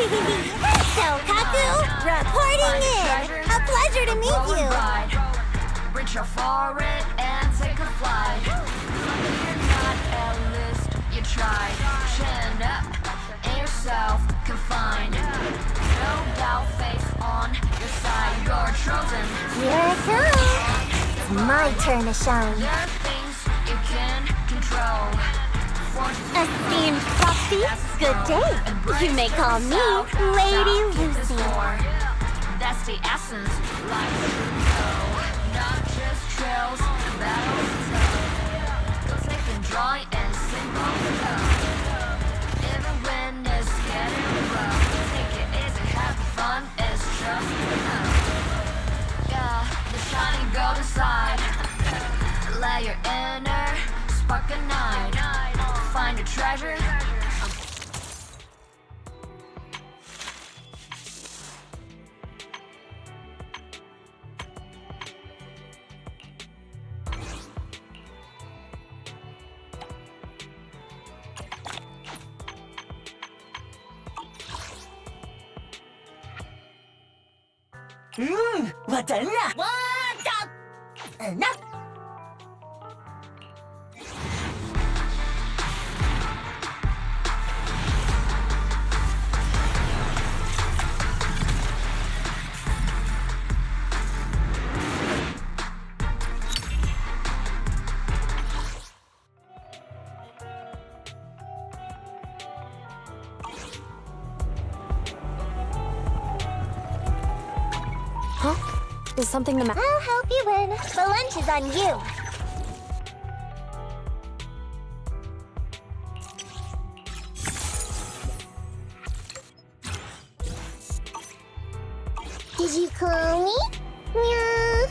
So, Kaku, reporting in. A pleasure to meet you. Reach out for it and take a flight. You're not a list, you tried. Chin up and yourself confined. No doubt, face on your side. You're chosen. Here it comes. It's my turn to shine. There are things you can control. Esteemed Foxy, good day. You may call me Lady Lucy. That's the essence, life not just trails, battles tough. Go take and draw and sing on the cup. Even when it's getting rough, take it easy, have fun, it's just enough. Yeah, the shining golden side. Let your inner spark ignite. Find a treasure. 왔다 나. 나. Huh? Is something the matter? I'll help you win. The lunch is on you. Did you call me? Meow.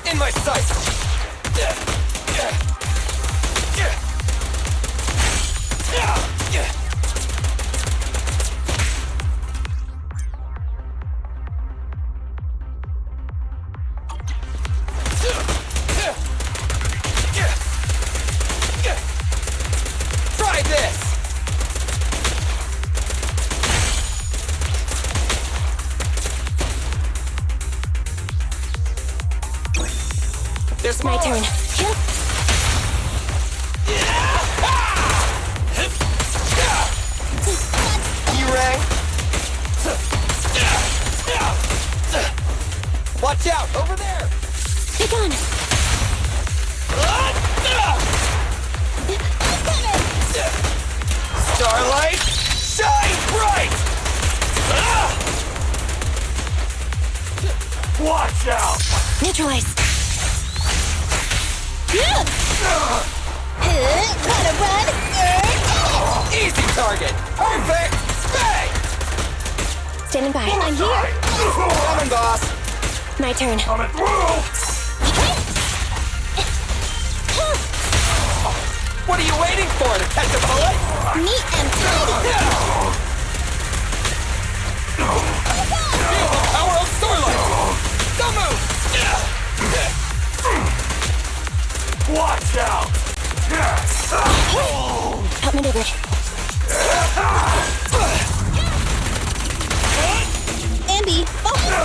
In my sight! Try this! There's My more. turn. E-ray. Watch out, over there. Be gone. Starlight, shine bright. Watch out. Neutralize. Gotta run. Easy target. Perfect. Bang. Standing by. I'm here. Coming, boss. My turn. Coming through. What are you waiting for? To catch a bullet? Neat and tidy. Feel the power of Starlight. Don't move. Watch out. Outmaneuvered. Ambi, Roger.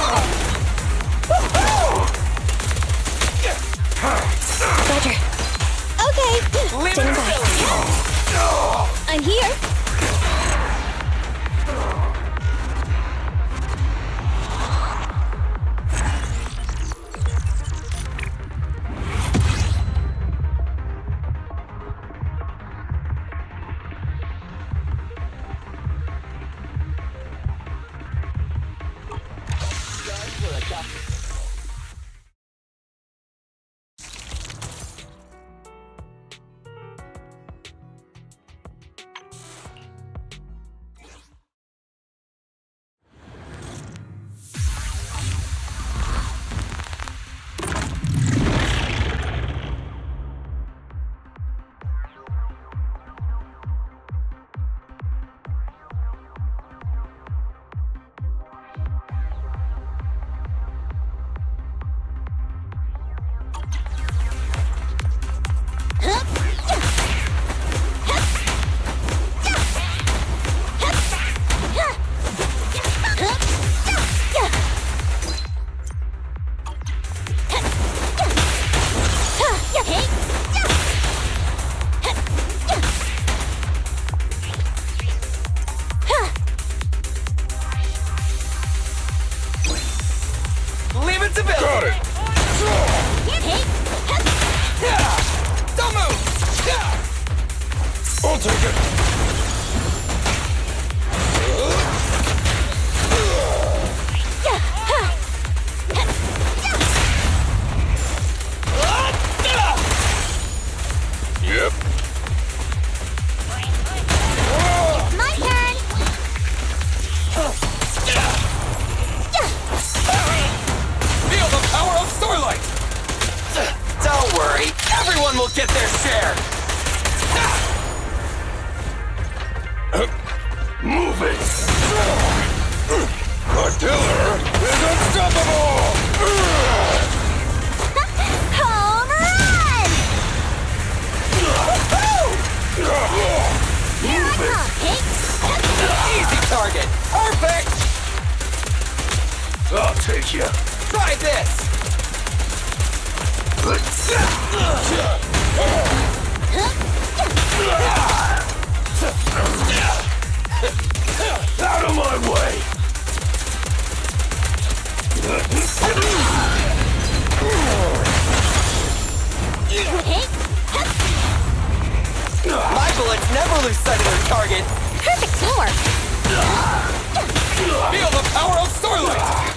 Okay. Standing by. I'm here. Leave it to Bill. Got it. Don't move. I'll take it. Yep. My turn. Feel the power of Starlight! Don't worry, everyone will get their share! Move it! The killer is unstoppable! Home run! Here I come, Pete. Easy target! Perfect! I'll take you. Try this! Out of my way! My bullets never lose sight of their target! Perfect teamwork. Feel the power of Starlight!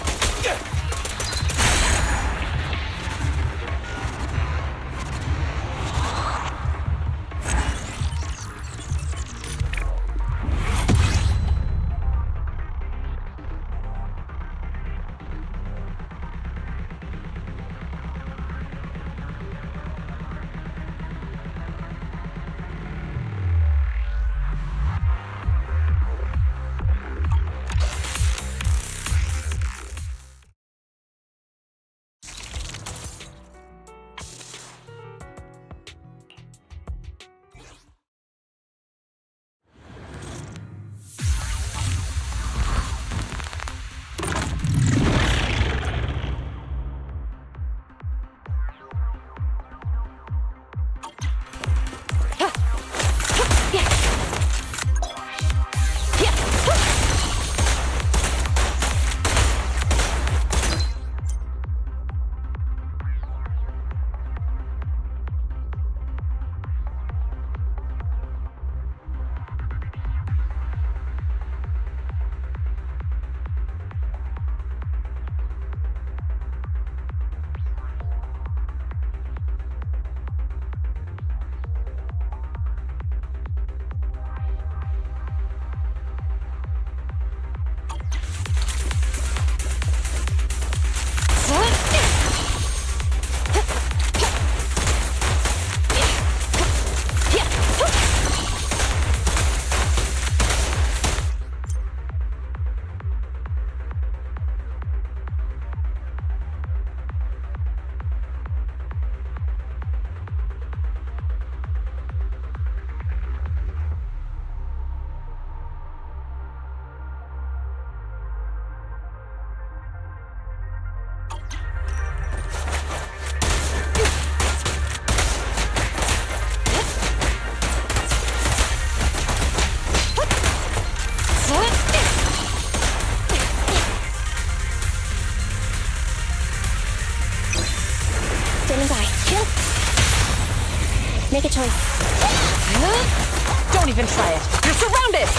even try it. You're surrounded!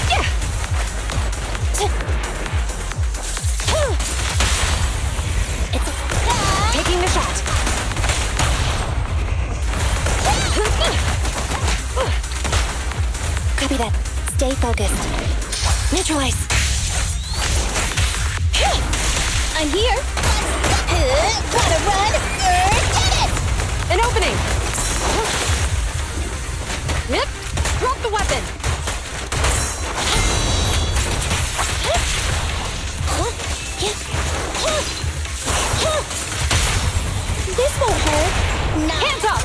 Yeah. Taking the shot. Copy that. Stay focused. Neutralize. I'm here. Gotta run. Get it! An opening! Yep. Drop the weapon! This won't hurt. Hands up!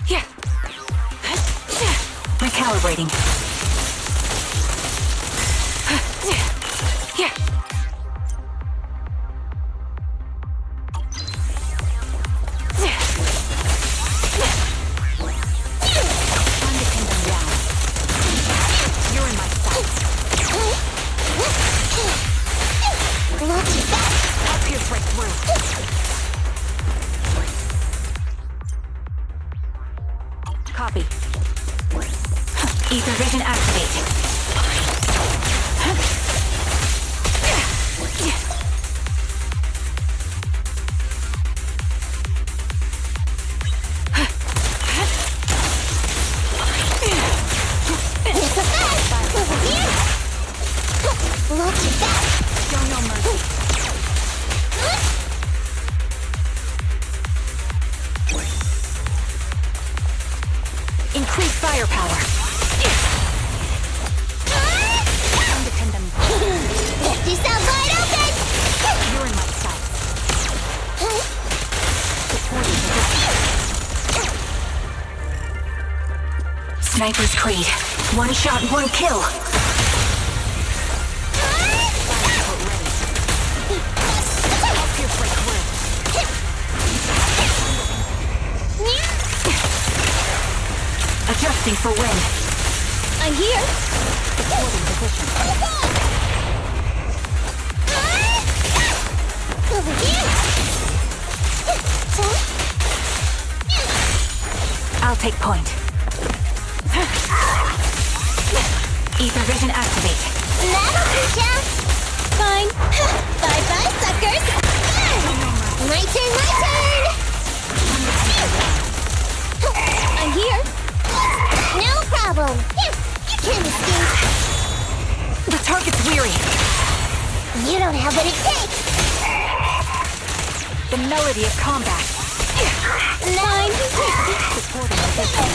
Yeah. Recalibrating. Yeah. Time to pin them down. You're in my sights. Not too bad. I'll pierce right through. Copy. Ether vision activate. It's a bad. Over here. Not too bad. Show no mercy. Increase firepower. Time to pin them. Left yourself wide open. You're in my sights. Supporting the Sniper's Creed. One shot, one kill. I'll pierce right through. Adjusting for wind. I'm here. Supporting position. Over here. I'll take point. Ether vision activate. That'll teach ya. Fine. Bye-bye, suckers. My turn, my turn. I'm here. No problem. You can't escape. The target's weary. You don't have what it takes. The melody of combat. Nine. Supporting position.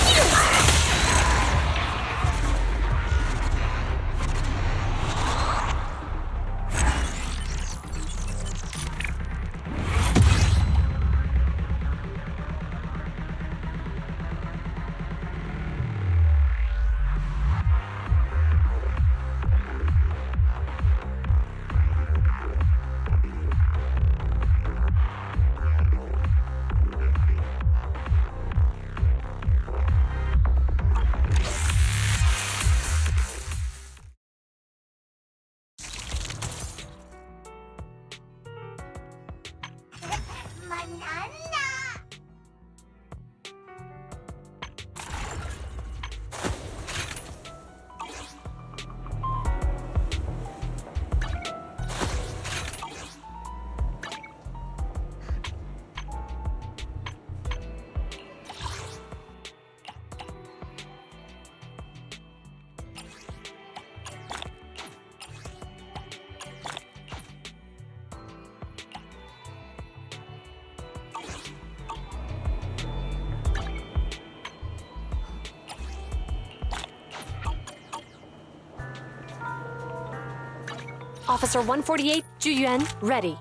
Officer 148, Juyuan, ready.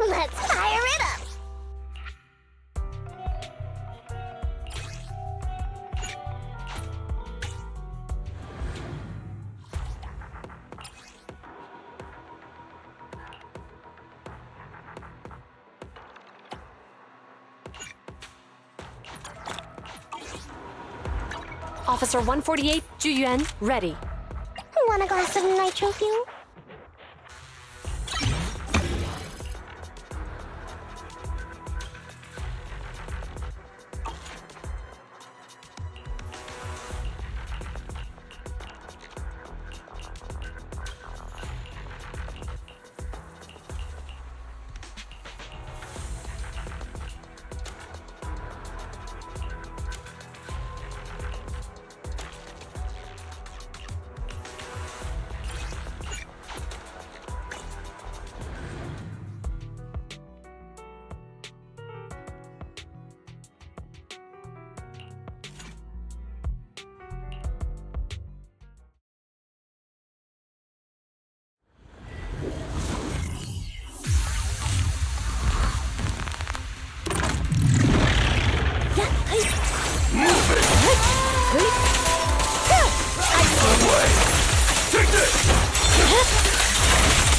Let's fire it up! Officer 148, Juyuan, ready. Want a glass of nitro fuel?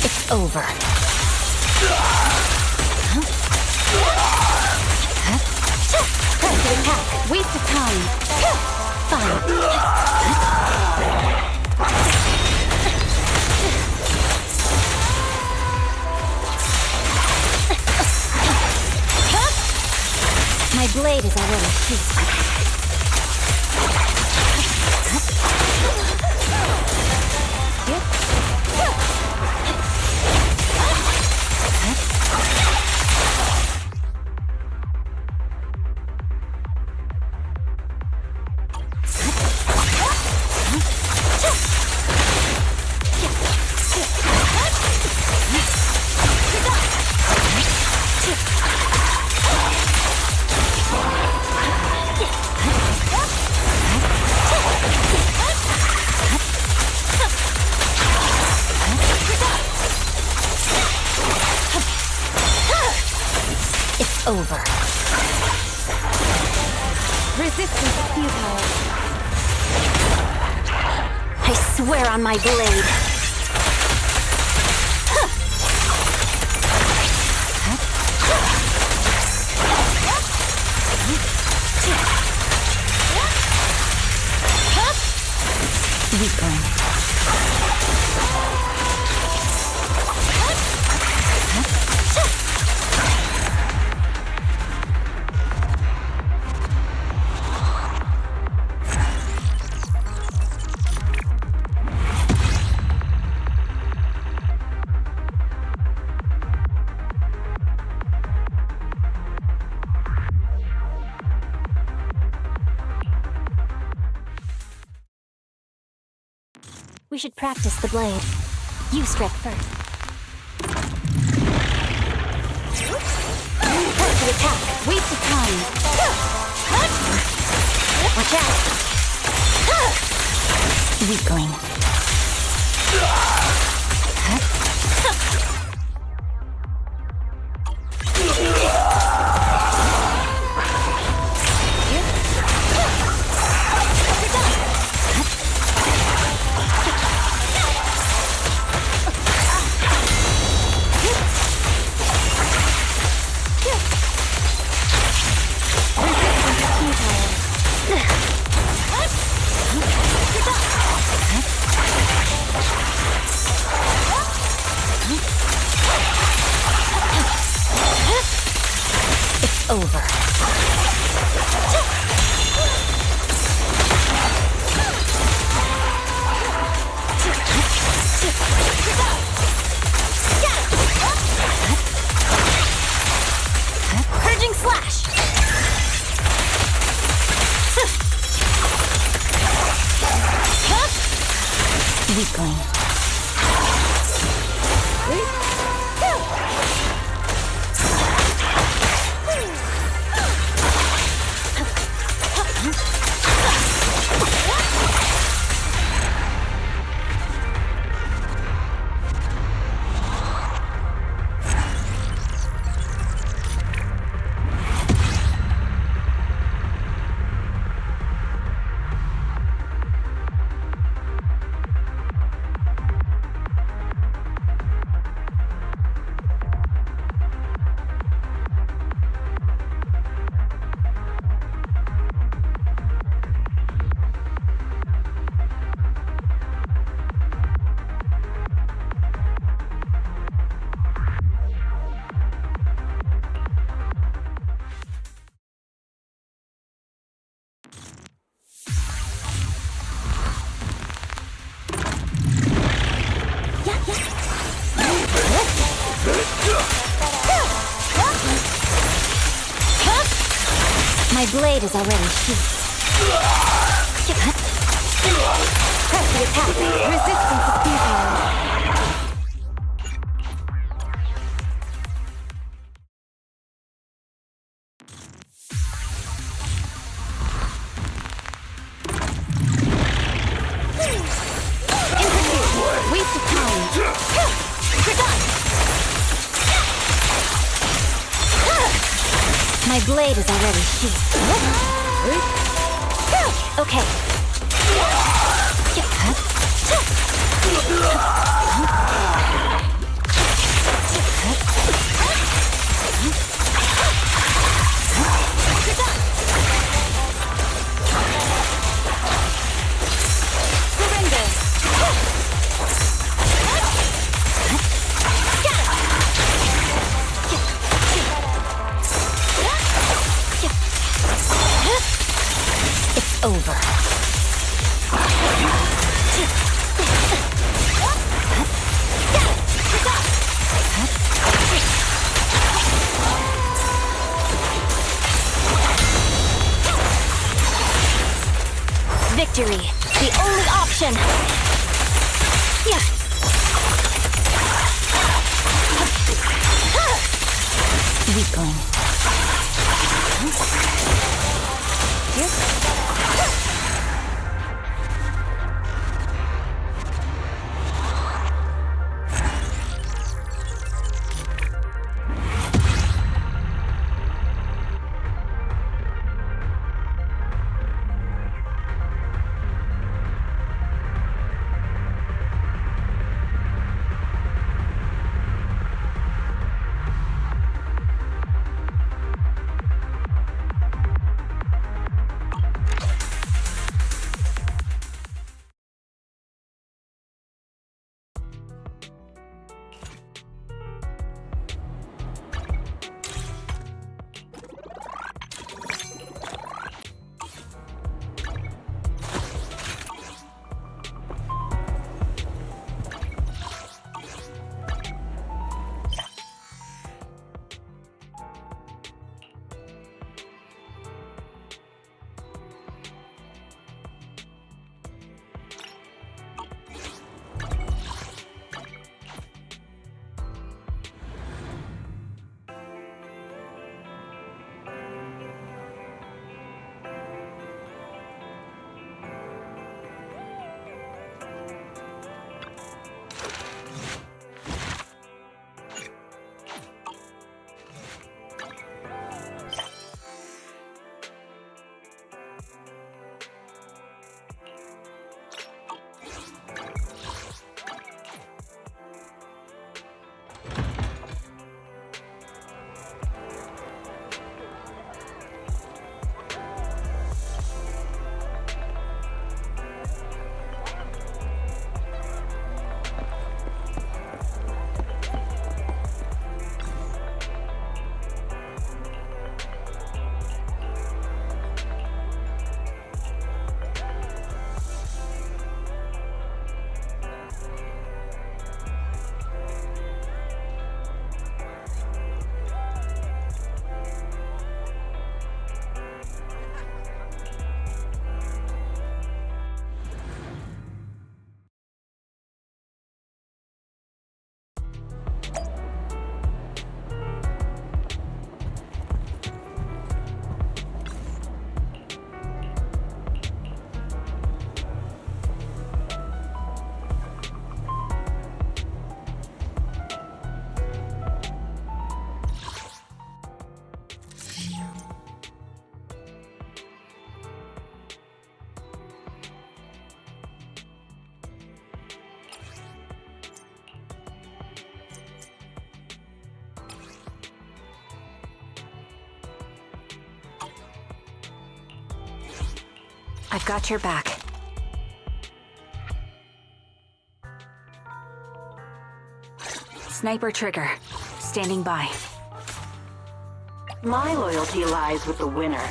It's over. Press the attack. Waste of time. Fine. My blade is already heat. Over. Resistance futile. I swear on my blade. Weakling. We should practice the blade. You strike first. Press the attack. Waste of time. Watch out. Weakling. It's over. Purging slash. Weakling. blade is already sheathed. Press the attack. Resistance is futile. Interfere. Waste of time. You're done. My blade is already sheathed. Okay. Surrender. It's over. Victory, the only option. Yeah. Weakling. Here. I've got your back. Sniper trigger. Standing by. My loyalty lies with the winner.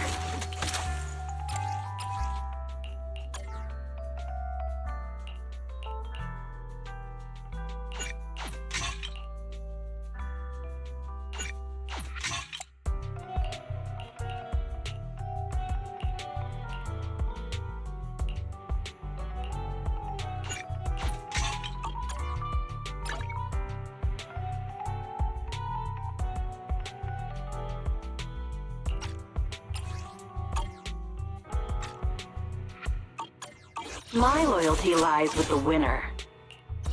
My loyalty lies with the winner.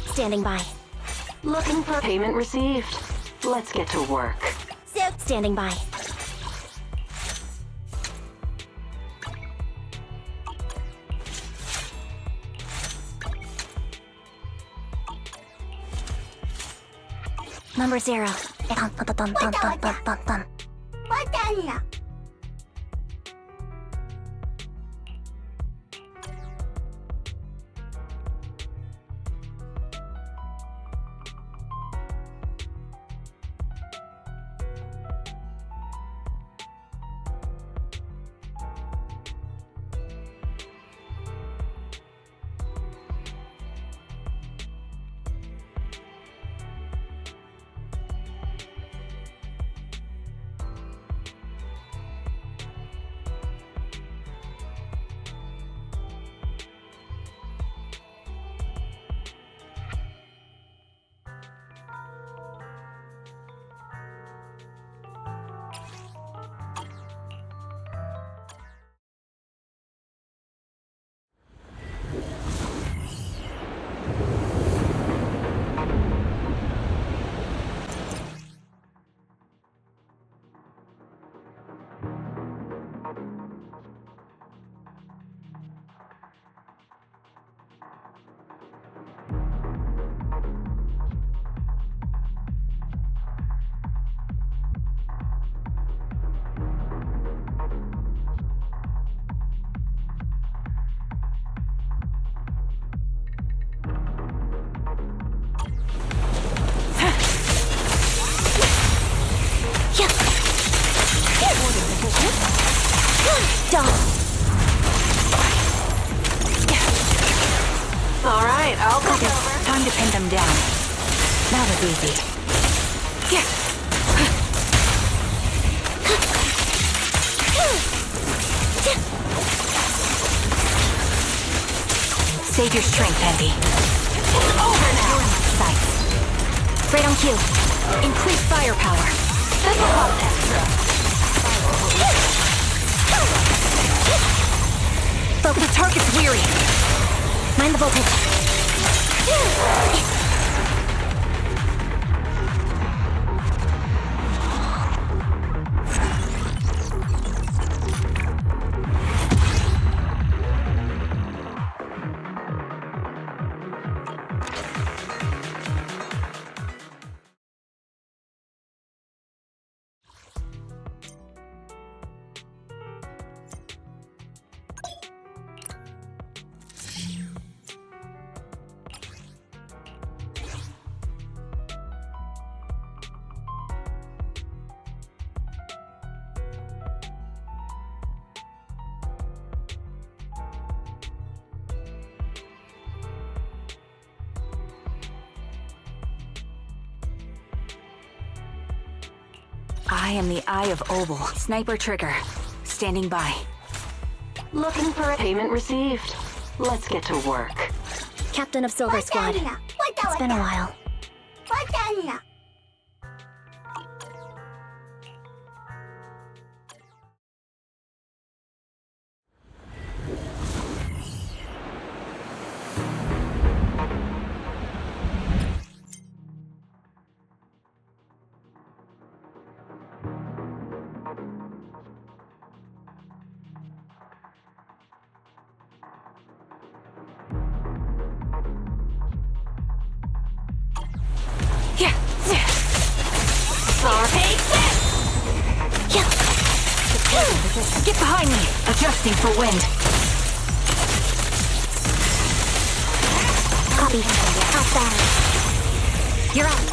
Standing by. Looking for payment received? Let's get to work. Standing by. Number 0. Dun, dun, dun, dun, dun, dun, dun, dun. Batalla. All right, I'll take over. Time to pin them down. That was easy. Save your strength, Andy. Over now. Sight. Right on cue. Increase firepower. This will cost extra. The target's weary. Mind the voltage. I am the Eye of Oval. Sniper trigger. Standing by. Looking for a payment received? Let's get to work. Captain of Silver Squad. It's been a while. Batalla. Get behind me! Adjusting for wind. Copy. Outbound. You're out.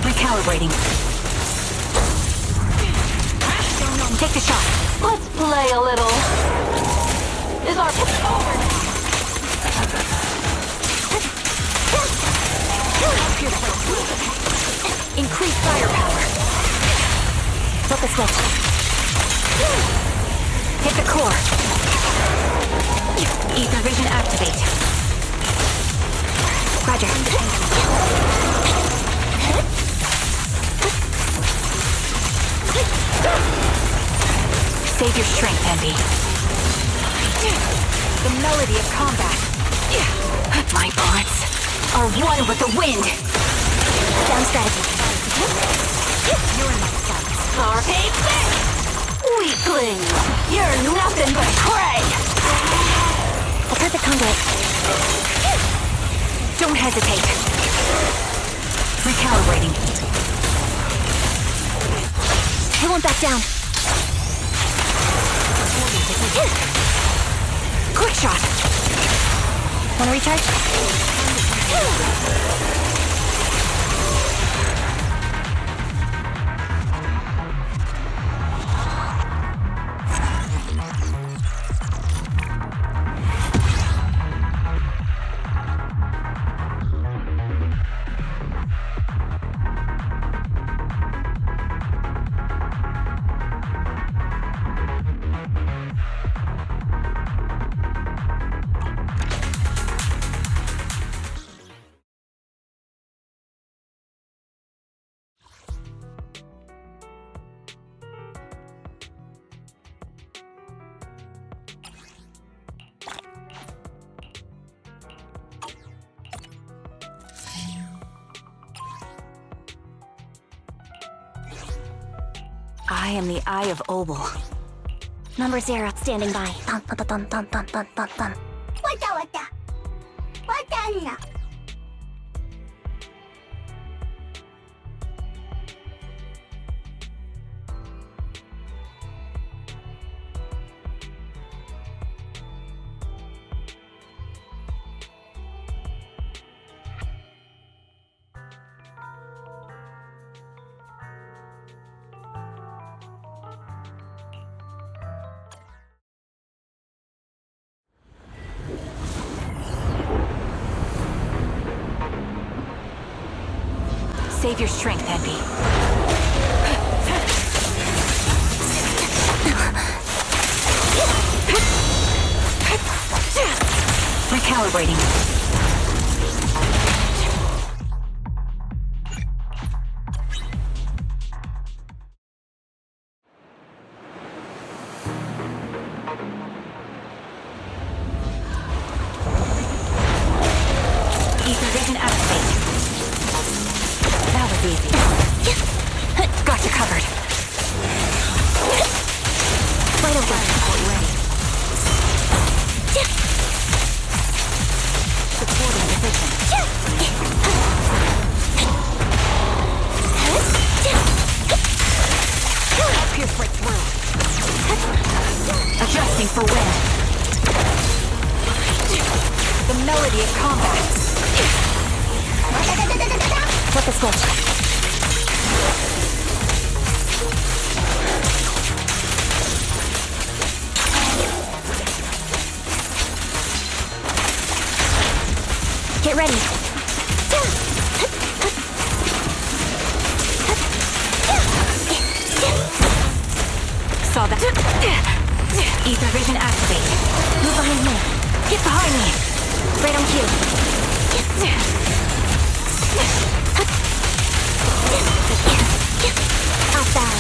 Recalibrating. Take the shot. Let's play a little. Is our over now? Increase firepower. Flip the switch. Hit the core. Ether vision activate. Roger. Save your strength, Envy. The melody of combat. My bullets are one with the wind. Down strategy. You're in my sights. Weakling! You're nothing but prey! A perfect conduit. Don't hesitate. Recalibrating. I won't back down. Quick shot. Wanna recharge? I am the Eye of Obel. Number 0, standing by. Dun, dun, dun, dun, dun, dun, dun, dun. Wata wata. Wata na. Save your strength, Envy. Recalibrating. Ether vision activate. That was easy. Got you covered. Right over. Ready. Supporting position. Pierce right through. Adjusting for wind. The melody of combat. Flip the switch. Get ready. Saw that. Ether vision activate. Move behind me. Get behind me. Right on cue. Outbound.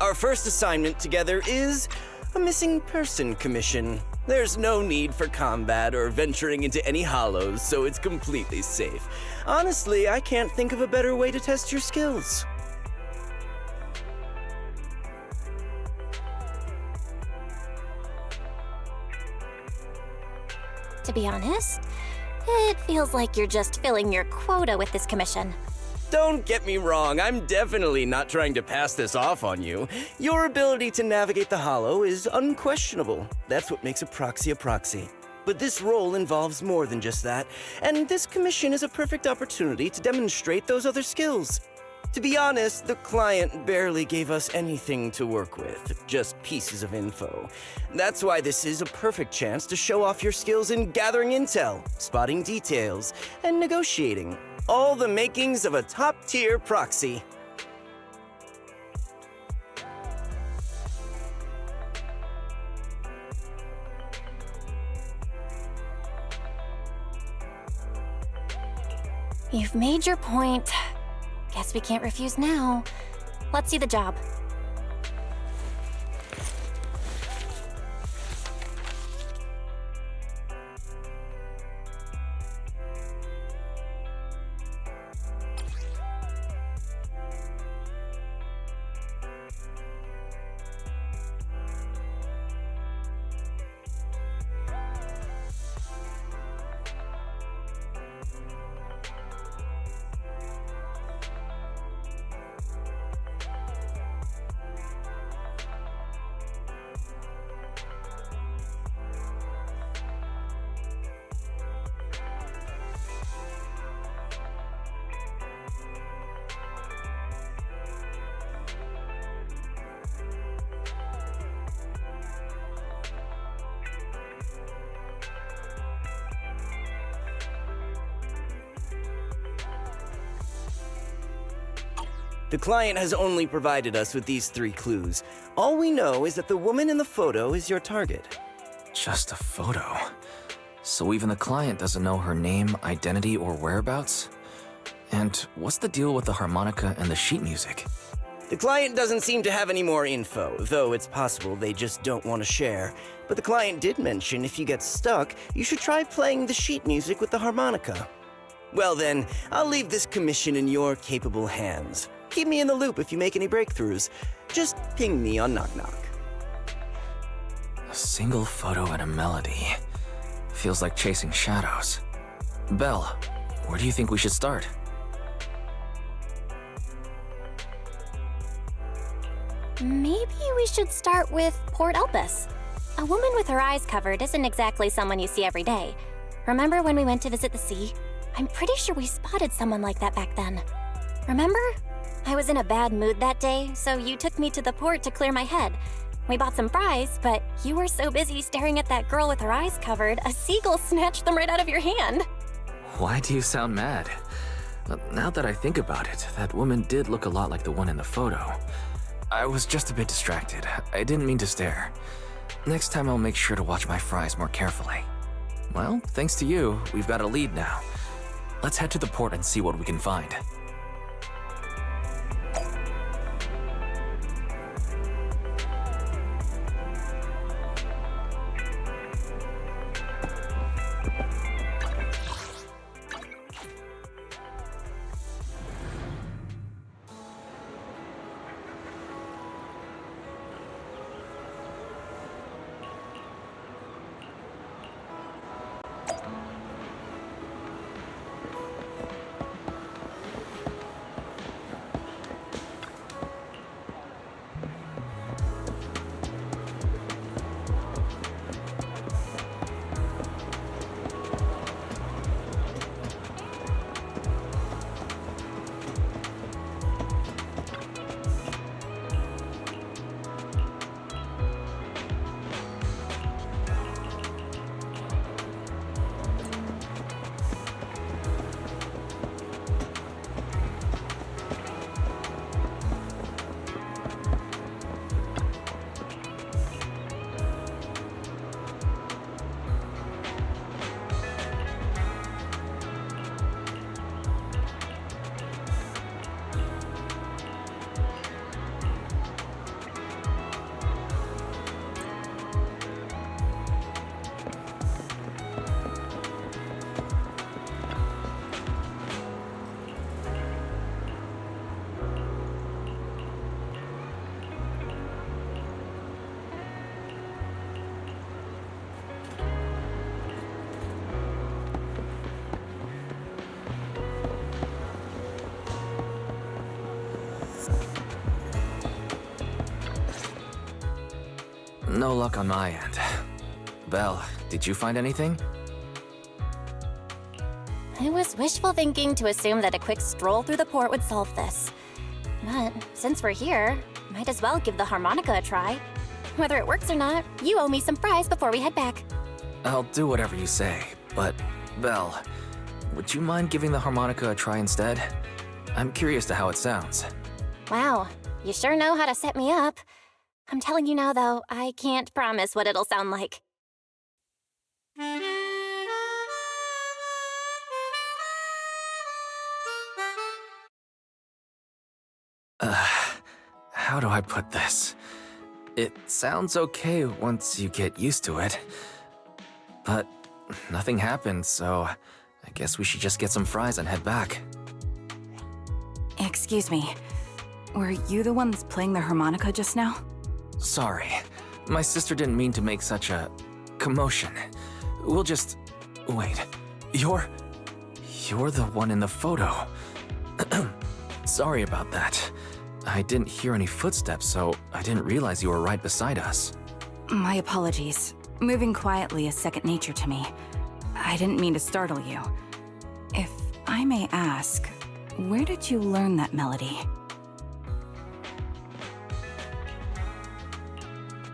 Our first assignment together is a missing person commission. There's no need for combat or venturing into any hollows, so it's completely safe. Honestly, I can't think of a better way to test your skills. To be honest, it feels like you're just filling your quota with this commission. Don't get me wrong, I'm definitely not trying to pass this off on you. Your ability to navigate the Hollow is unquestionable. That's what makes a proxy. But this role involves more than just that, and this commission is a perfect opportunity to demonstrate those other skills. To be honest, the client barely gave us anything to work with, just pieces of info. That's why this is a perfect chance to show off your skills in gathering intel, spotting details, and negotiating. All the makings of a top-tier proxy. You've made your point. Guess we can't refuse now. Let's see the job. The client has only provided us with these 3 clues. All we know is that the woman in the photo is your target. Just a photo. So even the client doesn't know her name, identity, or whereabouts? And what's the deal with the harmonica and the sheet music? The client doesn't seem to have any more info, though it's possible they just don't want to share. But the client did mention if you get stuck, you should try playing the sheet music with the harmonica. Well then, I'll leave this commission in your capable hands. Keep me in the loop if you make any breakthroughs. Just ping me on Knock Knock. A single photo and a melody. Feels like chasing shadows. Belle, where do you think we should start? Maybe we should start with Port Elpis. A woman with her eyes covered isn't exactly someone you see every day. Remember when we went to visit the sea? I'm pretty sure we spotted someone like that back then. Remember? I was in a bad mood that day, so you took me to the port to clear my head. We bought some fries, but you were so busy staring at that girl with her eyes covered, a seagull snatched them right out of your hand. Why do you sound mad? Now that I think about it, that woman did look a lot like the one in the photo. I was just a bit distracted. I didn't mean to stare. Next time I'll make sure to watch my fries more carefully. Well, thanks to you, we've got a lead now. Let's head to the port and see what we can find. No luck on my end. Belle, did you find anything? It was wishful thinking to assume that a quick stroll through the port would solve this. But since we're here, might as well give the harmonica a try. Whether it works or not, you owe me some fries before we head back. I'll do whatever you say, but Belle, would you mind giving the harmonica a try instead? I'm curious to how it sounds. Wow, you sure know how to set me up. I'm telling you now, though, I can't promise what it'll sound like. How do I put this? It sounds okay once you get used to it. But nothing happened, so I guess we should just get some fries and head back. Excuse me. Were you the ones playing the harmonica just now? Sorry. My sister didn't mean to make such a commotion. We'll just... Wait. You're the one in the photo. Sorry about that. I didn't hear any footsteps, so I didn't realize you were right beside us. My apologies. Moving quietly is second nature to me. I didn't mean to startle you. If I may ask, where did you learn that melody?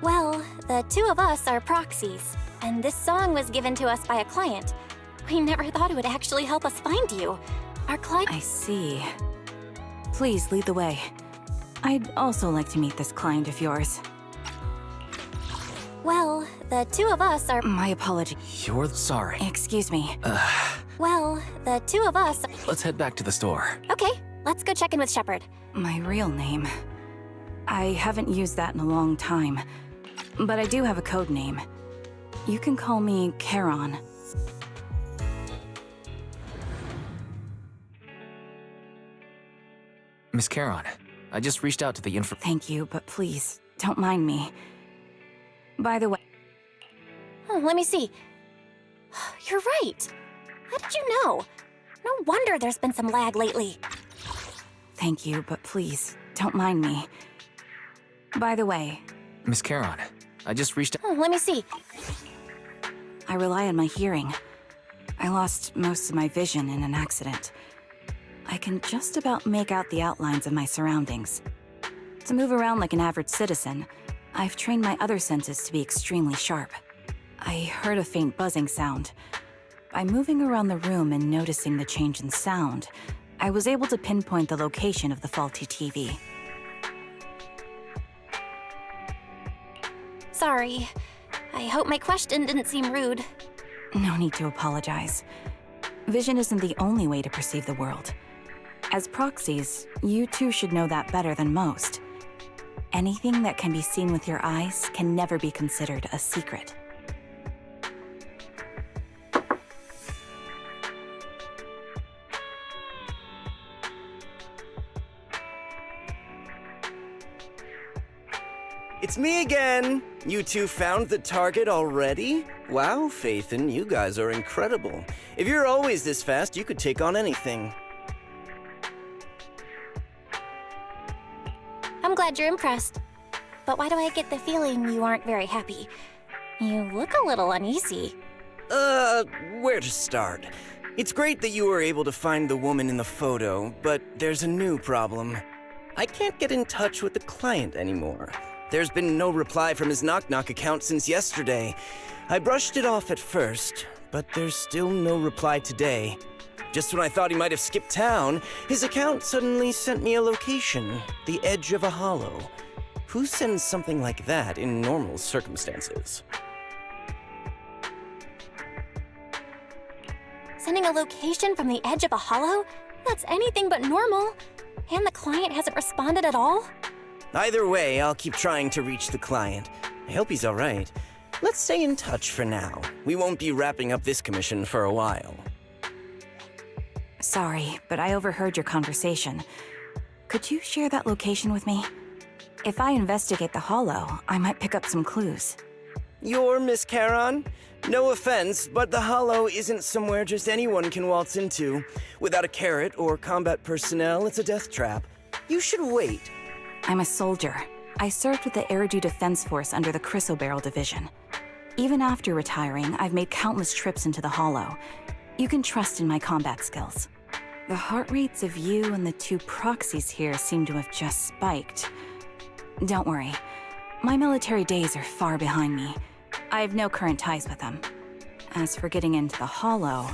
Well, the two of us are proxies, and this song was given to us by a client. We never thought it would actually help us find you. Our client— I see. Please lead the way. I'd also like to meet this client of yours. Well, the two of us are— My apologies. You're sorry. Excuse me. Well, the two of us— Let's head back to the store. Okay, let's go check in with Shepard. My real name. I haven't used that in a long time, but I do have a code name. You can call me Charon. Miss Charon, I just reached out to the info— Thank you, but please, don't mind me. By the way— Let me see. You're right. How did you know? No wonder there's been some lag lately. Thank you, but please, don't mind me. By the way— Miss Charon, I just reached out— Let me see. I rely on my hearing. I lost most of my vision in an accident. I can just about make out the outlines of my surroundings. To move around like an average citizen, I've trained my other senses to be extremely sharp. I heard a faint buzzing sound. By moving around the room and noticing the change in sound, I was able to pinpoint the location of the faulty TV. Sorry. I hope my question didn't seem rude. No need to apologize. Vision isn't the only way to perceive the world. As proxies, you two should know that better than most. Anything that can be seen with your eyes can never be considered a secret. It's me again! You two found the target already? Wow, Phaethon, you guys are incredible. If you're always this fast, you could take on anything. I'm glad you're impressed. But why do I get the feeling you aren't very happy? You look a little uneasy. Where to start? It's great that you were able to find the woman in the photo, but there's a new problem. I can't get in touch with the client anymore. There's been no reply from his Knock Knock account since yesterday. I brushed it off at first, but there's still no reply today. Just when I thought he might have skipped town, his account suddenly sent me a location, the edge of a hollow. Who sends something like that in normal circumstances? Sending a location from the edge of a hollow? That's anything but normal. And the client hasn't responded at all? Either way, I'll keep trying to reach the client. I hope he's all right. Let's stay in touch for now. We won't be wrapping up this commission for a while. Sorry, but I overheard your conversation. Could you share that location with me? If I investigate the hollow, I might pick up some clues. You're Miss Charon? No offense, but the hollow isn't somewhere just anyone can waltz into. Without a carrot or combat personnel, it's a death trap. You should wait. I'm a soldier. I served with the Air Defense Force under the Chrysoberyl Division. Even after retiring, I've made countless trips into the Hollow. You can trust in my combat skills. The heart rates of you and the two proxies here seem to have just spiked. Don't worry. My military days are far behind me. I have no current ties with them. As for getting into the Hollow,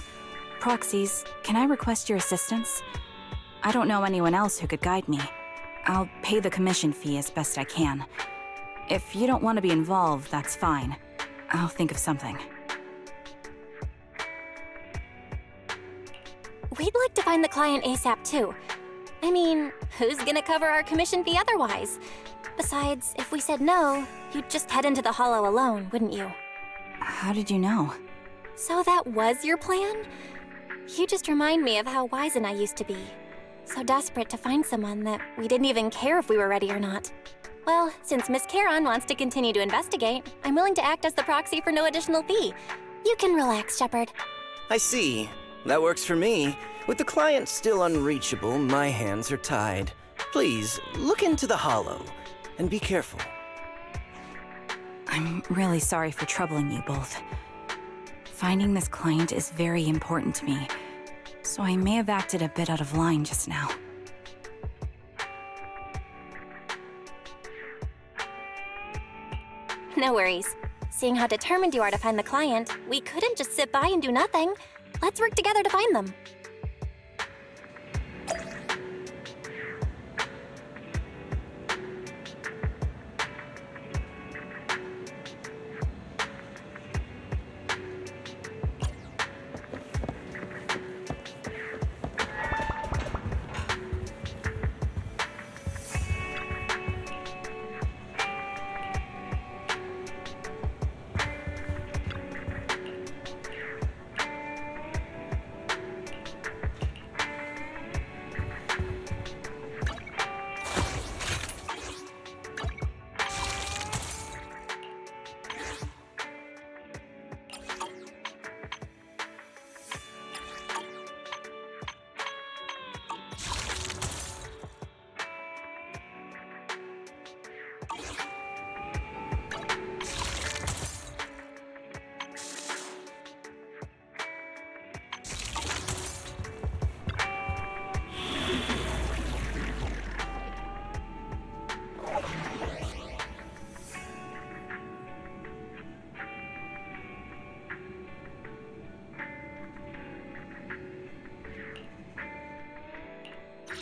proxies, can I request your assistance? I don't know anyone else who could guide me. I'll pay the commission fee as best I can. If you don't want to be involved, that's fine. I'll think of something. We'd like to find the client ASAP too. I mean, who's gonna cover our commission fee otherwise? Besides, if we said no, you'd just head into the Hollow alone, wouldn't you? How did you know? So that was your plan? You just remind me of how Wise and I used to be. So desperate to find someone that we didn't even care if we were ready or not. Well, since Miss Charon wants to continue to investigate, I'm willing to act as the proxy for no additional fee. You can relax, Shepard. I see. That works for me. With the client still unreachable, my hands are tied. Please, look into the Hollow, and be careful. I'm really sorry for troubling you both. Finding this client is very important to me, so I may have acted a bit out of line just now. No worries. Seeing how determined you are to find the client, we couldn't just sit by and do nothing. Let's work together to find them.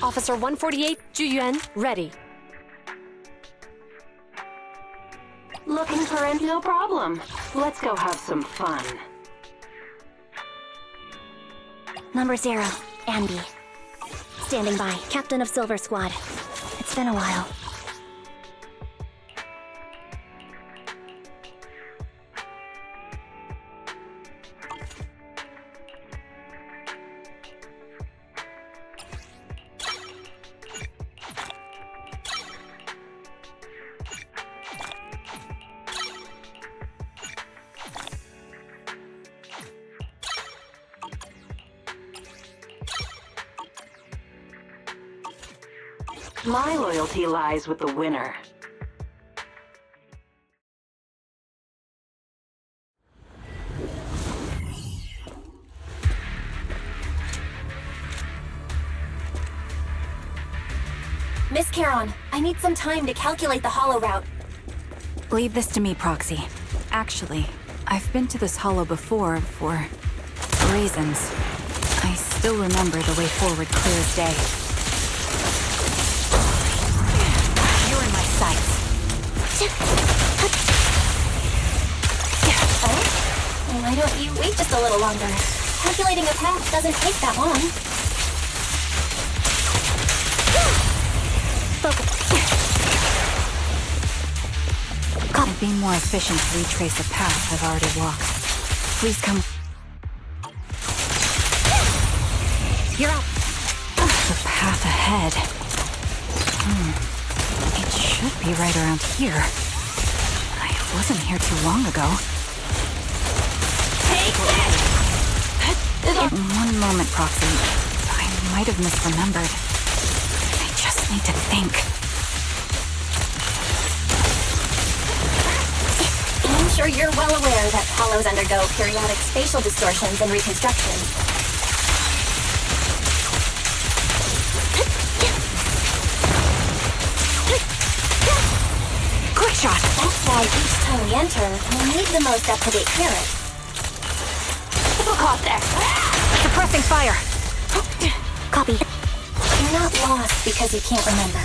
Officer 148, Juyuan, ready. Looking for it? No problem. Let's go have some fun. Number 0, Andy. Standing by, Captain of Silver Squad. It's been a while. My loyalty lies with the winner. Miss Charon, I need some time to calculate the Hollow route. Leave this to me, Proxy. Actually, I've been to this Hollow before for reasons. I still remember the way forward clear as day. You're in my sights. Oh? Why don't you wait just a little longer? Calculating a path doesn't take that long. It'd be more efficient to retrace a path I've already walked. Please come. You're up. The path ahead. It should be right around here. I wasn't here too long ago. Take this! One moment, Proxy. I might have misremembered. I just need to think. sure you're well aware that hollows undergo periodic spatial distortions and reconstructions. Quick shot! That's why each time we enter, we'll need the most up-to-date clearance. Caught there! Suppressing fire! Copy. You're not lost because you can't remember.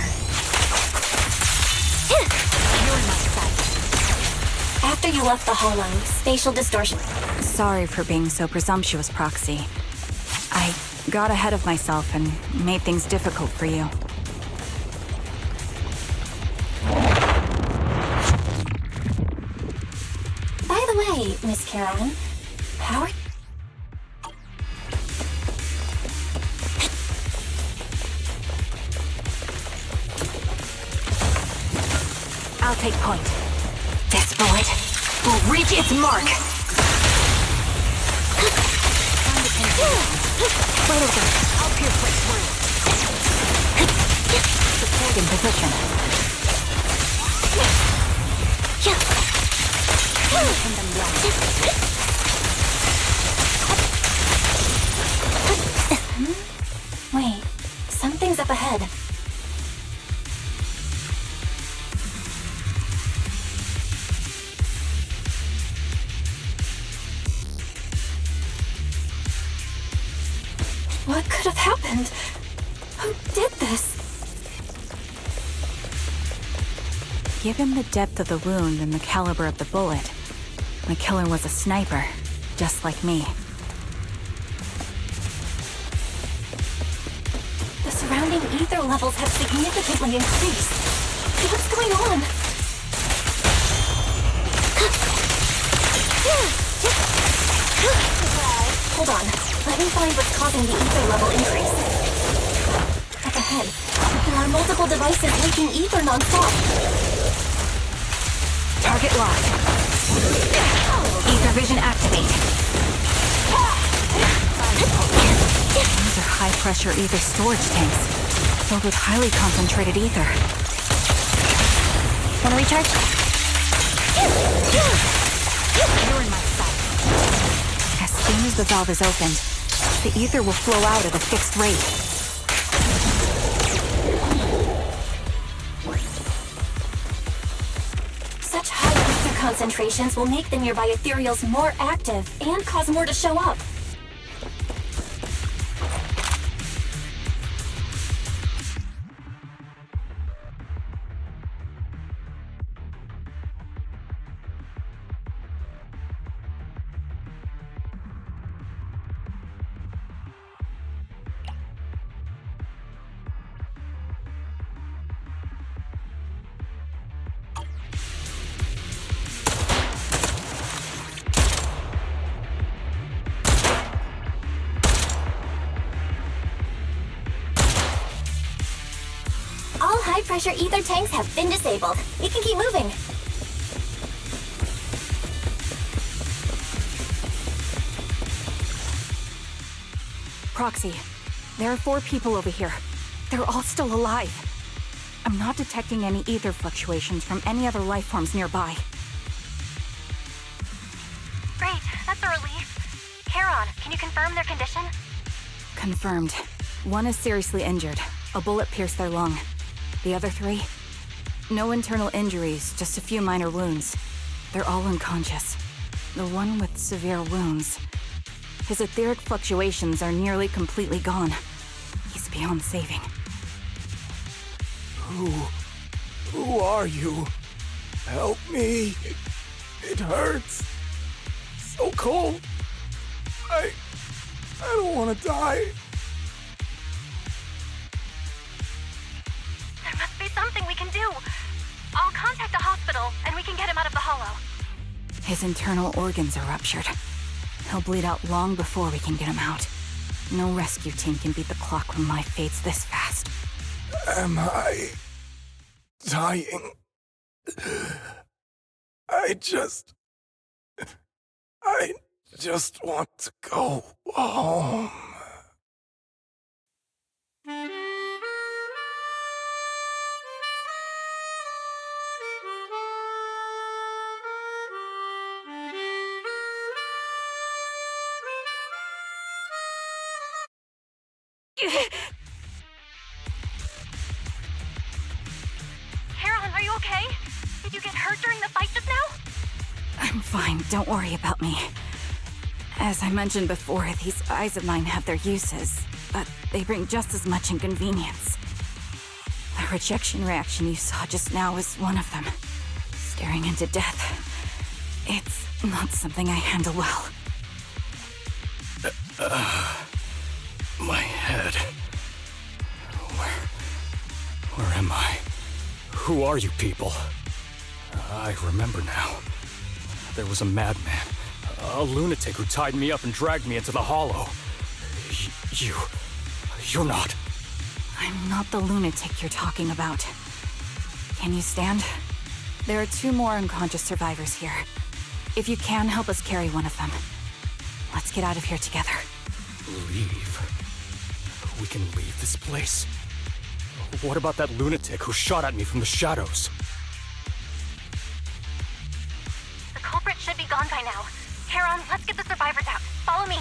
You're in my sight. After you left the hollow, spatial distortion. Sorry for being so presumptuous, Proxy. I got ahead of myself and made things difficult for you. By the way, Miss Caroline, how are I'll take point. This bullet will reach its mark. Right over. I'll pierce right through. Support in position. Pin them down. Wait, something's up ahead. What could have happened? Who did this? Given the depth of the wound and the caliber of the bullet, the killer was a sniper, just like me. The surrounding ether levels have significantly increased. What's going on? Hold on. Let me find what's causing the ether level increase. Up ahead, there are multiple devices leaking ether non-stop. Target locked. Ether vision activate. These are high-pressure ether storage tanks, filled with highly concentrated ether. Wanna recharge? You're in my sight. As soon as the valve is opened, the ether will flow out at a fixed rate. Such high ether concentrations will make the nearby ethereals more active and cause more to show up. All high-pressure ether tanks have been disabled. We can keep moving. Proxy, there are 4 people over here. They're all still alive. I'm not detecting any ether fluctuations from any other life forms nearby. Great, that's a relief. Charon, can you confirm their condition? Confirmed. 1 is seriously injured. A bullet pierced their lung. The other 3? No internal injuries, just a few minor wounds. They're all unconscious. The one with severe wounds. His etheric fluctuations are nearly completely gone. He's beyond saving. Who are you? Help me. It hurts. So cold. I don't want to die. There must be something we can do. I'll contact the hospital, and we can get him out of the hollow. His internal organs are ruptured. He'll bleed out long before we can get him out. No rescue team can beat the clock when life fades this fast. Am I dying? I just want to go home. Heron, are you okay? Did you get hurt during the fight just now? I'm fine, don't worry about me. As I mentioned before, these eyes of mine have their uses, but they bring just as much inconvenience. The rejection reaction you saw just now was one of them. Staring into death. It's not something I handle well. My head. Where am I? Who are you people? I remember now. There was a madman, a lunatic who tied me up and dragged me into the hollow. You're not. I'm not the lunatic you're talking about. Can you stand? There are 2 more unconscious survivors here. If you can, help us carry one of them. Let's get out of here together. Leave? We can leave this place? What about that lunatic who shot at me from the shadows? The culprit should be gone by now. Heron, let's get the survivors out. Follow me.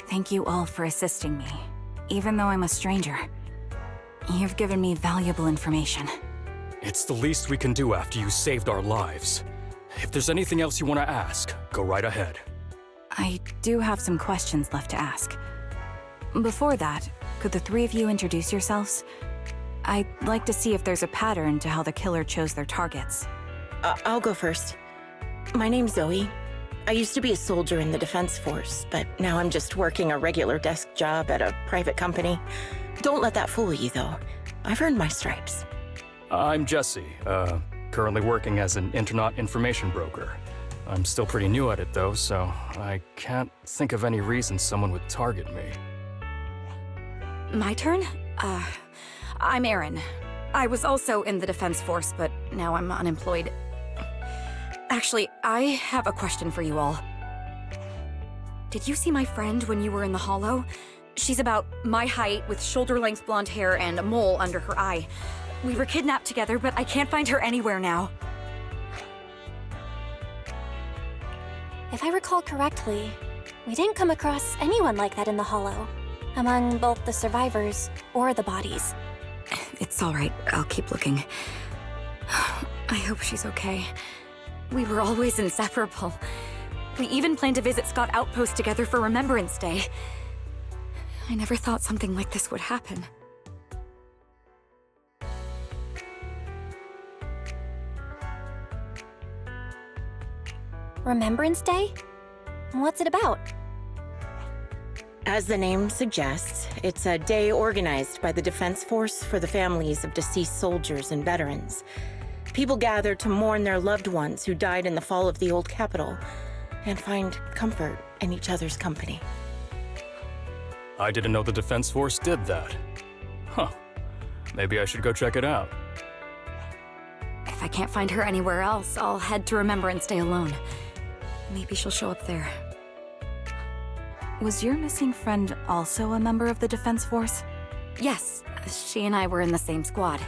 Thank you all for assisting me, even though I'm a stranger. You've given me valuable information. It's the least we can do after you saved our lives. If there's anything else you want to ask, go right ahead. I do have some questions left to ask. Before that, could the 3 of you introduce yourselves? I'd like to see if there's a pattern to how the killer chose their targets. I'll go first. My name's Zoe. I used to be a soldier in the Defense Force, but now I'm just working a regular desk job at a private company. Don't let that fool you, though. I've earned my stripes. I'm Jesse, currently working as an internet information broker. I'm still pretty new at it, though, so I can't think of any reason someone would target me. My turn? I'm Erin. I was also in the Defense Force, but now I'm unemployed. Actually, I have a question for you all. Did you see my friend when you were in the hollow? She's about my height, with shoulder-length blonde hair and a mole under her eye. We were kidnapped together, but I can't find her anywhere now. If I recall correctly, we didn't come across anyone like that in the Hollow, among both the survivors or the bodies. It's all right. I'll keep looking. I hope she's okay. We were always inseparable. We even planned to visit Scott Outpost together for Remembrance Day. I never thought something like this would happen. Remembrance Day? What's it about? As the name suggests, it's a day organized by the Defense Force for the families of deceased soldiers and veterans. People gather to mourn their loved ones who died in the fall of the old capital and find comfort in each other's company. I didn't know the Defense Force did that. Huh. Maybe I should go check it out. If I can't find her anywhere else, I'll head to Remembrance Day alone. Maybe she'll show up there. Was your missing friend also a member of the Defense Force? Yes, she and I were in the same squad.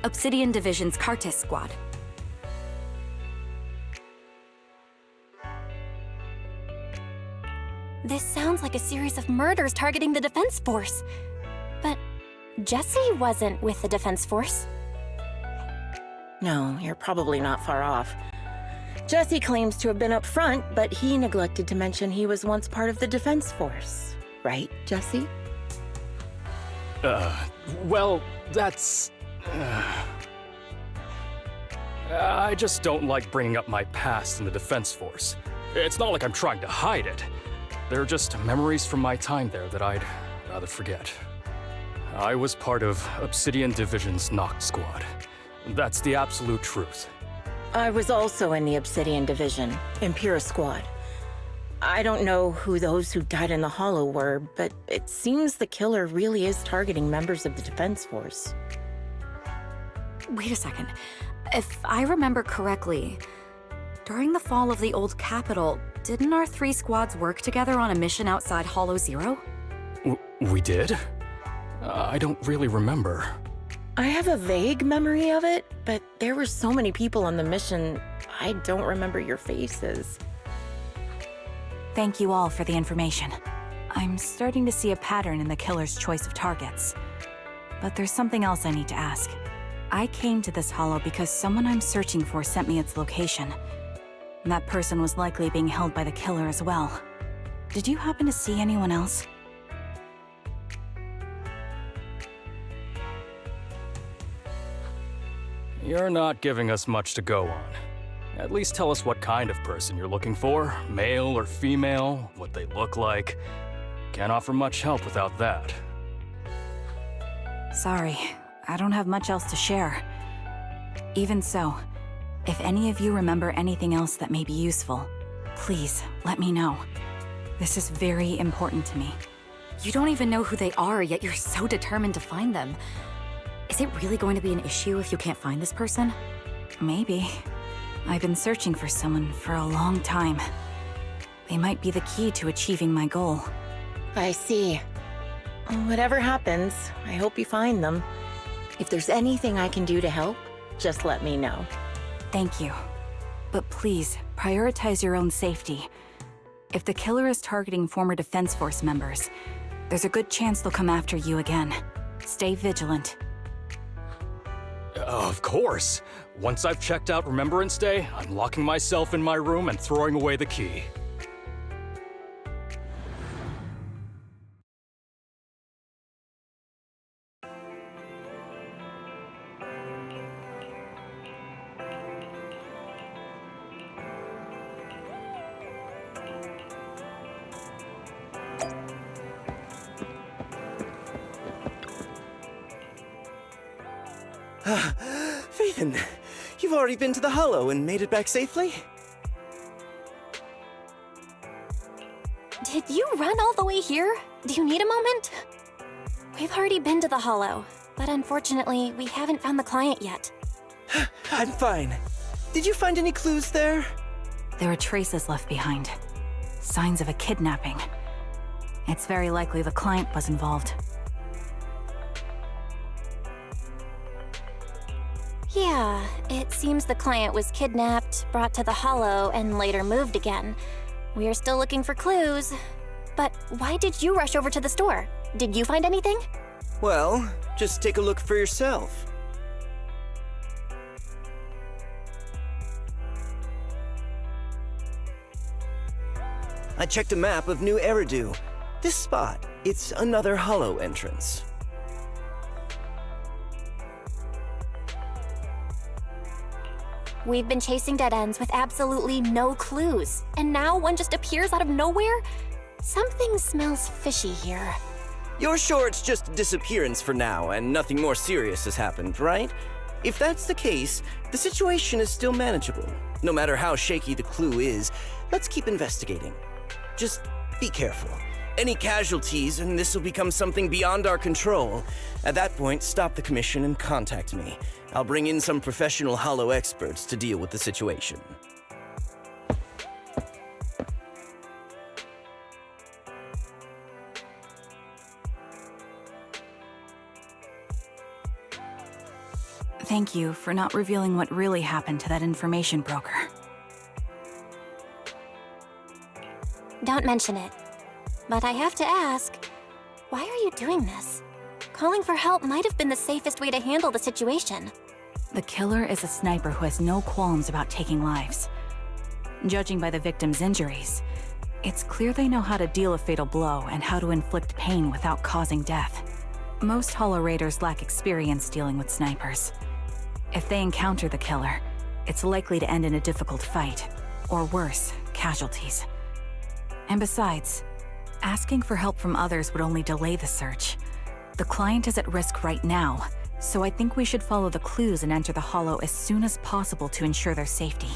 Obsidian Division's Kartis squad. This sounds like a series of murders targeting the Defense Force. But Jesse wasn't with the Defense Force. No, you're probably not far off. Jesse claims to have been up front, but he neglected to mention he was once part of the Defense Force. Right, Jesse? Well, that's... I just don't like bringing up my past in the Defense Force. It's not like I'm trying to hide it. They're just memories from my time there that I'd rather forget. I was part of Obsidian Division's Noct Squad. That's the absolute truth. I was also in the Obsidian Division, Impera Squad. I don't know who those who died in the Hollow were, but it seems the killer really is targeting members of the Defense Force. Wait a second. If I remember correctly, during the fall of the old capital, didn't our 3 squads work together on a mission outside Hollow Zero? We did? I don't really remember. I have a vague memory of it, but there were so many people on the mission, I don't remember your faces. Thank you all for the information. I'm starting to see a pattern in the killer's choice of targets. But there's something else I need to ask. I came to this hollow because someone I'm searching for sent me its location. And that person was likely being held by the killer as well. Did you happen to see anyone else? You're not giving us much to go on. At least tell us what kind of person you're looking for, male or female, what they look like. Can't offer much help without that. Sorry, I don't have much else to share. Even so, if any of you remember anything else that may be useful, please let me know. This is very important to me. You don't even know who they are, yet you're so determined to find them. Is it really going to be an issue if you can't find this person? Maybe. I've been searching for someone for a long time. They might be the key to achieving my goal. I see. Whatever happens, I hope you find them. If there's anything I can do to help, just let me know. Thank you. But please, prioritize your own safety. If the killer is targeting former Defense Force members, there's a good chance they'll come after you again. Stay vigilant. Of course. Once I've checked out Remembrance Day, I'm locking myself in my room and throwing away the key. Faden, you've already been to the Hollow and made it back safely? Did you run all the way here? Do you need a moment? We've already been to the Hollow, but unfortunately, we haven't found the client yet. I'm fine. Did you find any clues there? There are traces left behind. Signs of a kidnapping. It's very likely the client was involved. Yeah, it seems the client was kidnapped, brought to the Hollow, and later moved again. We're still looking for clues. But why did you rush over to the store? Did you find anything? Well, just take a look for yourself. I checked a map of New Eridu. This spot, it's another hollow entrance. We've been chasing dead ends with absolutely no clues, and now one just appears out of nowhere? Something smells fishy here. You're sure it's just a disappearance for now and nothing more serious has happened, right? If that's the case, the situation is still manageable. No matter how shaky the clue is, let's keep investigating. Just be careful. Any casualties, and this will become something beyond our control. At that point, stop the commission and contact me. I'll bring in some professional hollow experts to deal with the situation. Thank you for not revealing what really happened to that information broker. Don't mention it. But I have to ask, why are you doing this? Calling for help might have been the safest way to handle the situation. The killer is a sniper who has no qualms about taking lives. Judging by the victim's injuries, it's clear they know how to deal a fatal blow and how to inflict pain without causing death. Most Hollow Raiders lack experience dealing with snipers. If they encounter the killer, it's likely to end in a difficult fight, or worse, casualties. And besides, asking for help from others would only delay the search. The client is at risk right now, so I think we should follow the clues and enter the Hollow as soon as possible to ensure their safety.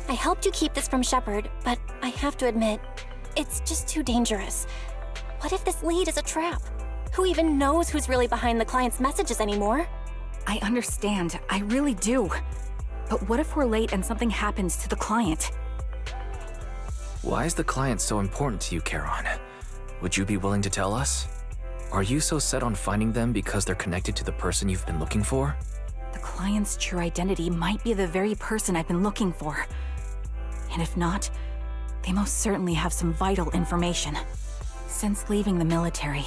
I helped you keep this from Shepard, but I have to admit, it's just too dangerous. What if this lead is a trap? Who even knows who's really behind the client's messages anymore? I understand, I really do. But what if we're late and something happens to the client? Why is the client so important to you, Charon? Would you be willing to tell us? Are you so set on finding them because they're connected to the person you've been looking for? The client's true identity might be the very person I've been looking for. And if not, they most certainly have some vital information. Since leaving the military,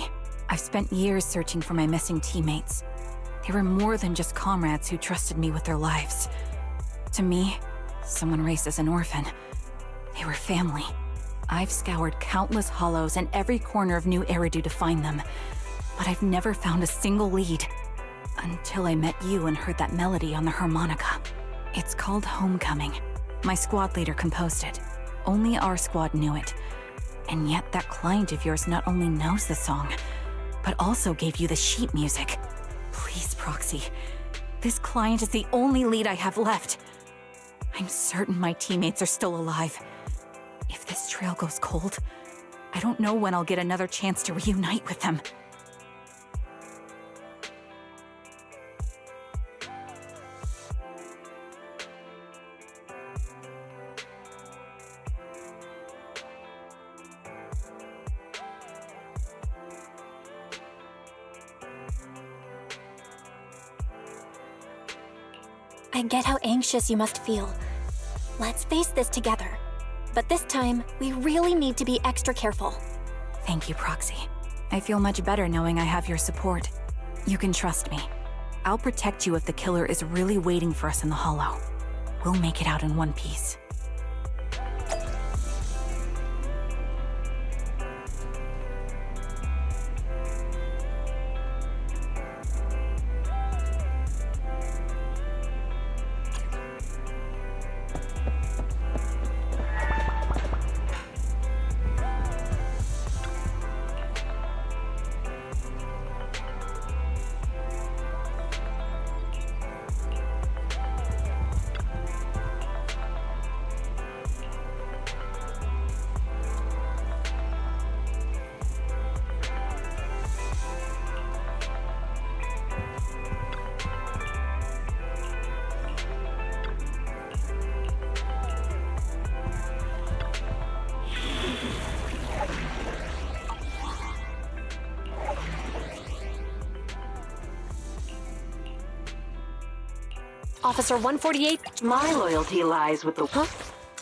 I've spent years searching for my missing teammates. They were more than just comrades who trusted me with their lives. To me, someone raised as an orphan, they were family. I've scoured countless hollows and every corner of New Eridu to find them, but I've never found a single lead. Until I met you and heard that melody on the harmonica. It's called Homecoming. My squad leader composed it. Only our squad knew it. And yet that client of yours not only knows the song, but also gave you the sheet music. Please, Proxy. This client is the only lead I have left. I'm certain my teammates are still alive. If this trail goes cold, I don't know when I'll get another chance to reunite with them. I get how anxious you must feel. Let's face this together. but this time, we really need to be extra careful. Thank you, Proxy. I feel much better knowing I have your support. You can trust me. I'll protect you if the killer is really waiting for us in the Hollow. We'll make it out in one piece. Officer 148. My loyalty lies with the... Huh?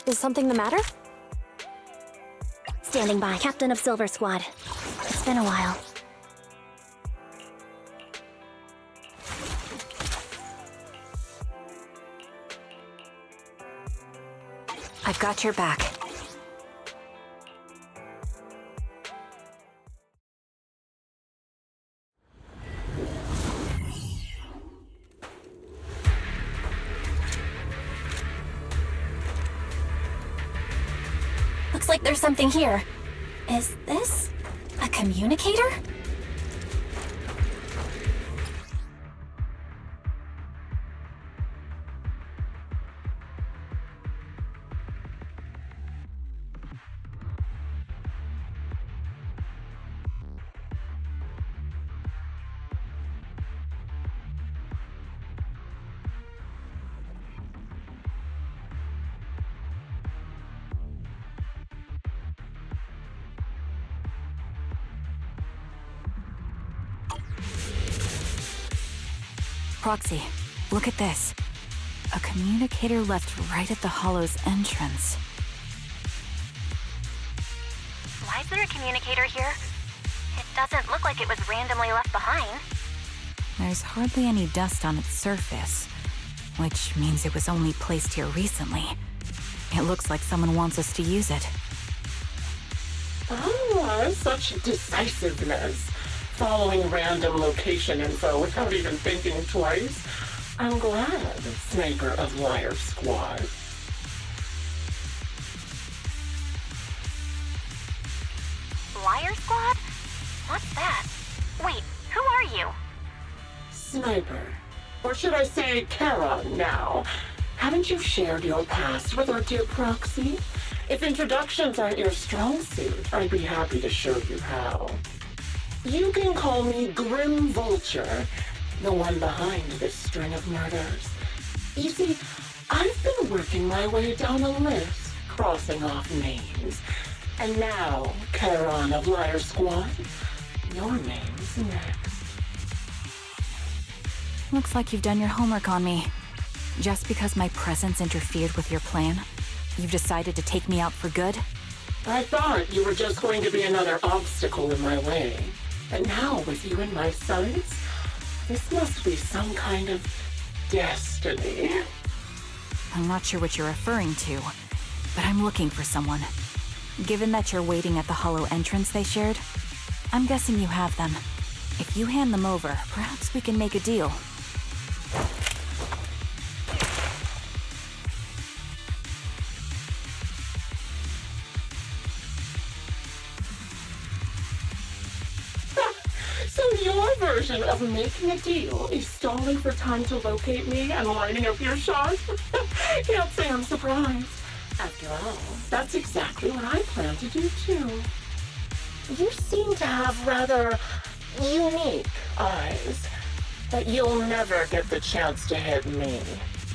Is something the matter? Standing by, Captain of Silver Squad. It's been a while. I've got your back. Looks like there's something here. Is this a communicator? Proxy, look at this. A communicator left right at the Hollow's entrance. Why is there a communicator here? It doesn't look like it was randomly left behind. There's hardly any dust on its surface, which means it was only placed here recently. It looks like someone wants us to use it. Ah, such decisiveness. Following random location info without even thinking twice. I'm glad, Sniper of Liar Squad. Liar Squad? What's that? Wait, who are you? Sniper. Or should I say Charon now? Haven't you shared your past with our dear Proxy? If introductions aren't your strong suit, I'd be happy to show you how. You can call me Grim Vulture, the one behind this string of murders. You see, I've been working my way down a list, crossing off names. And now, Charon of Liar Squad, your name's next. Looks like you've done your homework on me. Just because my presence interfered with your plan, you've decided to take me out for good? I thought you were just going to be another obstacle in my way. And now, with you in my sights, this must be some kind of destiny. I'm not sure what you're referring to, but I'm looking for someone. Given that you're waiting at the Hollow entrance they shared, I'm guessing you have them. If you hand them over, perhaps we can make a deal. So your version of making a deal is stalling for time to locate me and lining up your shot? Can't say I'm surprised. After all, that's exactly what I plan to do too. You seem to have rather unique eyes, but you'll never get the chance to hit me.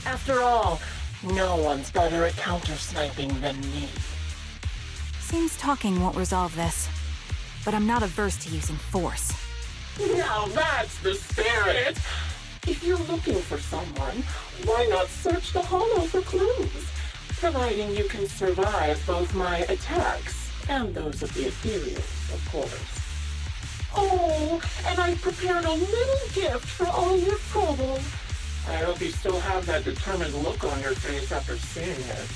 After all, no one's better at counter-sniping than me. Seems talking won't resolve this, but I'm not averse to using force. Now that's the spirit! If you're looking for someone, why not search the Hollow for clues? Providing you can survive both my attacks and those of the Ethereals, of course. Oh, and I prepared a little gift for all your trouble. I hope you still have that determined look on your face after seeing it.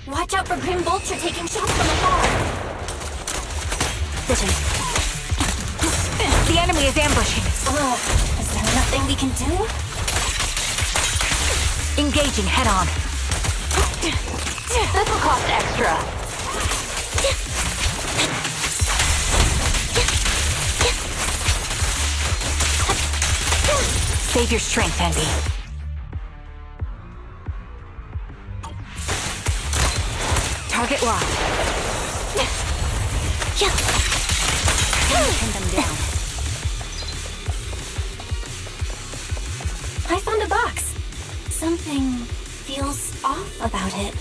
Watch out for Grim Vulture taking shots from afar. Vision. The enemy is ambushing. Is there nothing we can do? Engaging head on. This will cost extra. Save your strength, Envy. Target locked. Pin them down. I found a box. Something feels off about it.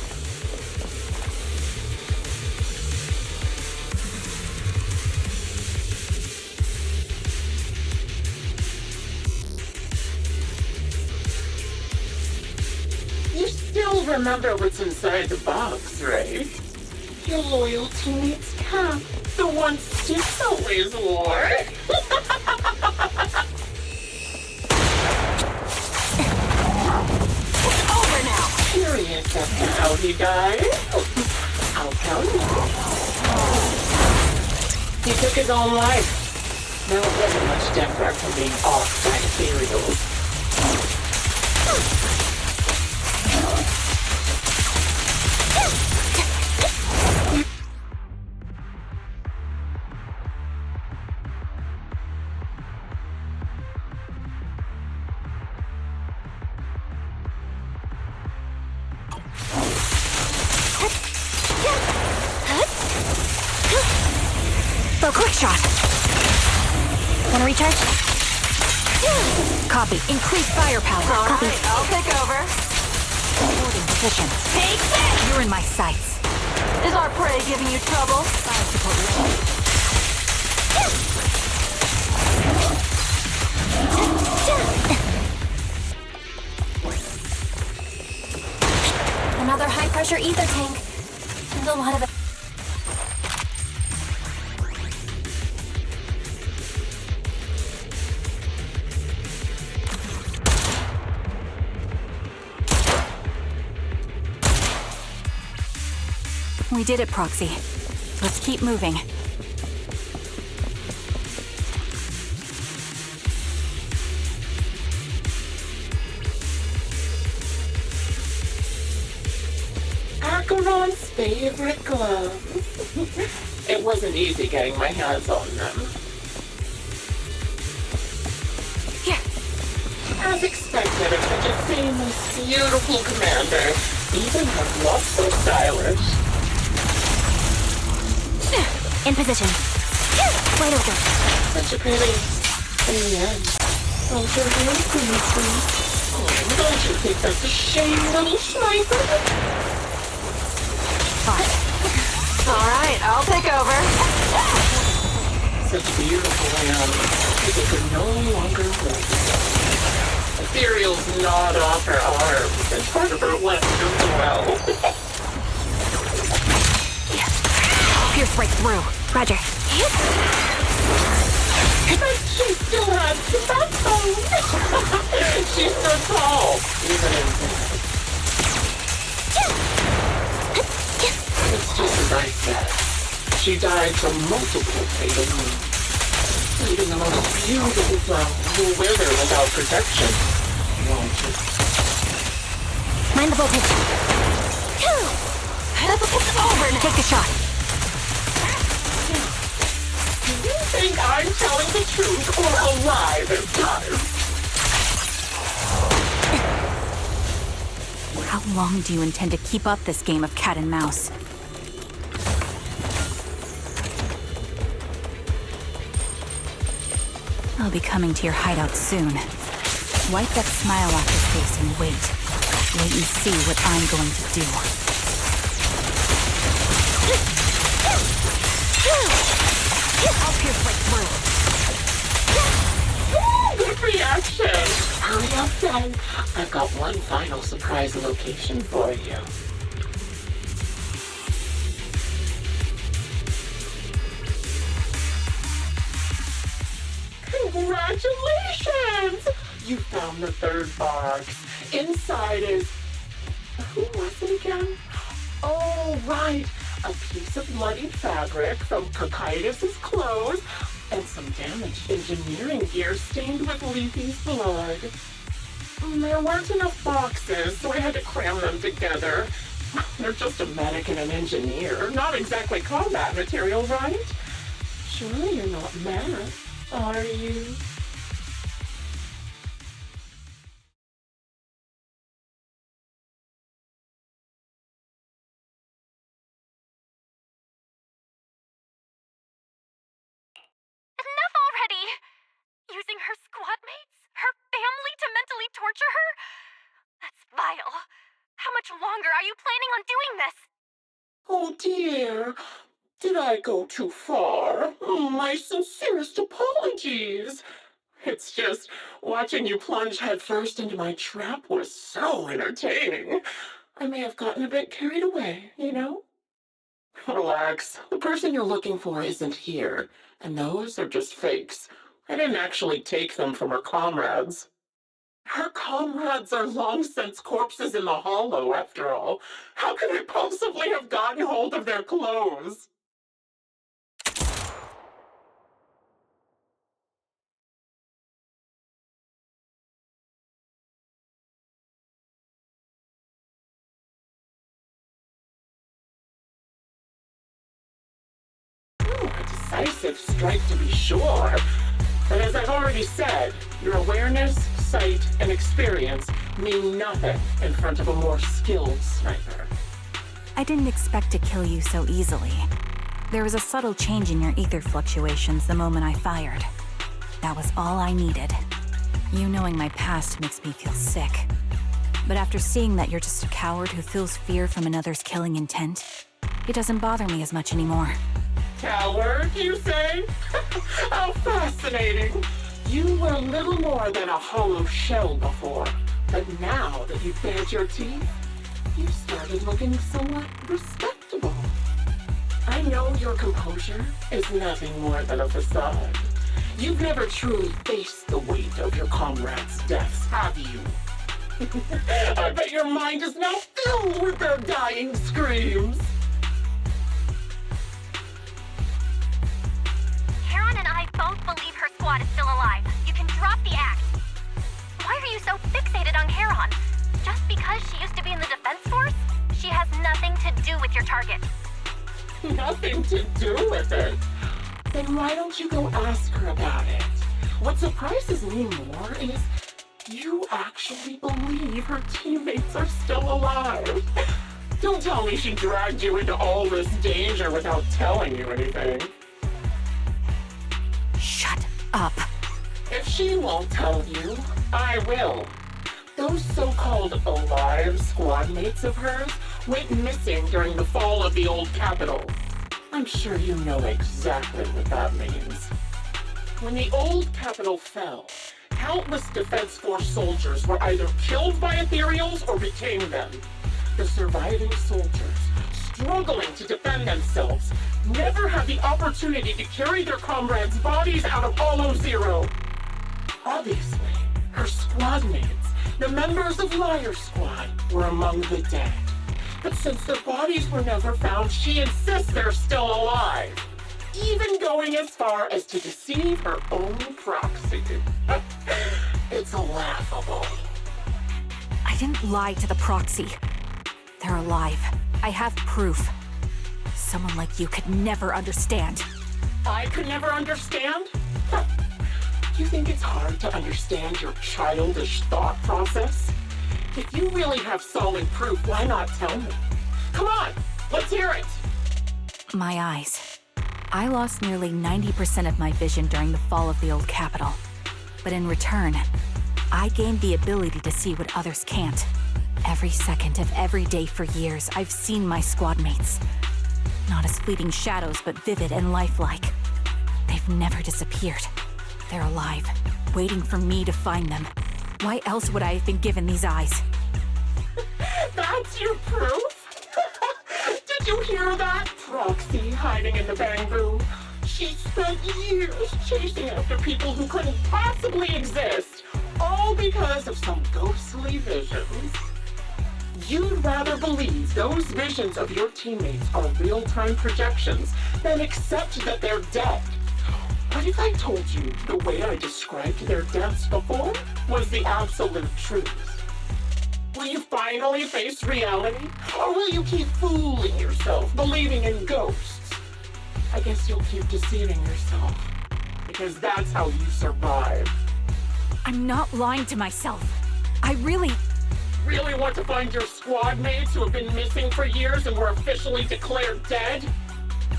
You still remember what's inside the box, right? Your loyal teammate's cap, the one Styx always wore. It's over now. Curious as to how he died? I'll tell you. He took his own life. Now it wasn't much different from being off by ethereals. Oh, quick shot. Wanna recharge? Copy. Increase firepower. Copy. Alright, I'll take over. Holding position. Take this! You're in my sights. Is our prey giving you trouble? Fire support Another high-pressure ether tank. And a lot of it. We did it, Proxy. Let's keep moving. Acheron's favorite gloves. It wasn't easy getting my hands on them. Yeah. As expected of such a famous, beautiful commander, even her gloves so stylish. In position. Wide open. Such a pity. In the end, both are really pretty. Oh, don't you think that's a shame, little sniper? Fine. Alright, I'll take over. Such beautiful animals. They could no longer wait. Ethereal's gnawed off her arms, and part of her left as well. Pierce right through. Roger. But she still has the backbone. She's so tall, even in death. It's just as I said. She died from multiple fatal wounds. Even the most beautiful flower will wither without protection. Won't it? Mind the voltage. It's over now. Take the shot. Do you think I'm telling the truth or a lie this time? How long do you intend to keep up this game of cat and mouse? I'll be coming to your hideout soon. Wipe that smile off your face and wait. Wait and see what I'm going to do. I'll pierce right through. Good reaction! Hurry up then. I've got one final surprise location for you. Congratulations! You found the third box. Inside is... Who was it again? Oh, right. A piece of bloodied fabric from Cocytus's clothes and some damaged engineering gear stained with Leafy's blood. There weren't enough boxes, so I had to cram them together. They're just a medic and an engineer, not exactly combat material, right? Surely you're not mad, are you? Enough already! Using her squad mates? Her family to mentally torture her? That's vile. How much longer are you planning on doing this? Oh dear, did I go too far? My sincerest apologies. It's just, watching you plunge headfirst into my trap was so entertaining. I may have gotten a bit carried away, you know? Relax, the person you're looking for isn't here, and those are just fakes. I didn't actually take them from her comrades. Her comrades are long since corpses in the hollow, after all. How could I possibly have gotten hold of their clothes? A decisive strike to be sure. But as I've already said, your awareness, sight, and experience mean nothing in front of a more skilled sniper. I didn't expect to kill you so easily. There was a subtle change in your ether fluctuations the moment I fired. That was all I needed. You knowing my past makes me feel sick. But after seeing that you're just a coward who feels fear from another's killing intent, it doesn't bother me as much anymore. Coward, you say? How fascinating. You were little more than a hollow shell before, but now that you've bared your teeth, you've started looking somewhat respectable. I know your composure is nothing more than a facade. You've never truly faced the weight of your comrades' deaths, have you? I bet your mind is now filled with their dying screams. Karen and I both believe her squad is still alive. You can drop the act. Why are you so fixated on Karen? Just because she used to be in the defense force? She has nothing to do with your target. Nothing to do with it? Then why don't you go ask her about it? What surprises me more is you actually believe her teammates are still alive. Don't tell me she dragged you into all this danger without telling you anything. Shut up. If she won't tell you, I will. Those so-called alive squad mates of hers went missing during the fall of the old capital. I'm sure you know exactly what that means. When the old capital fell, countless Defense Force soldiers were either killed by ethereals or became them. The surviving soldiers, struggling to defend themselves, never had the opportunity to carry their comrades' bodies out of Hollow Zero. Obviously, her squad mates, the members of Liar Squad, were among the dead. But since their bodies were never found, she insists they're still alive, even going as far as to deceive her own proxy. It's laughable. I didn't lie to the proxy. They're alive. I have proof. Someone like you could never understand. I could never understand? You think it's hard to understand your childish thought process? If you really have solid proof, why not tell me? Come on, let's hear it! My eyes. I lost nearly 90% of my vision during the fall of the old capital. But in return, I gained the ability to see what others can't. Every second of every day for years, I've seen my squad mates. Not as fleeting shadows, but vivid and lifelike. They've never disappeared. They're alive, waiting for me to find them. Why else would I have been given these eyes? That's your proof? Did you hear that? Proxy hiding in the bang boom. She spent years chasing after people who couldn't possibly exist, all because of some ghostly visions. You'd rather believe those visions of your teammates are real-time projections than accept that they're dead. What if I told you the way I described their deaths before was the absolute truth? Will you finally face reality? Or will you keep fooling yourself, believing in ghosts? I guess you'll keep deceiving yourself, because that's how you survive. I'm not lying to myself. I really want to find your squad mates who have been missing for years and were officially declared dead?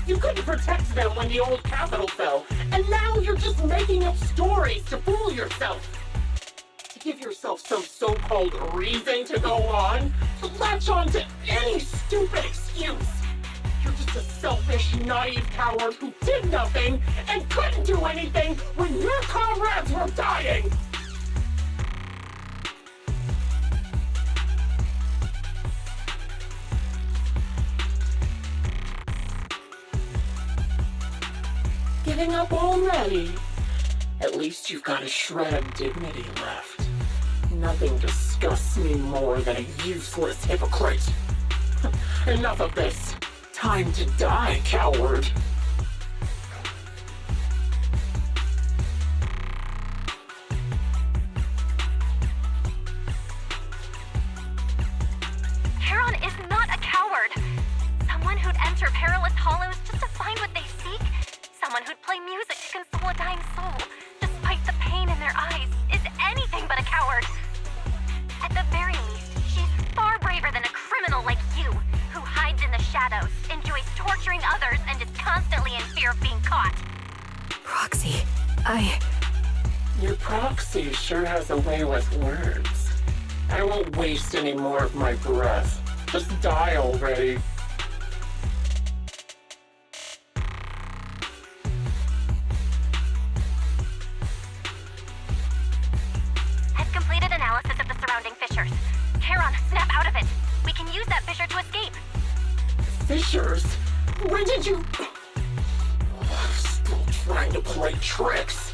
You couldn't protect them when the old capital fell, and now you're just making up stories to fool yourself. To give yourself some so-called reason to go on, to latch on to any stupid excuse. You're just a selfish, naive coward who did nothing and couldn't do anything when your comrades were dying. Giving up already? At least you've got a shred of dignity left. Nothing disgusts me more than a useless hypocrite. Enough of this. Time to die, coward. Charon is not a coward. Someone who'd enter perilous hollows just to find what they seek. Someone who'd play music to console a dying soul, despite the pain in their eyes, is anything but a coward. At the very least, she's far braver than a criminal like you, who hides in the shadows, enjoys torturing others, and is constantly in fear of being caught. Proxy, Your proxy sure has a way with words. I won't waste any more of my breath. Just die already. I've completed analysis of the surrounding fissures. Charon, snap out of it. We can use that fissure to escape. Fissures? When did you... Still trying to play tricks.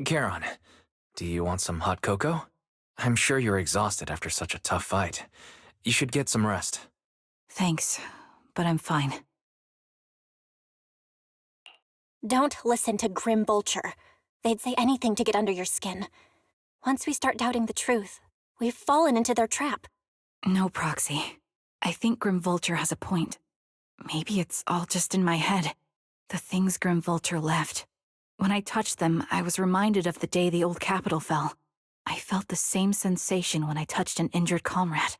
Charon, do you want some hot cocoa? I'm sure you're exhausted after such a tough fight. You should get some rest. thanks, but I'm fine. Don't listen to Grim Vulture. They'd say anything to get under your skin. Once we start doubting the truth, we've fallen into their trap. No, Proxy. I think Grim Vulture has a point. Maybe it's all just in my head. The things Grim Vulture left. When I touched them, I was reminded of the day the old capital fell. I felt the same sensation when I touched an injured comrade.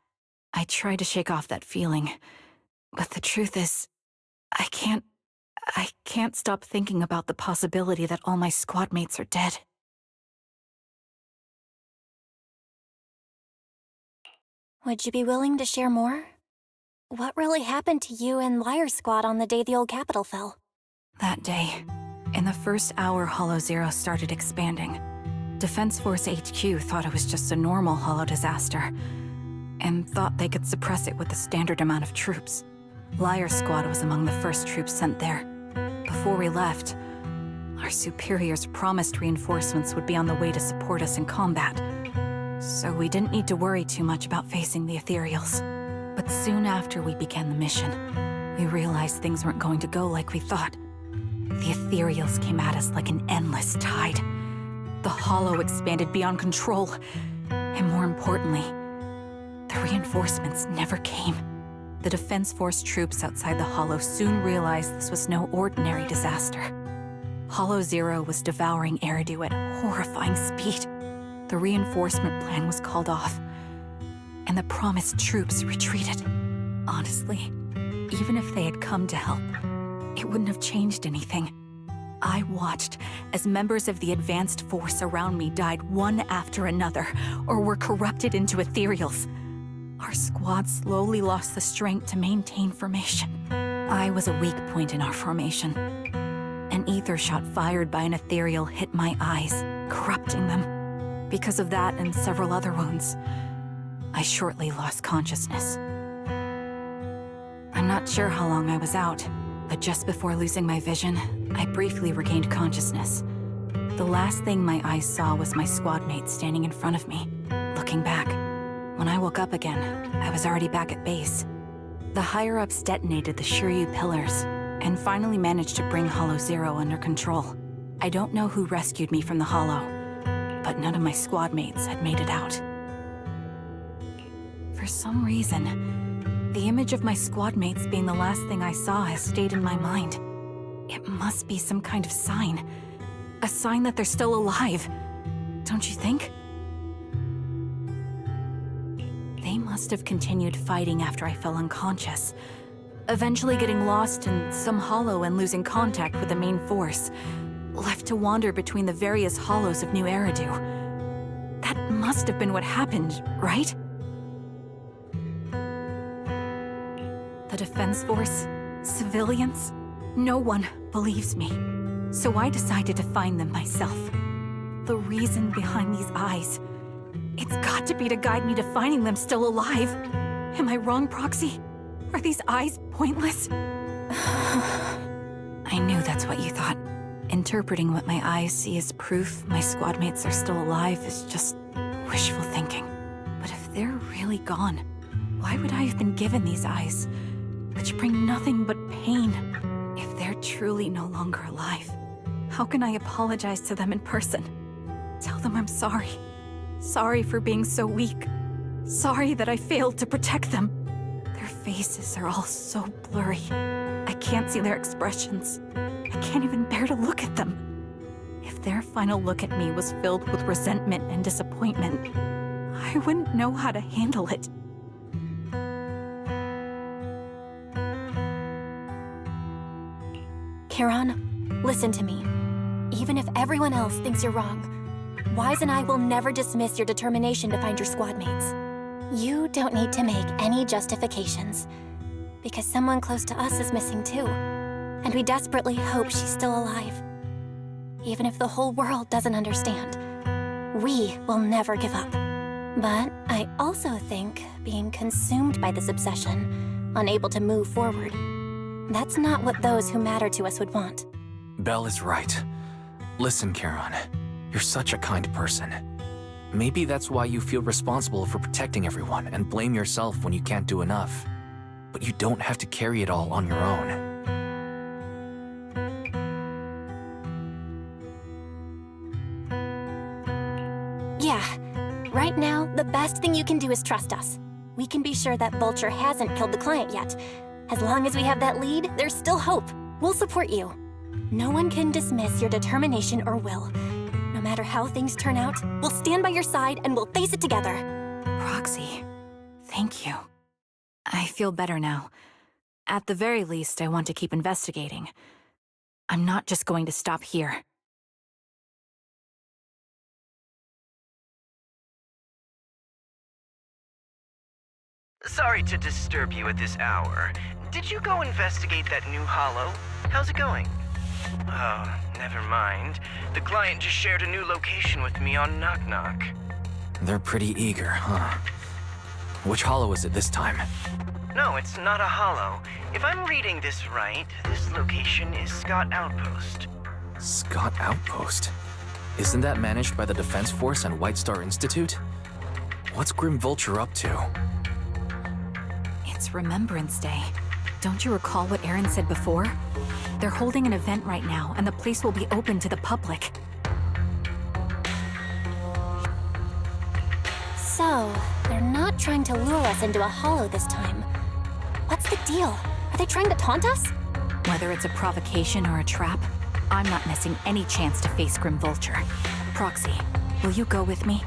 I tried to shake off that feeling, but the truth is, I can't stop thinking about the possibility that all my squad mates are dead. Would you be willing to share more? What really happened to you and Liar Squad on the day the old capital fell? That day, in the first hour Hollow Zero started expanding, Defense Force HQ thought it was just a normal Hollow disaster, and thought they could suppress it with the standard amount of troops. Liar Squad was among the first troops sent there. Before we left, our superiors promised reinforcements would be on the way to support us in combat, so we didn't need to worry too much about facing the Ethereals. But soon after we began the mission, we realized things weren't going to go like we thought. The ethereals came at us like an endless tide. The Hollow expanded beyond control. And more importantly, the reinforcements never came. The Defense Force troops outside the Hollow soon realized this was no ordinary disaster. Hollow Zero was devouring Eridu at horrifying speed. The reinforcement plan was called off, and the promised troops retreated. Honestly, even if they had come to help, it wouldn't have changed anything. I watched as members of the advanced force around me died one after another, or were corrupted into ethereals. Our squad slowly lost the strength to maintain formation. I was a weak point in our formation. An ether shot fired by an ethereal hit my eyes, corrupting them. Because of that and several other wounds, I shortly lost consciousness. I'm not sure how long I was out, but just before losing my vision, I briefly regained consciousness. The last thing my eyes saw was my squad mate standing in front of me, looking back. When I woke up again, I was already back at base. The higher-ups detonated the Shiryu pillars, and finally managed to bring Hollow Zero under control. I don't know who rescued me from the Hollow, but none of my squad mates had made it out. For some reason, the image of my squad mates being the last thing I saw has stayed in my mind. It must be some kind of sign. A sign that they're still alive. Don't you think? They must have continued fighting after I fell unconscious, eventually getting lost in some hollow and losing contact with the main force, left to wander between the various hollows of New Eridu. That must have been what happened, right? The Defense Force? Civilians? No one believes me. So I decided to find them myself. The reason behind these eyes. It's got to be to guide me to finding them still alive. Am I wrong, Proxy? Are these eyes pointless? I knew that's what you thought. Interpreting what my eyes see as proof my squad mates are still alive is just wishful thinking. But if they're really gone, why would I have been given these eyes, which bring nothing but pain? If they're truly no longer alive, how can I apologize to them in person? Tell them I'm sorry. Sorry for being so weak. Sorry that I failed to protect them. Their faces are all so blurry. I can't see their expressions. I can't even bear to look at them. If their final look at me was filled with resentment and disappointment, I wouldn't know how to handle it. Charon, listen to me. Even if everyone else thinks you're wrong, Wise and I will never dismiss your determination to find your squad mates. You don't need to make any justifications, because someone close to us is missing too, and we desperately hope she's still alive. Even if the whole world doesn't understand, we will never give up. But I also think being consumed by this obsession, unable to move forward, that's not what those who matter to us would want. Belle is right. Listen, Charon, you're such a kind person. Maybe that's why you feel responsible for protecting everyone and blame yourself when you can't do enough. But you don't have to carry it all on your own. Yeah, right now, the best thing you can do is trust us. We can be sure that Vulture hasn't killed the client yet. As long as we have that lead, there's still hope. We'll support you. No one can dismiss your determination or will. No matter how things turn out, we'll stand by your side and we'll face it together. Proxy, thank you. I feel better now. At the very least, I want to keep investigating. I'm not just going to stop here. Sorry to disturb you at this hour. Did you go investigate that new hollow? How's it going? Oh, never mind. The client just shared a new location with me on Knock Knock. They're pretty eager, huh? Which hollow is it this time? No, it's not a hollow. If I'm reading this right, this location is Scott Outpost. Scott Outpost? Isn't that managed by the Defense Force and White Star Institute? What's Grim Vulture up to? It's Remembrance Day. Don't you recall what Aaron said before? They're holding an event right now, and the place will be open to the public. So, they're not trying to lure us into a hollow this time. What's the deal? Are they trying to taunt us? Whether it's a provocation or a trap, I'm not missing any chance to face Grim Vulture. Proxy, will you go with me?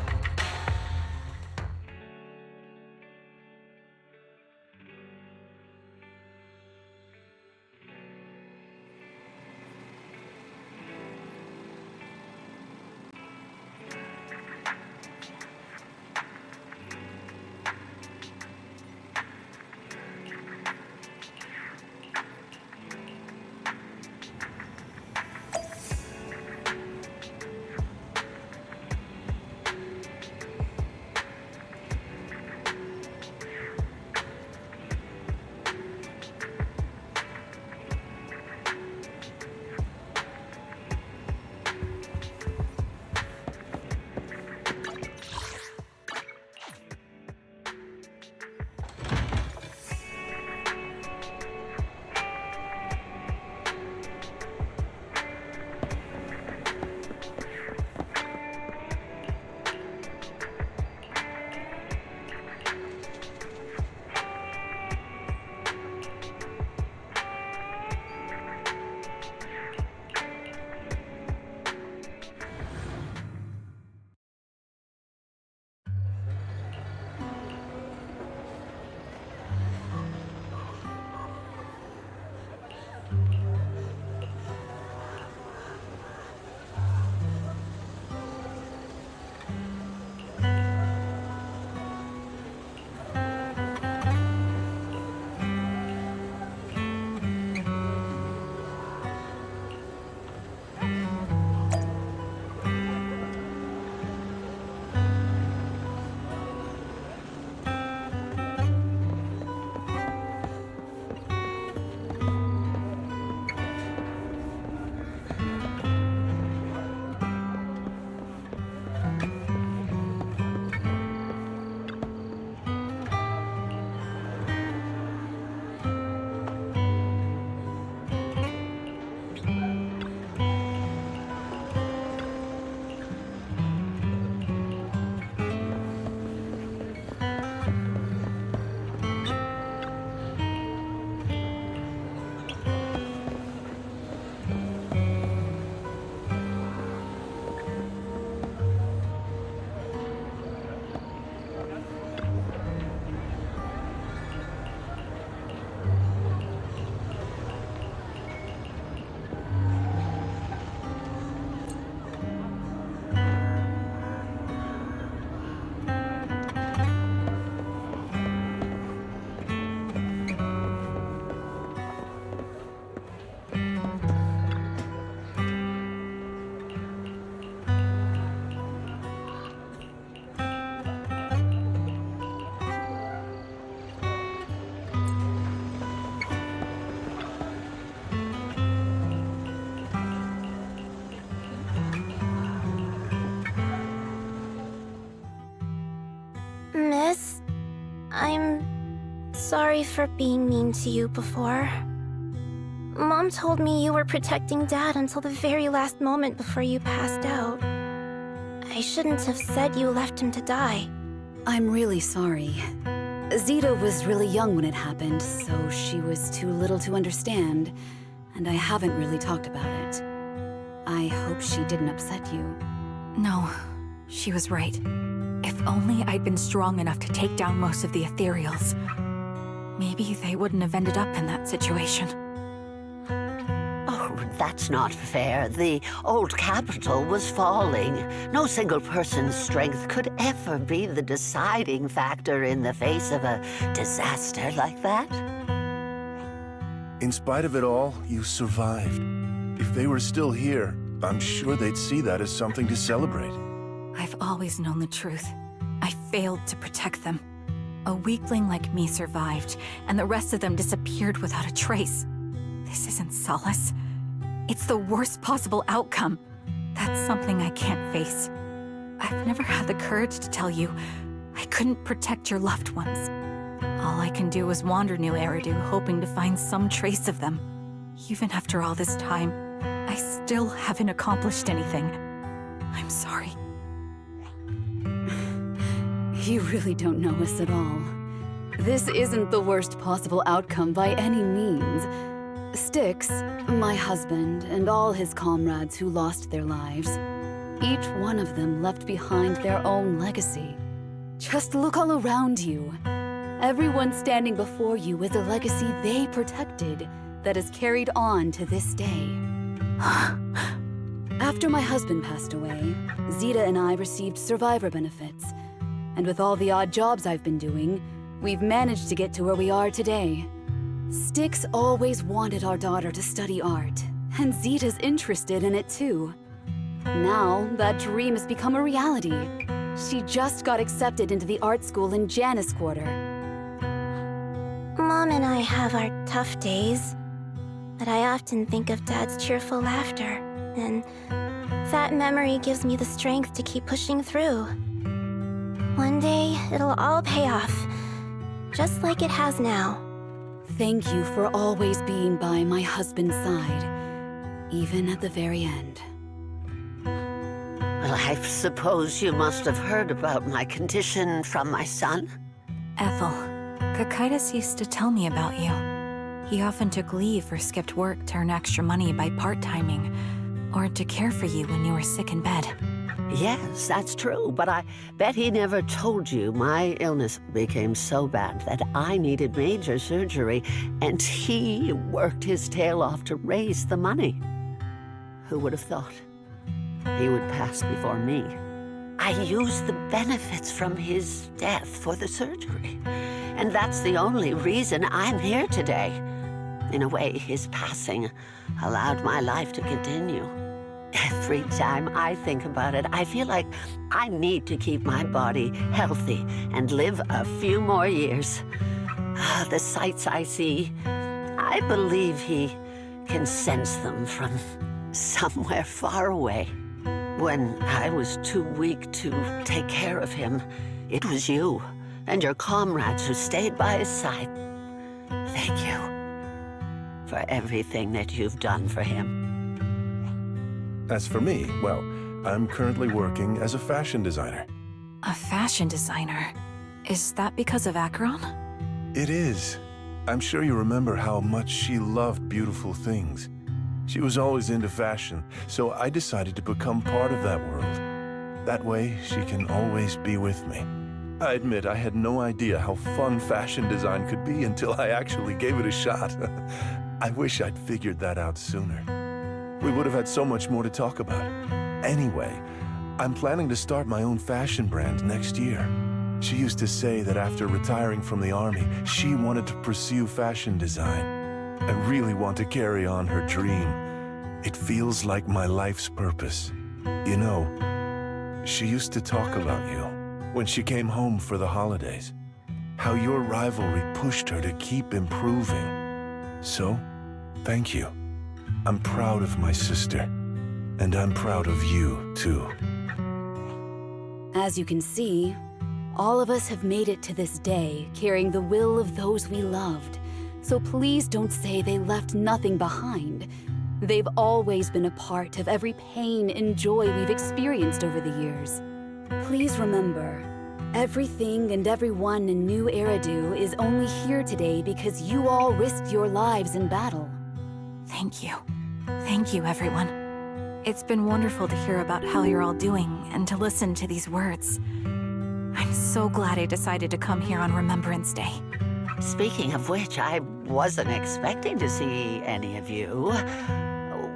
Miss, I'm sorry for being mean to you before. Mom told me you were protecting Dad until the very last moment before you passed out. I shouldn't have said you left him to die. I'm really sorry. Zeta was really young when it happened, so she was too little to understand, and I haven't really talked about it. I hope she didn't upset you. No, she was right. If only I'd been strong enough to take down most of the ethereals, maybe they wouldn't have ended up in that situation. Oh, that's not fair. The old capital was falling. No single person's strength could ever be the deciding factor in the face of a disaster like that. In spite of it all, you survived. If they were still here, I'm sure they'd see that as something to celebrate. I've always known the truth. I failed to protect them. A weakling like me survived, and the rest of them disappeared without a trace. This isn't solace. It's the worst possible outcome. That's something I can't face. I've never had the courage to tell you I couldn't protect your loved ones. All I can do is wander New Eridu, hoping to find some trace of them. Even after all this time, I still haven't accomplished anything. I'm sorry. You really don't know us at all. This isn't the worst possible outcome by any means. Styx, my husband, and all his comrades who lost their lives, each one of them left behind their own legacy. Just look all around you. Everyone standing before you is a legacy they protected that is carried on to this day. After my husband passed away, Zeta and I received survivor benefits. And with all the odd jobs I've been doing, we've managed to get to where we are today. Styx always wanted our daughter to study art, and Zeta's interested in it too. Now, that dream has become a reality. She just got accepted into the art school in Janus Quarter. Mom and I have our tough days, but I often think of Dad's cheerful laughter, and that memory gives me the strength to keep pushing through. One day, it'll all pay off, just like it has now. Thank you for always being by my husband's side, even at the very end. Well, I suppose you must have heard about my condition from my son? Ethel, Cocytus used to tell me about you. He often took leave or skipped work to earn extra money by part-timing, or to care for you when you were sick in bed. Yes, that's true, but I bet he never told you my illness became so bad that I needed major surgery, and he worked his tail off to raise the money. Who would have thought he would pass before me? I used the benefits from his death for the surgery, and that's the only reason I'm here today. In a way, his passing allowed my life to continue. Every time I think about it, I feel like I need to keep my body healthy and live a few more years. The sights I see, I believe he can sense them from somewhere far away. When I was too weak to take care of him, it was you and your comrades who stayed by his side. Thank you for everything that you've done for him. As for me, well, I'm currently working as a fashion designer. A fashion designer? Is that because of Acheron? It is. I'm sure you remember how much she loved beautiful things. She was always into fashion, so I decided to become part of that world. That way, she can always be with me. I admit I had no idea how fun fashion design could be until I actually gave it a shot. I wish I'd figured that out sooner. We would have had so much more to talk about. Anyway, I'm planning to start my own fashion brand next year. She used to say that after retiring from the army, she wanted to pursue fashion design. I really want to carry on her dream. It feels like my life's purpose. You know, she used to talk about you when she came home for the holidays. How your rivalry pushed her to keep improving. So, thank you. I'm proud of my sister, and I'm proud of you, too. As you can see, all of us have made it to this day, carrying the will of those we loved. So please don't say they left nothing behind. They've always been a part of every pain and joy we've experienced over the years. Please remember, everything and everyone in New Eridu is only here today because you all risked your lives in battle. Thank you. Thank you, everyone. It's been wonderful to hear about how you're all doing and to listen to these words. I'm so glad I decided to come here on Remembrance Day. Speaking of which, I wasn't expecting to see any of you.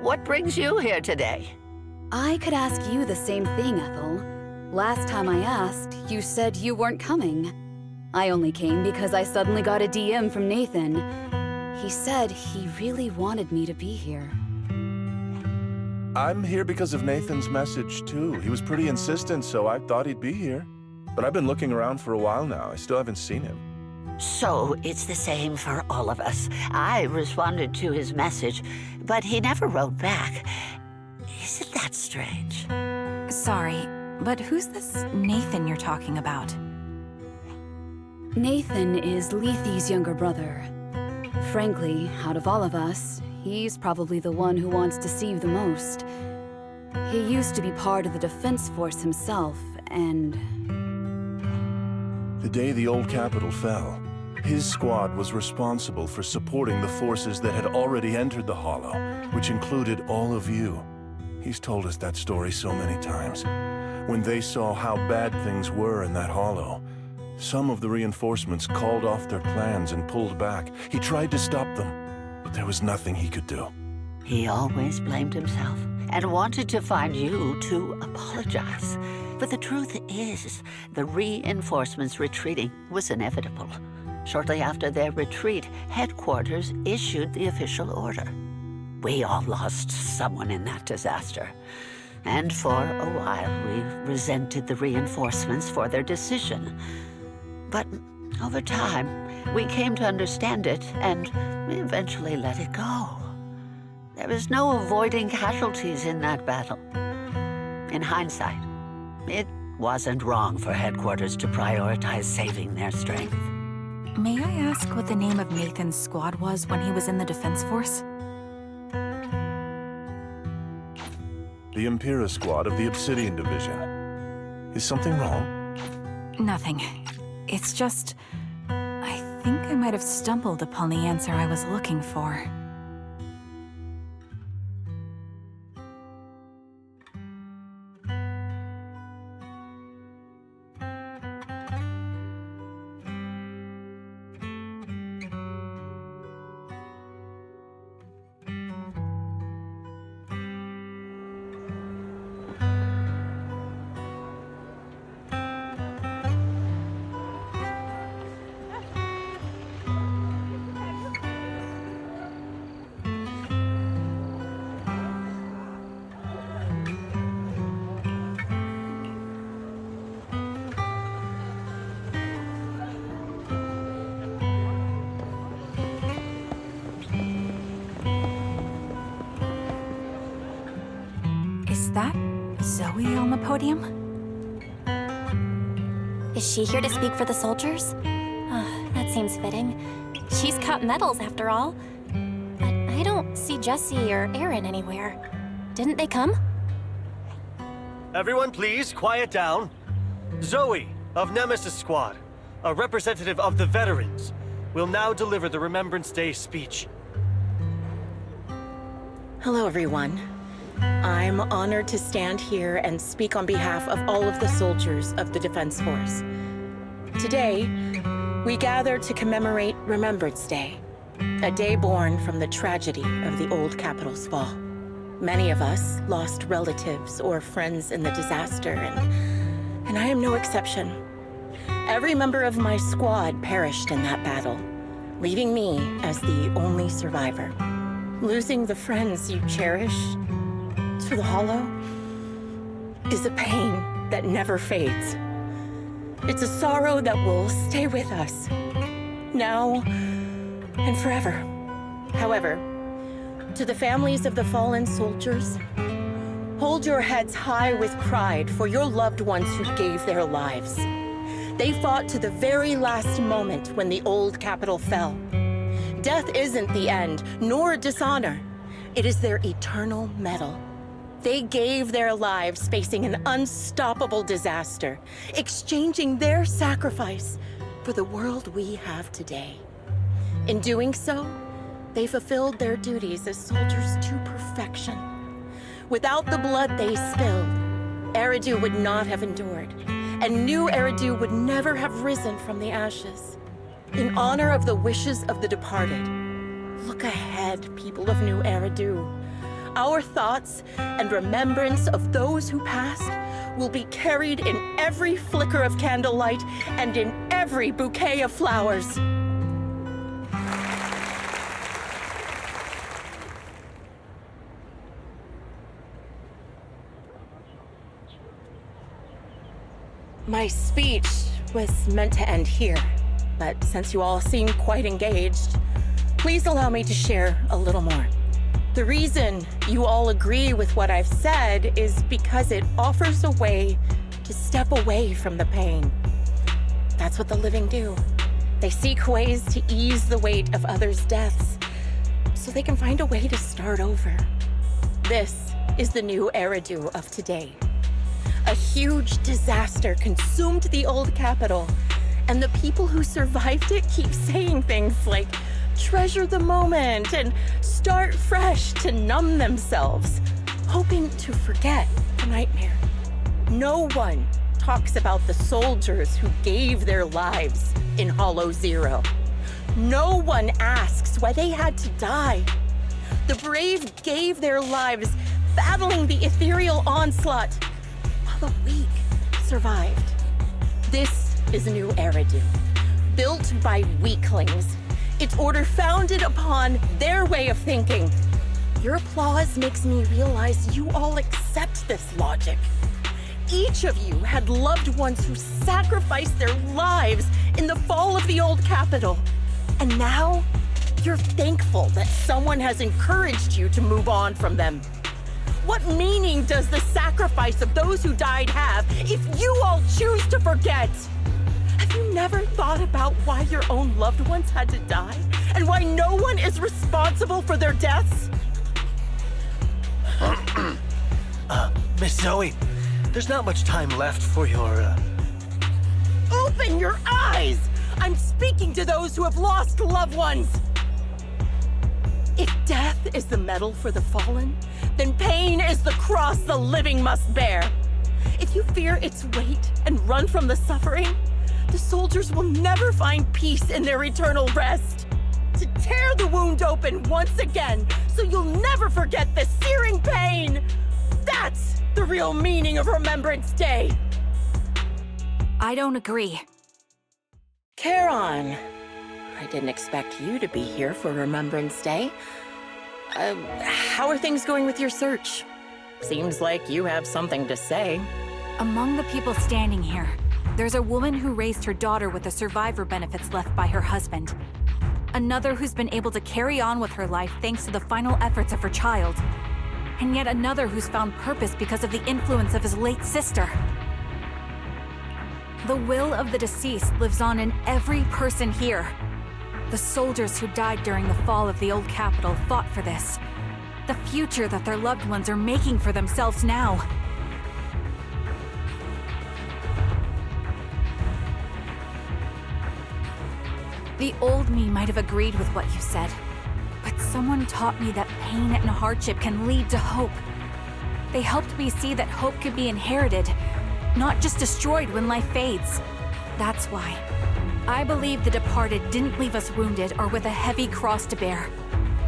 What brings you here today? I could ask you the same thing, Ethel. Last time I asked, you said you weren't coming. I only came because I suddenly got a DM from Nathan. He said he really wanted me to be here. I'm here because of Nathan's message, too. He was pretty insistent, so I thought he'd be here. But I've been looking around for a while now. I still haven't seen him. So it's the same for all of us. I responded to his message, but he never wrote back. Isn't that strange? Sorry, but who's this Nathan you're talking about? Nathan is Lethe's younger brother. Frankly, out of all of us, he's probably the one who wants to see you the most. He used to be part of the Defense Force himself, and... The day the old capital fell, his squad was responsible for supporting the forces that had already entered the Hollow, which included all of you. He's told us that story so many times. When they saw how bad things were in that Hollow, some of the reinforcements called off their plans and pulled back. He tried to stop them, but there was nothing he could do. He always blamed himself and wanted to find you to apologize. But the truth is, the reinforcements retreating was inevitable. Shortly after their retreat, headquarters issued the official order. We all lost someone in that disaster. And for a while, we resented the reinforcements for their decision. But over time, we came to understand it, and we eventually let it go. There was no avoiding casualties in that battle. In hindsight, it wasn't wrong for headquarters to prioritize saving their strength. May I ask what the name of Nathan's squad was when he was in the Defense Force? The Impera squad of the Obsidian Division. Is something wrong? Nothing. It's just... I think I might have stumbled upon the answer I was looking for. Is that Zoe on the podium? Is she here to speak for the soldiers? That seems fitting. She's got medals, after all. But I don't see Jesse or Aaron anywhere. Didn't they come? Everyone please, quiet down. Zoe, of Nemesis Squad, a representative of the veterans, will now deliver the Remembrance Day speech. Hello, everyone. I'm honored to stand here and speak on behalf of all of the soldiers of the Defense Force. Today, we gather to commemorate Remembrance Day, a day born from the tragedy of the old capital's fall. Many of us lost relatives or friends in the disaster, and I am no exception. Every member of my squad perished in that battle, leaving me as the only survivor. Losing the friends you cherish to the Hollow is a pain that never fades. It's a sorrow that will stay with us, now and forever. However, to the families of the fallen soldiers, hold your heads high with pride for your loved ones who gave their lives. They fought to the very last moment when the old capital fell. Death isn't the end, nor dishonor. It is their eternal medal. They gave their lives facing an unstoppable disaster, exchanging their sacrifice for the world we have today. In doing so, they fulfilled their duties as soldiers to perfection. Without the blood they spilled, Eridu would not have endured, and new Eridu would never have risen from the ashes. In honor of the wishes of the departed, look ahead, people of New Eridu. Our thoughts and remembrance of those who passed will be carried in every flicker of candlelight and in every bouquet of flowers. My speech was meant to end here, but since you all seem quite engaged, please allow me to share a little more. The reason you all agree with what I've said is because it offers a way to step away from the pain. That's what the living do. They seek ways to ease the weight of others' deaths so they can find a way to start over. This is the new Eridu of today. A huge disaster consumed the old capital, and the people who survived it keep saying things like, treasure the moment and start fresh to numb themselves, hoping to forget the nightmare. No one talks about the soldiers who gave their lives in Hollow Zero. No one asks why they had to die. The brave gave their lives battling the ethereal onslaught, while the weak survived. This is New Eridu, built by weaklings. Its order founded upon their way of thinking. Your applause makes me realize you all accept this logic. Each of you had loved ones who sacrificed their lives in the fall of the old capital. And now, you're thankful that someone has encouraged you to move on from them. What meaning does the sacrifice of those who died have if you all choose to forget? Have you never thought about why your own loved ones had to die? And why no one is responsible for their deaths? Miss Zoe, there's not much time left for your, Open your eyes! I'm speaking to those who have lost loved ones! If death is the medal for the fallen, then pain is the cross the living must bear. If you fear its weight and run from the suffering, the soldiers will never find peace in their eternal rest. To tear the wound open once again, so you'll never forget the searing pain! That's the real meaning of Remembrance Day! I don't agree. Charon, I didn't expect you to be here for Remembrance Day. How are things going with your search? Seems like you have something to say. Among the people standing here, there's a woman who raised her daughter with the survivor benefits left by her husband. Another who's been able to carry on with her life thanks to the final efforts of her child. And yet another who's found purpose because of the influence of his late sister. The will of the deceased lives on in every person here. The soldiers who died during the fall of the old capital fought for this. The future that their loved ones are making for themselves now. The old me might have agreed with what you said, but someone taught me that pain and hardship can lead to hope. They helped me see that hope could be inherited, not just destroyed when life fades. That's why I believe the departed didn't leave us wounded or with a heavy cross to bear,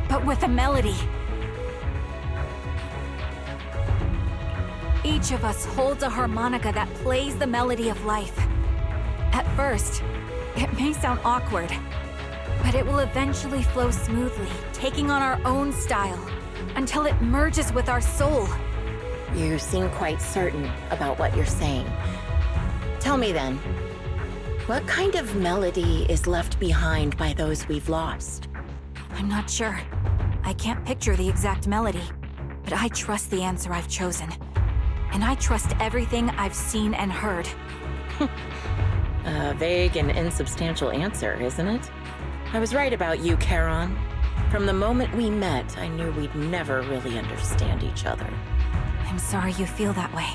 but with a melody. Each of us holds a harmonica that plays the melody of life. At first, it may sound awkward, but it will eventually flow smoothly, taking on our own style, until it merges with our soul. You seem quite certain about what you're saying. Tell me then, what kind of melody is left behind by those we've lost? I'm not sure. I can't picture the exact melody, but I trust the answer I've chosen. And I trust everything I've seen and heard. A vague and insubstantial answer, isn't it? I was right about you, Charon. From the moment we met, I knew we'd never really understand each other. I'm sorry you feel that way.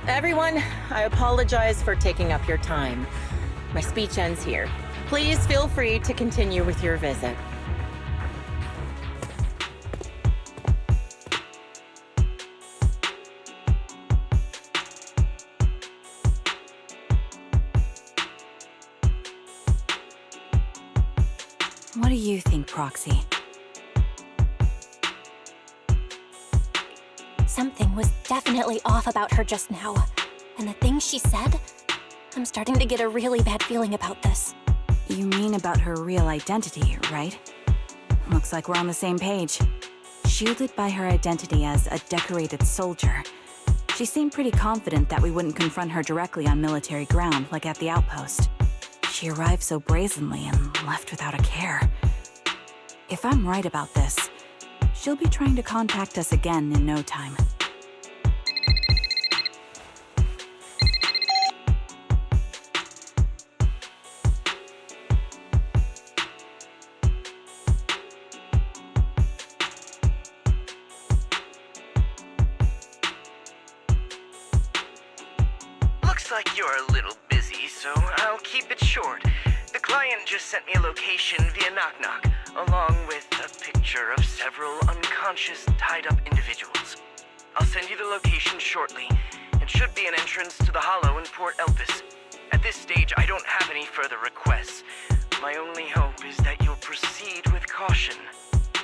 Everyone, I apologize for taking up your time. My speech ends here. Please feel free to continue with your visit. What do you think, Proxy? Something was definitely off about her just now. And the things she said, I'm starting to get a really bad feeling about this. You mean about her real identity, right? Looks like we're on the same page. Shielded by her identity as a decorated soldier, she seemed pretty confident that we wouldn't confront her directly on military ground like at the outpost. She arrived so brazenly and left without a care. If I'm right about this, she'll be trying to contact us again in no time. you're a little busy, so I'll keep it short. The client just sent me a location via Knock Knock, along with a picture of several unconscious, tied-up individuals. I'll send you the location shortly. It should be an entrance to the Hollow in Port Elpis. At this stage, I don't have any further requests. My only hope is that you'll proceed with caution.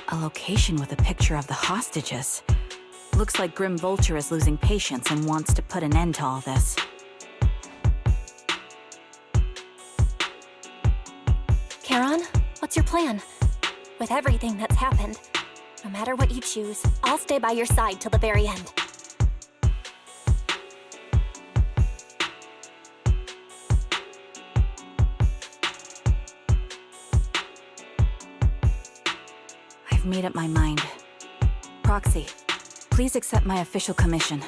A location with a picture of the hostages. Looks like Grim Vulture is losing patience and wants to put an end to all this. Charon, what's your plan? With everything that's happened, no matter what you choose, I'll stay by your side till the very end. I've made up my mind. Proxy, please accept my official commission.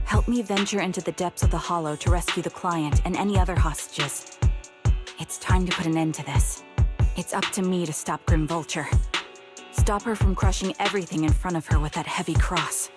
Help me venture into the depths of the Hollow to rescue the client and any other hostages. It's time to put an end to this. It's up to me to stop Grim Vulture. Stop her from crushing everything in front of her with that heavy cross.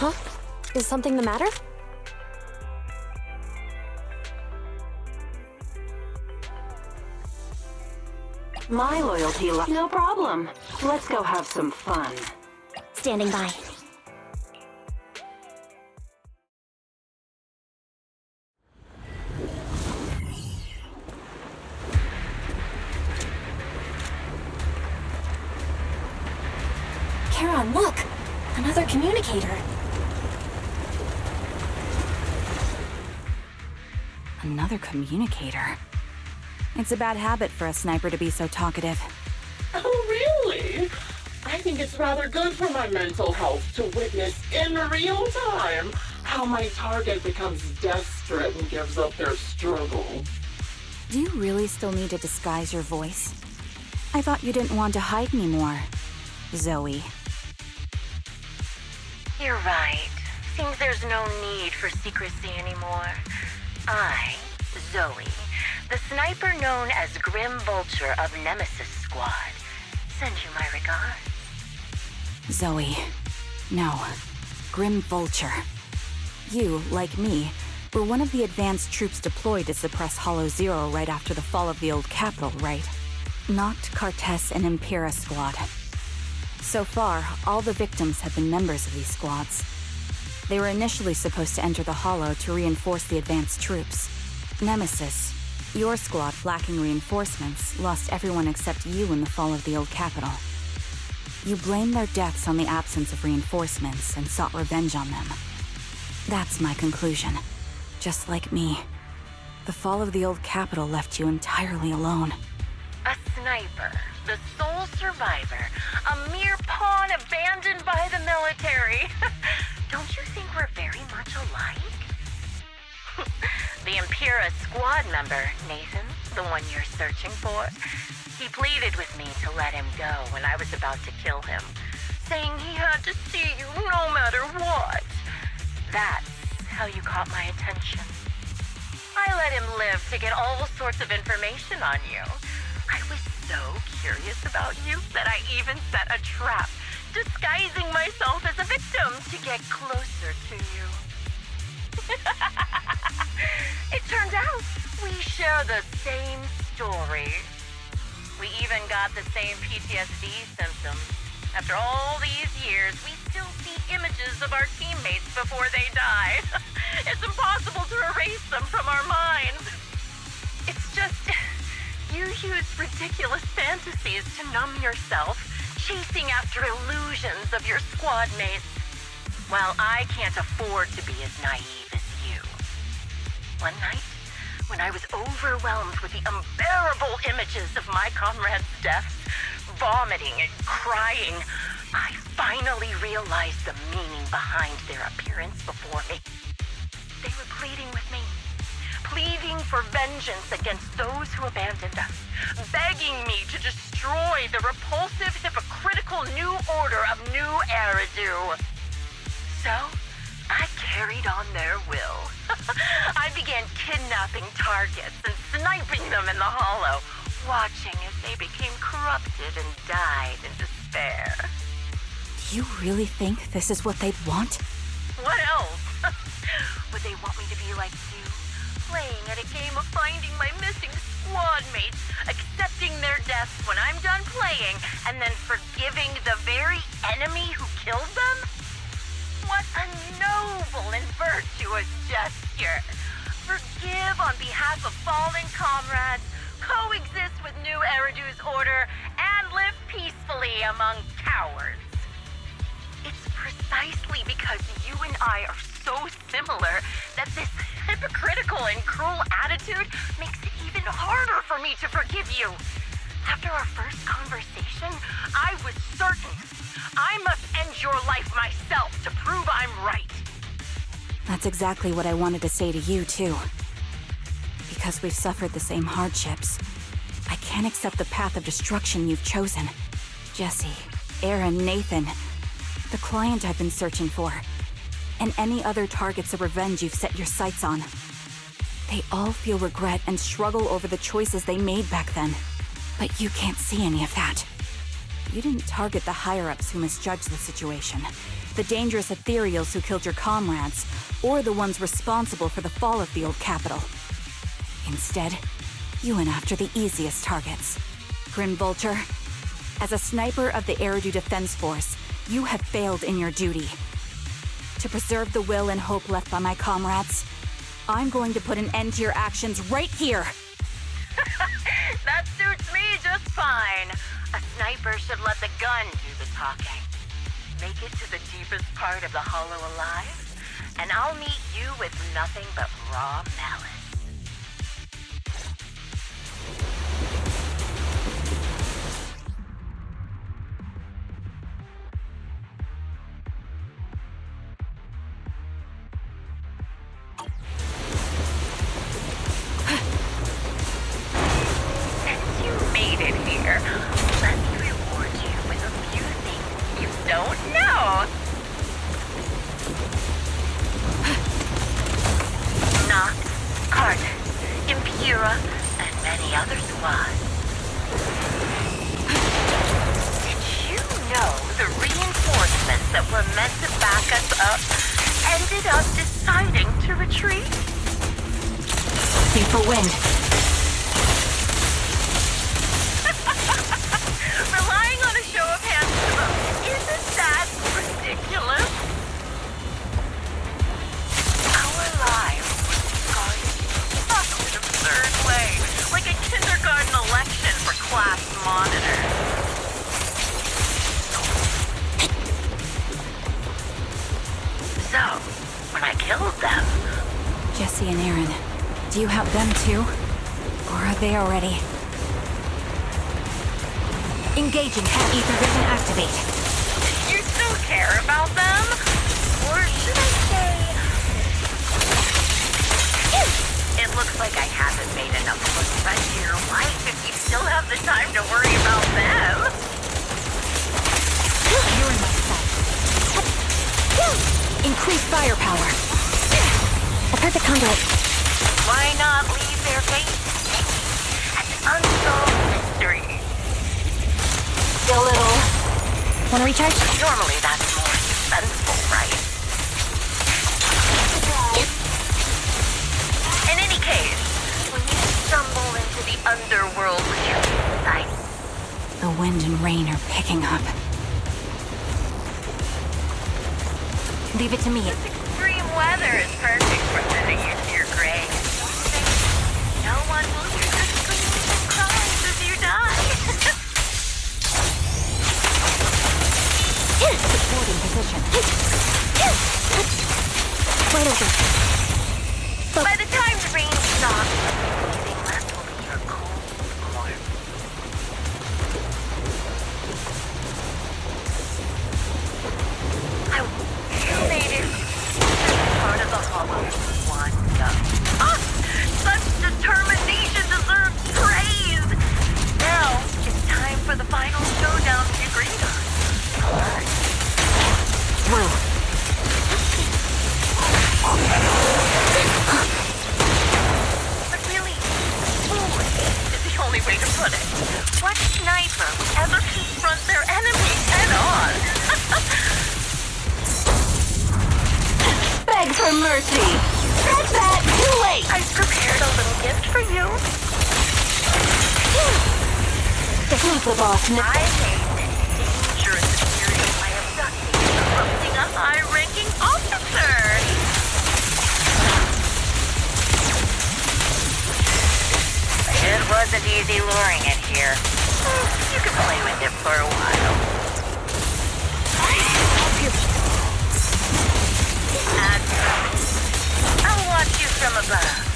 Huh? Is something the matter? My loyalty no problem. Let's go have some fun. Standing by. Charon, look! Another communicator. Another communicator. It's a bad habit for a sniper to be so talkative. Oh, really? I think it's rather good for my mental health to witness in real time how my target becomes desperate and gives up their struggle. Do you really still need to disguise your voice? I thought you didn't want to hide anymore, Zoe. You're right. Seems there's no need for secrecy anymore. I, Zoe, the sniper known as Grim Vulture of Nemesis Squad, send you my regards. Zoe. No. Grim Vulture. You, like me, were one of the advanced troops deployed to suppress Hollow Zero right after the fall of the old capital, right? Noct, Cartes, and Impera Squad. So far, all the victims have been members of these squads. They were initially supposed to enter the Hollow to reinforce the advanced troops. Nemesis, your squad, lacking reinforcements, lost everyone except you in the fall of the old capital. You blamed their deaths on the absence of reinforcements and sought revenge on them. That's my conclusion. Just like me. The fall of the old capital left you entirely alone. A sniper, the sole survivor, a mere pawn abandoned by the military. Don't you think we're very much alike? The Impera squad member, Nathan, the one you're searching for, he He pleaded with me to let him go when I was about to kill him, saying he had to see you no matter what. That's how you caught my attention. I let him live to get all sorts of information on you. I was so curious about you that I even set a trap, disguising myself as a victim to get closer to you. It turned out we share the same story. We even got the same PTSD symptoms. After all these years, we still see images of our teammates before they die. It's impossible to erase them from our minds. It's just, you use ridiculous fantasies to numb yourself, chasing after illusions of your squad mates. Well, I can't afford to be as naive as you. One night, when I was overwhelmed with the unbearable images of my comrades' deaths, vomiting and crying, I finally realized the meaning behind their appearance before me. They were pleading with me, pleading for vengeance against those who abandoned us, begging me to destroy the repulsive, hypocritical new order of New Eridu. So, I carried on their will. I began kidnapping targets and sniping them in the hollow, watching as they became corrupted and died in despair. You really think this is what they'd want? What else? Would they want me to be like you, playing at a game of finding my missing squad mates, accepting their deaths when I'm done playing, and then forgiving the very enemy who killed them? What a noble and virtuous gesture! Forgive on behalf of fallen comrades, coexist with New Eridu's order, and live peacefully among cowards. It's precisely because you and I are so similar that this hypocritical and cruel attitude makes it even harder for me to forgive you. After our first conversation, I was certain I must end your life myself to prove I'm right. That's exactly what I wanted to say to you, too. Because we've suffered the same hardships, I can't accept the path of destruction you've chosen. Jesse, Aaron, Nathan, the client I've been searching for, and any other targets of revenge you've set your sights on. They all feel regret and struggle over the choices they made back then. But you can't see any of that. You didn't target the higher-ups who misjudged the situation, the dangerous ethereals who killed your comrades, or the ones responsible for the fall of the old capital. Instead, you went after the easiest targets. Grim Vulture, as a sniper of the Eridu Defense Force, you have failed in your duty. To preserve the will and hope left by my comrades, I'm going to put an end to your actions right here! That suits me just fine. A sniper should let the gun do the talking. Make it to the deepest part of the hollow alive, and I'll meet you with nothing but raw malice. Since you made it here, let me reward you with a few things you don't know. Noct, Cardin, Impura, and many other squads. Did you know the reinforcements that were meant to back us up ended up deciding to retreat? Aim for wind. Relying on a show of hands to vote, isn't that ridiculous? Our lives were scarred in such an absurd way, like a kindergarten election for class monitors. So, when I killed them... Jesse and Aaron, do you have them too? Or are they already? Engaging. Ether vision activate. You still care about them? Or should I say... It looks like I haven't made enough progress in your life if you still have the time to worry about them. You're in my sight. Increase firepower. A perfect conduit. Why not leave their fate an unsolved mystery? Still a little. Wanna recharge? Normally that's more suspenseful, right? In any case, when you stumble into the underworld with your sight, The wind and rain are picking up. Leave it to me. extreme weather is perfect for living into your grave. No one will hear the screams and cries as you die. Supporting position. Right over. By the time the rain stops, anything left will be your cold corpse. You made it. Part of the hollow one up. Such determination deserves praise. Now it's time for the final showdown we agreed on. Through. But really, foolish is the only way to put it. What sniper would ever confront their enemy head on? Beg for mercy! Said that too late! I've prepared a little gift for you. Who's the boss now? I made it dangerous security by abducting and corrupting a high-ranking officer. It wasn't easy luring it here. You can play with it for a while. And I'll watch you from above.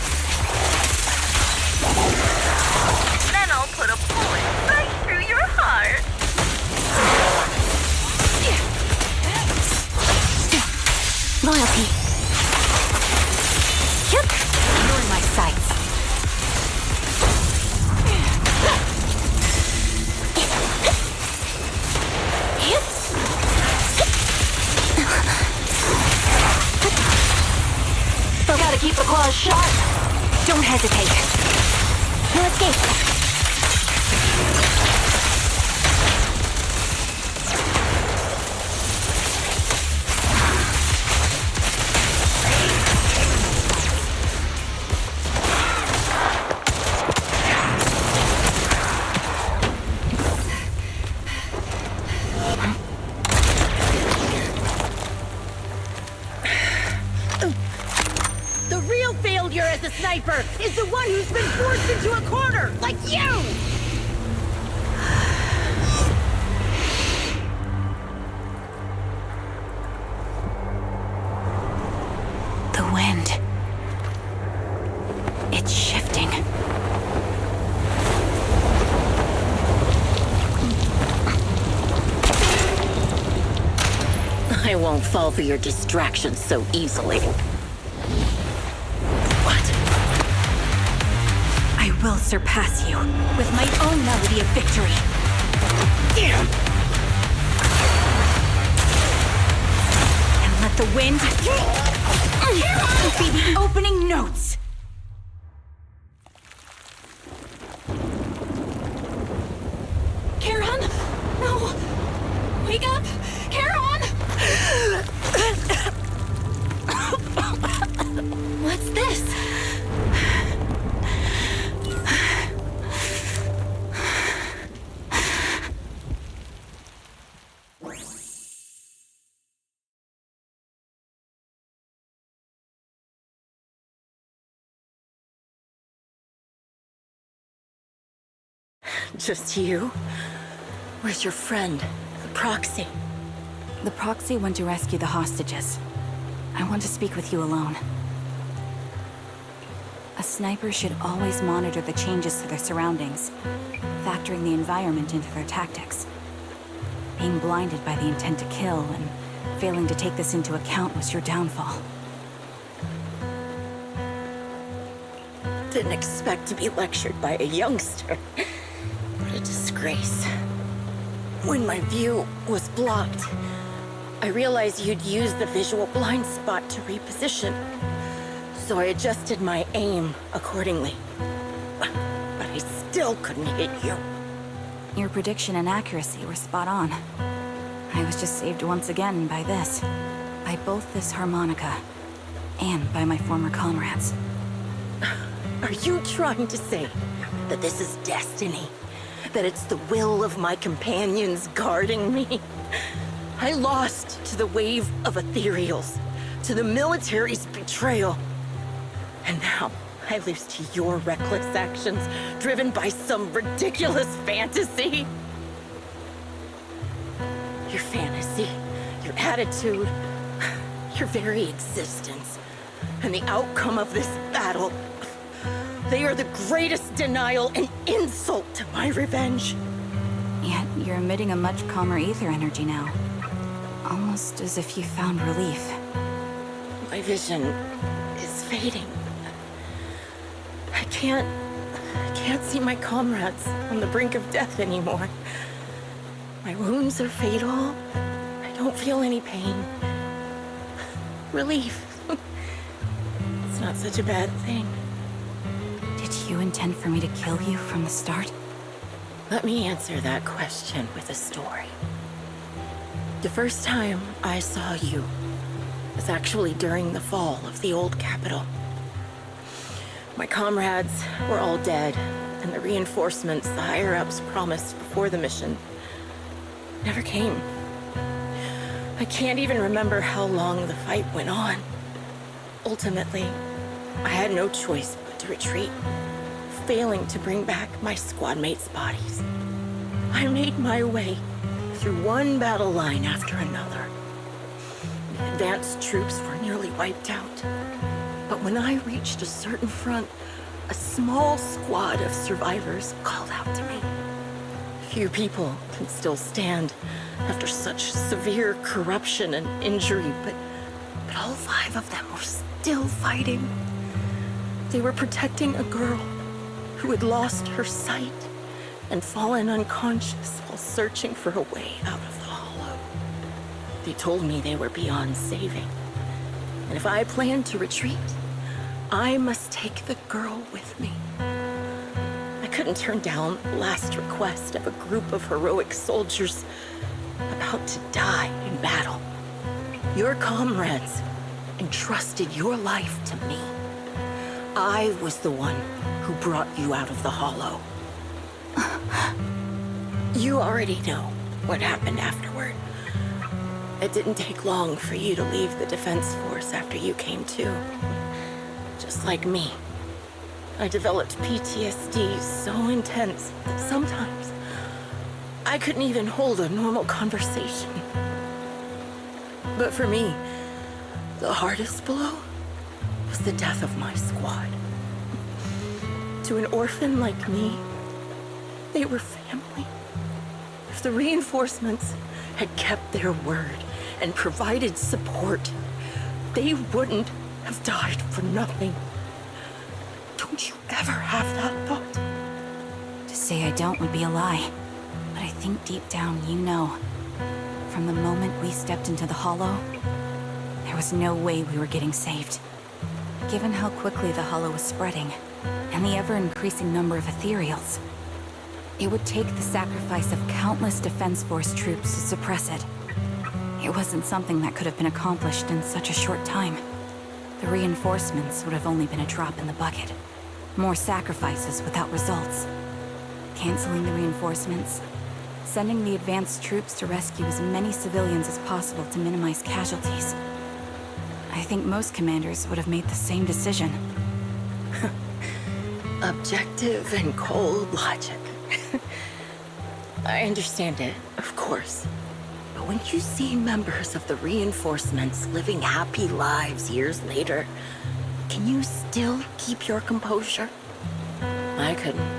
Then I'll put a bullet right through your heart. Loyalty. Yep. You're in my sights. Gotta keep the claws sharp. Don't hesitate. No escape. The real failure as a sniper is the one who's been forced into a corner, like you! The wind. It's shifting. I won't fall for your distractions so easily. I will surpass you with my own melody of victory. And let the wind be the opening notes. Charon? No! Wake up! Charon! What's this? Just you? Where's your friend, the proxy? The proxy went to rescue the hostages. I want to speak with you alone. A sniper should always monitor the changes to their surroundings, factoring the environment into their tactics. Being blinded by the intent to kill and failing to take this into account was your downfall. Didn't expect to be lectured by a youngster. Grace. When my view was blocked, I realized you'd used the visual blind spot to reposition. So I adjusted my aim accordingly. But I still couldn't hit you. Your prediction and accuracy were spot on. I was just saved once again by this. By both this harmonica, and by my former comrades. Are you trying to say that this is destiny? That it's the will of my companions guarding me? I lost to the wave of ethereals, to the military's betrayal. And now I lose to your reckless actions, driven by some ridiculous fantasy. Your fantasy, your attitude, your very existence, and the outcome of this battle, they are the greatest denial and insult to my revenge. Yet you're emitting a much calmer ether energy now. Almost as if you found relief. My vision is fading. I can't see my comrades on the brink of death anymore. My wounds are fatal. I don't feel any pain. Relief. It's not such a bad thing. Did you intend for me to kill you from the start? Let me answer that question with a story. The first time I saw you was actually during the fall of the old capital. My comrades were all dead, and the reinforcements the higher-ups promised before the mission never came. I can't even remember how long the fight went on. Ultimately, I had no choice but to retreat, failing to bring back my squad mates' bodies. I made my way through one battle line after another. The advanced troops were nearly wiped out. But when I reached a certain front, a small squad of survivors called out to me. Few people can still stand after such severe corruption and injury, but all 5 of them were still fighting. They were protecting a girl who had lost her sight and fallen unconscious while searching for a way out of the hollow. They told me they were beyond saving, and if I planned to retreat, I must take the girl with me. I couldn't turn down the last request of a group of heroic soldiers about to die in battle. Your comrades entrusted your life to me. I was the one who brought you out of the hollow. You already know what happened afterward. It didn't take long for you to leave the Defense Force after you came to. Just like me. I developed PTSD so intense that sometimes I couldn't even hold a normal conversation. But for me, the hardest blow was the death of my squad. To an orphan like me, they were family. If the reinforcements had kept their word and provided support, they wouldn't have died for nothing. Don't you ever have that thought? To say I don't would be a lie. But I think deep down you know. From the moment we stepped into the hollow, there was no way we were getting saved. Given how quickly the hollow was spreading, and the ever-increasing number of ethereals, it would take the sacrifice of countless Defense Force troops to suppress it. It wasn't something that could have been accomplished in such a short time. The reinforcements would have only been a drop in the bucket. More sacrifices without results. Canceling the reinforcements, sending the advanced troops to rescue as many civilians as possible to minimize casualties. I think most commanders would have made the same decision. Objective and cold logic. I understand it, of course. But when you see members of the reinforcements living happy lives years later, can you still keep your composure? I couldn't.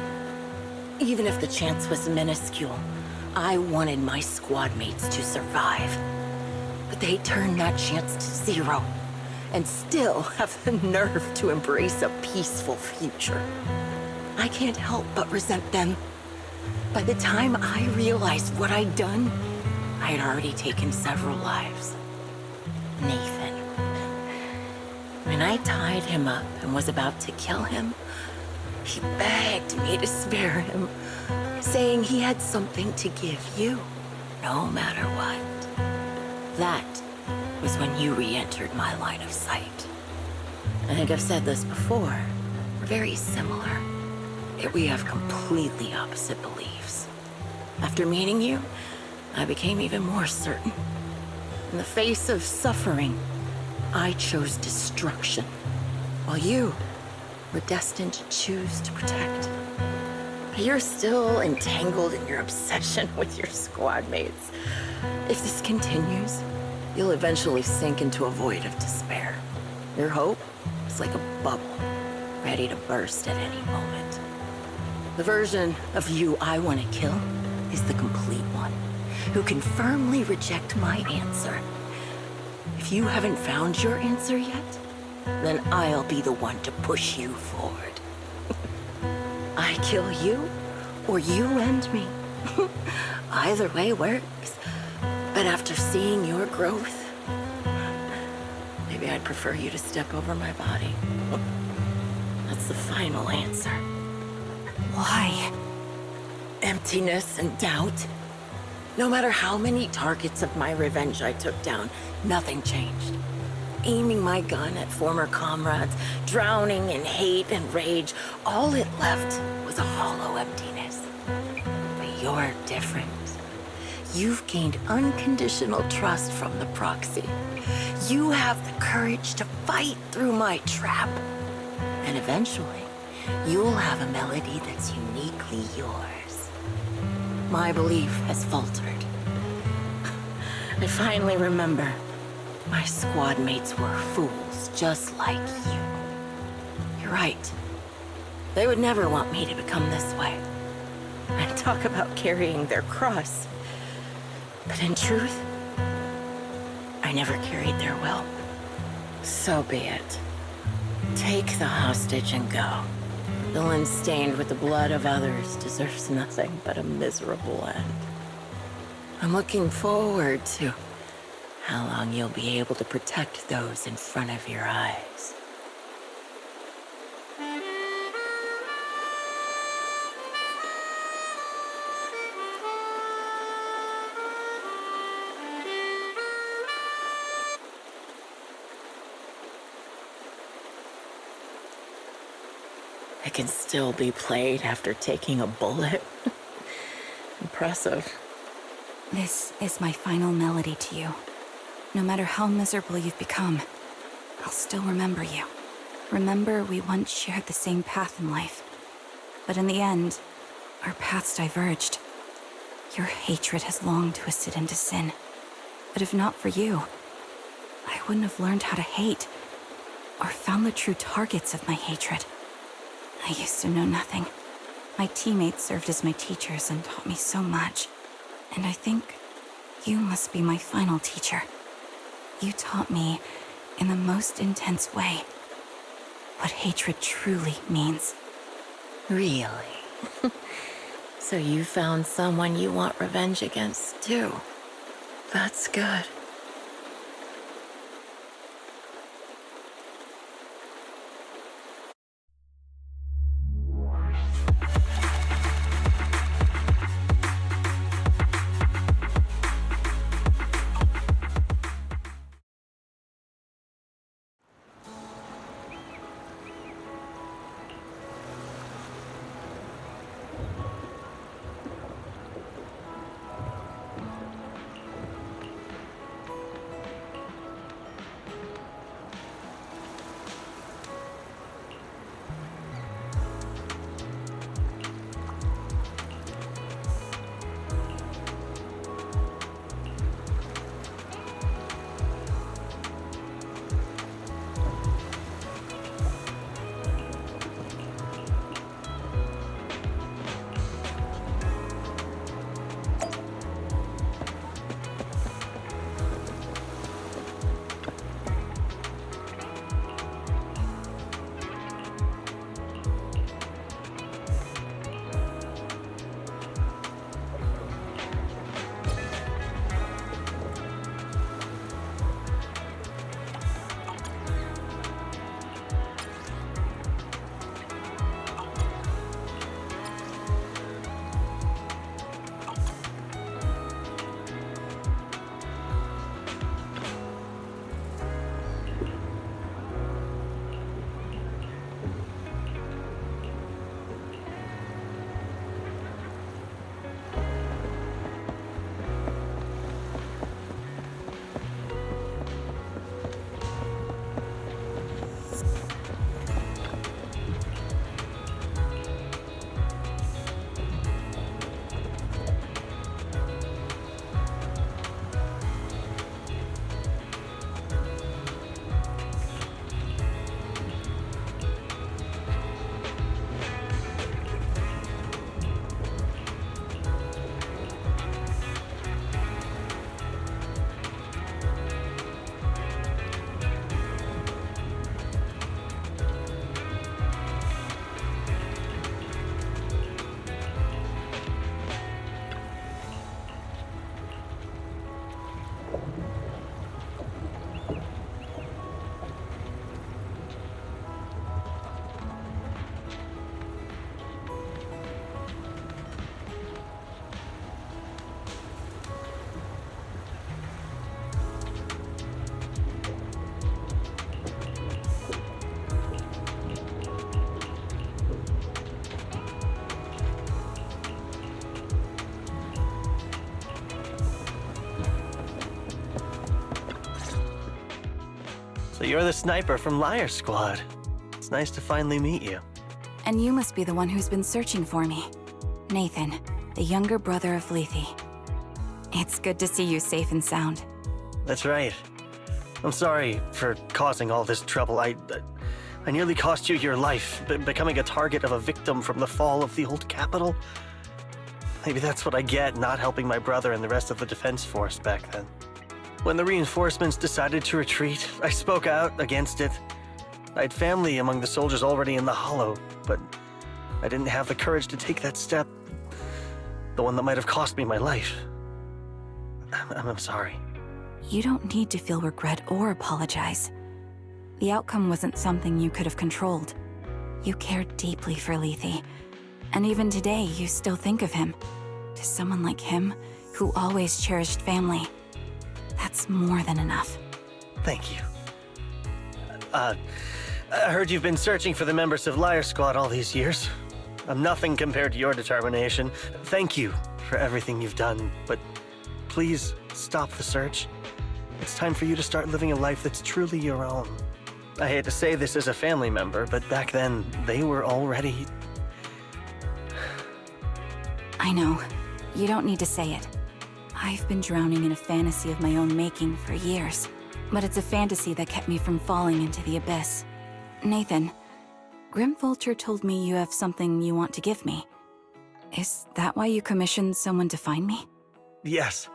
Even if the chance was minuscule, I wanted my squad mates to survive. But they turned that chance to 0, and still have the nerve to embrace a peaceful future. I can't help but resent them. By the time I realized what I'd done, I had already taken several lives. Nathan. When I tied him up and was about to kill him, he begged me to spare him, saying he had something to give you, no matter what. That was when you re-entered my line of sight. I think I've said this before. We're very similar, yet we have completely opposite beliefs. After meeting you, I became even more certain. In the face of suffering, I chose destruction, while you were destined to choose to protect. You're still entangled in your obsession with your squad mates. If this continues, you'll eventually sink into a void of despair. Your hope is like a bubble, ready to burst at any moment. The version of you I want to kill is the complete one, who can firmly reject my answer. If you haven't found your answer yet, then I'll be the one to push you forward. I kill you, or you end me. Either way works. But after seeing your growth, maybe I'd prefer you to step over my body. That's the final answer. Why? Emptiness and doubt. No matter how many targets of my revenge I took down, nothing changed. Aiming my gun at former comrades, drowning in hate and rage, all it left was a hollow emptiness. But you're different. You've gained unconditional trust from the proxy. You have the courage to fight through my trap. And eventually, you'll have a melody that's uniquely yours. My belief has faltered. I finally remember. My squad mates were fools, just like you. You're right. They would never want me to become this way. And talk about carrying their cross. But in truth, I never carried their will. So be it. Take the hostage and go. Villain stained with the blood of others deserves nothing but a miserable end. I'm looking forward to how long you'll be able to protect those in front of your eyes. It can still be played after taking a bullet. Impressive. This is my final melody to you. No matter how miserable you've become, I'll still remember you. Remember we once shared the same path in life. But in the end, our paths diverged. Your hatred has long twisted into sin. But if not for you, I wouldn't have learned how to hate, or found the true targets of my hatred. I used to know nothing. My teammates served as my teachers and taught me so much. And I think you must be my final teacher. You taught me, in the most intense way, what hatred truly means. Really? So you found someone you want revenge against, too. That's good. So you're the sniper from Liar Squad. It's nice to finally meet you. And you must be the one who's been searching for me. Nathan, the younger brother of Lethe. It's good to see you safe and sound. That's right. I'm sorry for causing all this trouble. I nearly cost you your life, becoming a target of a victim from the fall of the old capital. Maybe that's what I get not helping my brother and the rest of the defense force back then. When the reinforcements decided to retreat, I spoke out against it. I had family among the soldiers already in the Hollow, but I didn't have the courage to take that step. The one that might have cost me my life. I'm sorry. You don't need to feel regret or apologize. The outcome wasn't something you could have controlled. You cared deeply for Lethe, and even today you still think of him. To someone like him, who always cherished family, that's more than enough. Thank you. I heard you've been searching for the members of Liar Squad all these years. I'm nothing compared to your determination. Thank you for everything you've done, but please stop the search. It's time for you to start living a life that's truly your own. I hate to say this as a family member, but back then, they were already... I know. You don't need to say it. I've been drowning in a fantasy of my own making for years, but it's a fantasy that kept me from falling into the abyss. Nathan, Grim Vulture told me you have something you want to give me. Is that why you commissioned someone to find me? Yes.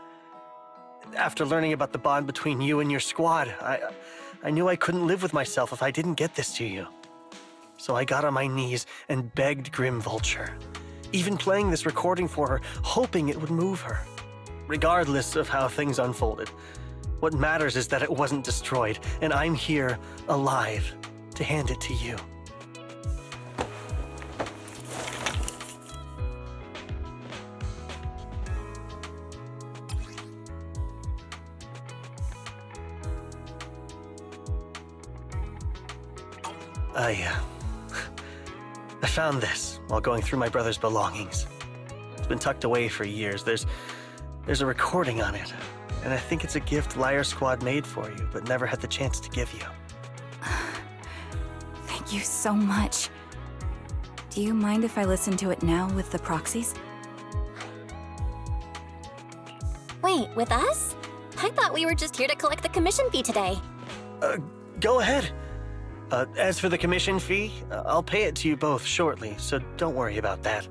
After learning about the bond between you and your squad, I knew I couldn't live with myself if I didn't get this to you. So I got on my knees and begged Grim Vulture, even playing this recording for her, hoping it would move her. Regardless of how things unfolded, what matters is that it wasn't destroyed, and I'm here, alive, to hand it to you. I found this while going through my brother's belongings. It's been tucked away for years. There's a recording on it, and I think it's a gift Liar Squad made for you, but never had the chance to give you. Thank you so much. Do you mind if I listen to it now with the proxies? Wait, with us? I thought we were just here to collect the commission fee today. Go ahead. As for the commission fee, I'll pay it to you both shortly, so don't worry about that.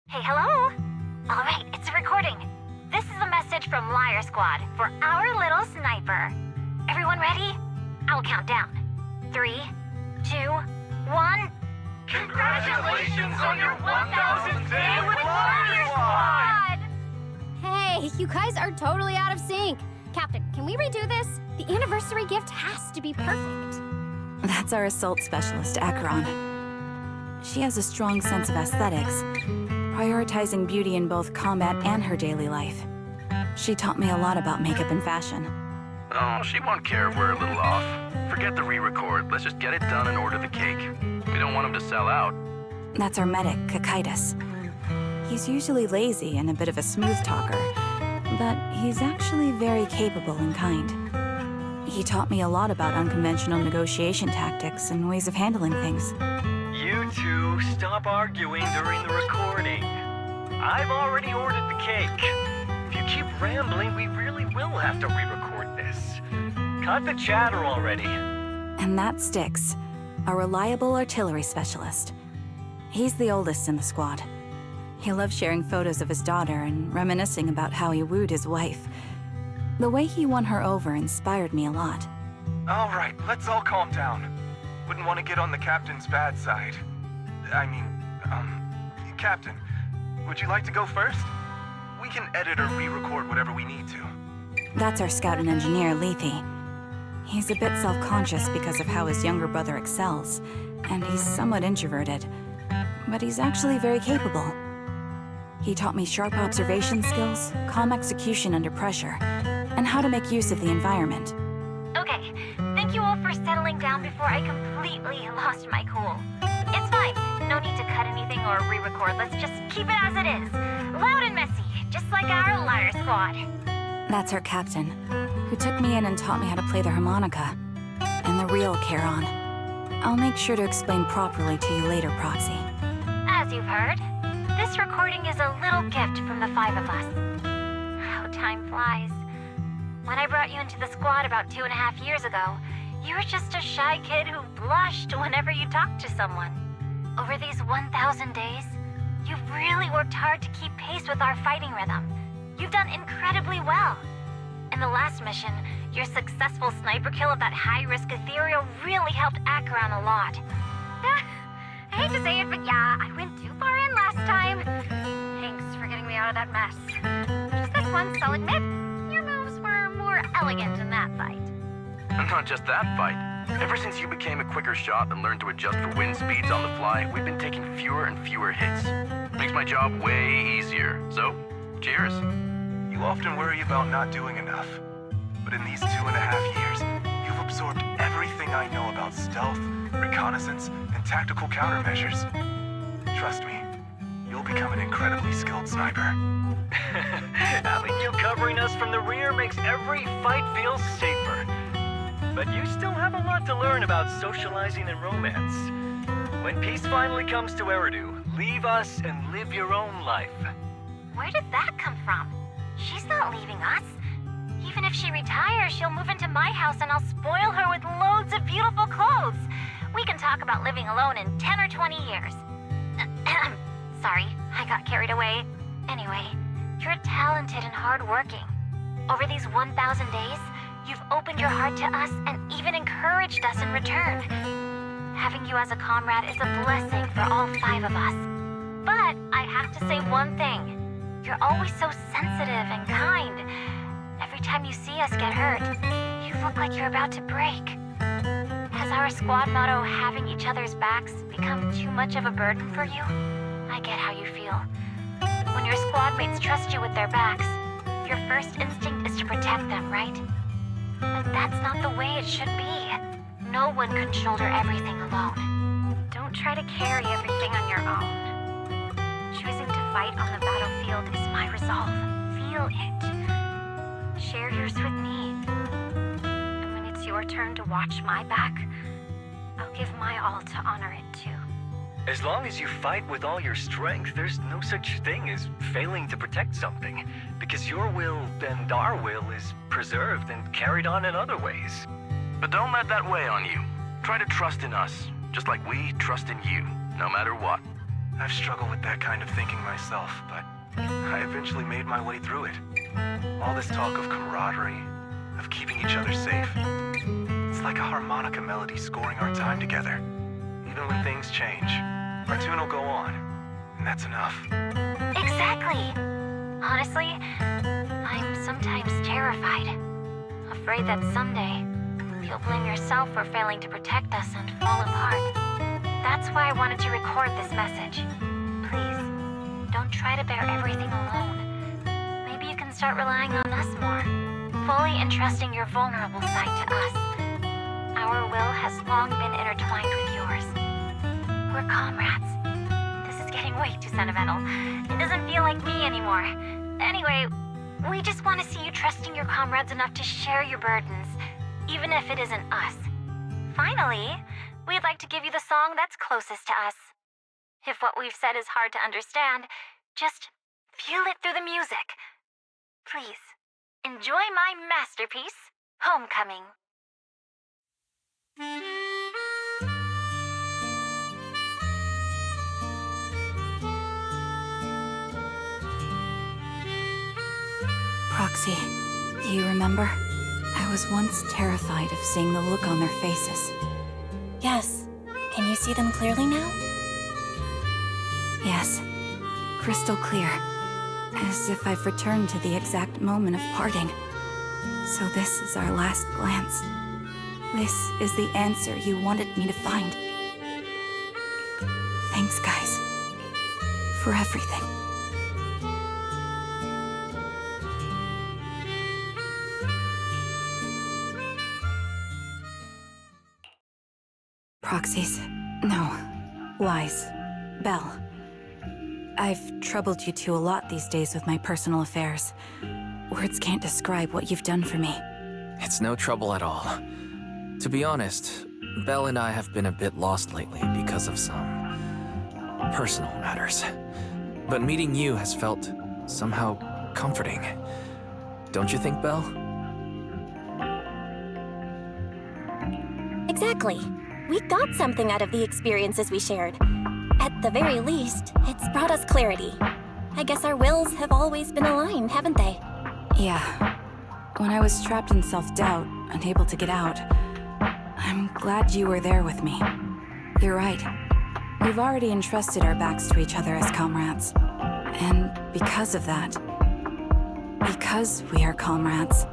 Hey, hello? All right, it's a recording. This is a message from Liar Squad for our little sniper. Everyone ready? I'll count down. 3, 2, 1. Congratulations on your 1,000th day with Liar Squad! Hey, you guys are totally out of sync. Captain, can we redo this? The anniversary gift has to be perfect. That's our assault specialist, Acheron. She has a strong sense of aesthetics, prioritizing beauty in both combat and her daily life. She taught me a lot about makeup and fashion. Oh, she won't care if we're a little off. Forget the re-record. Let's just get it done and order the cake. We don't want him to sell out. That's our medic, Kakaitis. He's usually lazy and a bit of a smooth talker, but he's actually very capable and kind. He taught me a lot about unconventional negotiation tactics and ways of handling things. You two, stop arguing during the recording. I've already ordered the cake. If you keep rambling, we really will have to re-record this. Cut the chatter already. And that Styx, a reliable artillery specialist. He's the oldest in the squad. He loves sharing photos of his daughter and reminiscing about how he wooed his wife. The way he won her over inspired me a lot. All right, let's all calm down. Wouldn't want to get on the captain's bad side. Captain, would you like to go first? We can edit or re-record whatever we need to. That's our scout and engineer, Lethe. He's a bit self-conscious because of how his younger brother excels, and he's somewhat introverted. But he's actually very capable. He taught me sharp observation skills, calm execution under pressure, and how to make use of the environment. Okay, thank you all for settling down before I completely lost my cool. It's fine, no need to cut anything or re-record. Let's just keep it as it is. Louder! like our Liar Squad. That's our captain, who took me in and taught me how to play the harmonica. And the real Charon. I'll make sure to explain properly to you later, Proxy. As you've heard, this recording is a little gift from the five of us. How time flies. When I brought you into the squad about 2.5 years ago, you were just a shy kid who blushed whenever you talked to someone. Over these 1,000 days, you've really worked hard to keep pace with our fighting rhythm. You've done incredibly well. In the last mission, your successful sniper kill of that high-risk ethereal really helped Acheron a lot. I hate to say it, but yeah, I went too far in last time. Thanks for getting me out of that mess. Just this once, I'll admit, your moves were more elegant in that fight. And not just that fight. Ever since you became a quicker shot and learned to adjust for wind speeds on the fly, we've been taking fewer and fewer hits. Makes my job way easier. So, cheers. You often worry about not doing enough. But in these 2.5 years, you've absorbed everything I know about stealth, reconnaissance, and tactical countermeasures. Trust me, you'll become an incredibly skilled sniper. Having you covering us from the rear makes every fight feel safer. But you still have a lot to learn about socializing and romance. When peace finally comes to Eridu, leave us and live your own life. Where did that come from? She's not leaving us. Even if she retires, she'll move into my house and I'll spoil her with loads of beautiful clothes. We can talk about living alone in 10 or 20 years. Sorry, I got carried away. Anyway, you're talented and hardworking. Over these 1,000 days, you've opened your heart to us and even encouraged us in return. Having you as a comrade is a blessing for all 5 of us. But I have to say one thing. You're always so sensitive and kind. Every time you see us get hurt, you look like you're about to break. Has our squad motto, having each other's backs, become too much of a burden for you? I get how you feel. When your squad mates trust you with their backs, your first instinct is to protect them, right? But that's not the way it should be. No one can shoulder everything alone. Don't try to carry everything on your own. Choosing to fight on the battlefield is my resolve. Feel it. Share yours with me. And when it's your turn to watch my back, I'll give my all to honor it too. As long as you fight with all your strength, there's no such thing as failing to protect something, because your will and our will is preserved and carried on in other ways. But don't let that weigh on you. Try to trust in us, just like we trust in you, no matter what. I've struggled with that kind of thinking myself, but I eventually made my way through it. All this talk of camaraderie, of keeping each other safe. It's like a harmonica melody scoring our time together. Even when things change, our tune will go on, and that's enough. Exactly. Honestly, I'm sometimes terrified. Afraid that someday, you'll blame yourself for failing to protect us and fall apart. That's why I wanted to record this message. Please, don't try to bear everything alone. Maybe you can start relying on us more, fully entrusting your vulnerable side to us. Our will has long been intertwined with yours. We're comrades. This is getting way too sentimental. It doesn't feel like me anymore. Anyway, we just want to see you trusting your comrades enough to share your burdens, even if it isn't us. Finally, we'd like to give you the song that's closest to us. If what we've said is hard to understand, just feel it through the music. Please, enjoy my masterpiece, Homecoming. Proxy, do you remember? I was once terrified of seeing the look on their faces. Yes. Can you see them clearly now? Yes. Crystal clear. As if I've returned to the exact moment of parting. So this is our last glance. This is the answer you wanted me to find. Thanks, guys. For everything. Proxies. No. Lies. Belle. I've troubled you two a lot these days with my personal affairs. Words can't describe what you've done for me. It's no trouble at all. To be honest, Belle and I have been a bit lost lately because of some personal matters. But meeting you has felt somehow comforting. Don't you think, Belle? Exactly. We got something out of the experiences we shared. At the very least, it's brought us clarity. I guess our wills have always been aligned, haven't they? Yeah. When I was trapped in self-doubt, unable to get out, I'm glad you were there with me. You're right. We've already entrusted our backs to each other as comrades. And because of that, because we are comrades,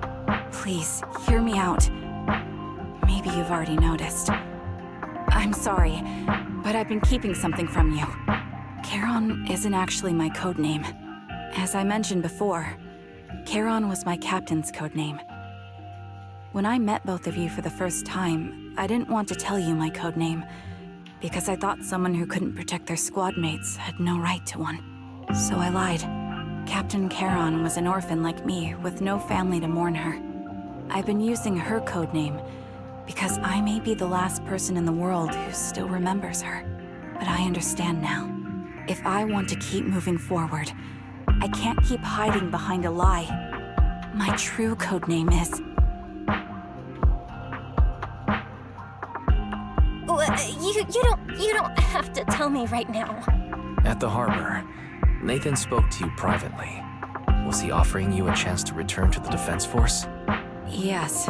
please, hear me out. Maybe you've already noticed. I'm sorry, but I've been keeping something from you. Charon isn't actually my codename. As I mentioned before, Charon was my captain's codename. When I met both of you for the first time, I didn't want to tell you my codename, because I thought someone who couldn't protect their squad mates had no right to one. So I lied. Captain Charon was an orphan like me, with no family to mourn her. I've been using her codename because I may be the last person in the world who still remembers her. But I understand now. If I want to keep moving forward, I can't keep hiding behind a lie. My true codename is... You don't have to tell me right now. At the harbor, Nathan spoke to you privately. Was he offering you a chance to return to the Defense Force? Yes.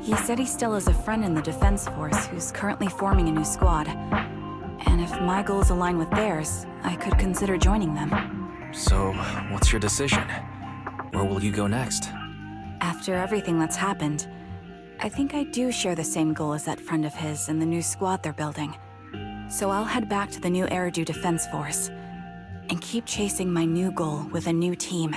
He said he still has a friend in the Defense Force who's currently forming a new squad. And if my goals align with theirs, I could consider joining them. So, what's your decision? Where will you go next? After everything that's happened, I think I do share the same goal as that friend of his and the new squad they're building. So I'll head back to the new Eridu Defense Force and keep chasing my new goal with a new team.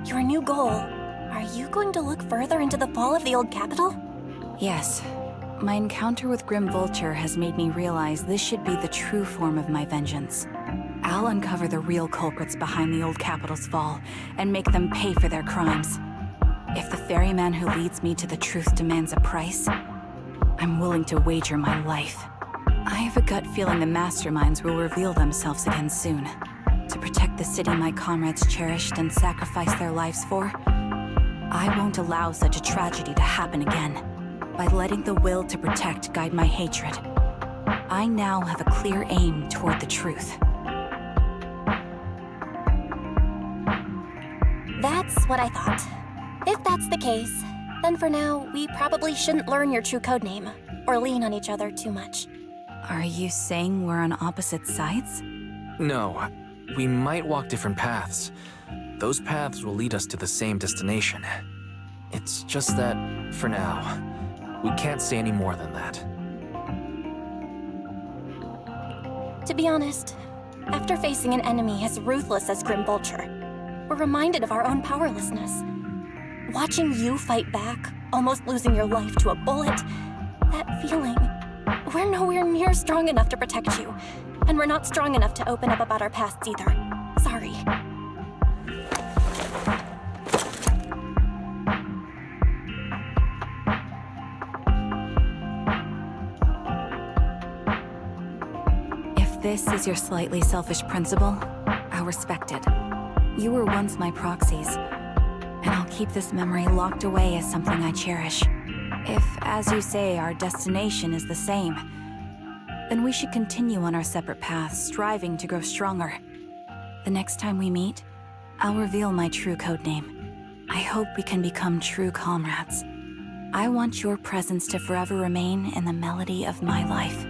Your new goal? Are you going to look further into the fall of the old capital? Yes. My encounter with Grim Vulture has made me realize this should be the true form of my vengeance. I'll uncover the real culprits behind the old capital's fall and make them pay for their crimes. If the ferryman who leads me to the truth demands a price, I'm willing to wager my life. I have a gut feeling the masterminds will reveal themselves again soon. To protect the city my comrades cherished and sacrificed their lives for, I won't allow such a tragedy to happen again. By letting the will to protect guide my hatred, I now have a clear aim toward the truth. That's what I thought. If that's the case, then for now, we probably shouldn't learn your true codename, or lean on each other too much. Are you saying we're on opposite sides? No. We might walk different paths. Those paths will lead us to the same destination. It's just that, for now, we can't say any more than that. To be honest, after facing an enemy as ruthless as Grim Vulture, we're reminded of our own powerlessness. Watching you fight back, almost losing your life to a bullet, that feeling, we're nowhere near strong enough to protect you, and we're not strong enough to open up about our pasts either. Sorry. If this is your slightly selfish principle, I'll respect it. You were once my proxies, and I'll keep this memory locked away as something I cherish. If, as you say, our destination is the same, then we should continue on our separate paths, striving to grow stronger. The next time we meet, I'll reveal my true codename. I hope we can become true comrades. I want your presence to forever remain in the melody of my life.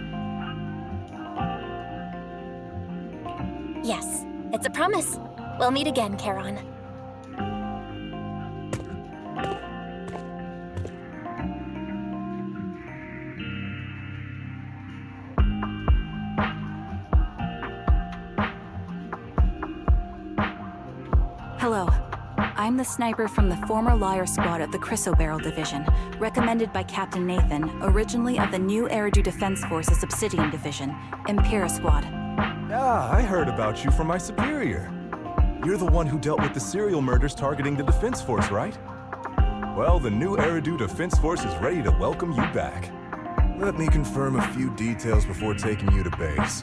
Yes, it's a promise. We'll meet again, Charon. Hello. I'm the sniper from the former Liar Squad of the Chrysoberyl Division, recommended by Captain Nathan, originally of the new Eridu Defense Forces Obsidian Division, Impera Squad. Ah, I heard about you from my superior. You're the one who dealt with the serial murders targeting the Defense Force, right? Well, the new Eridu Defense Force is ready to welcome you back. Let me confirm a few details before taking you to base.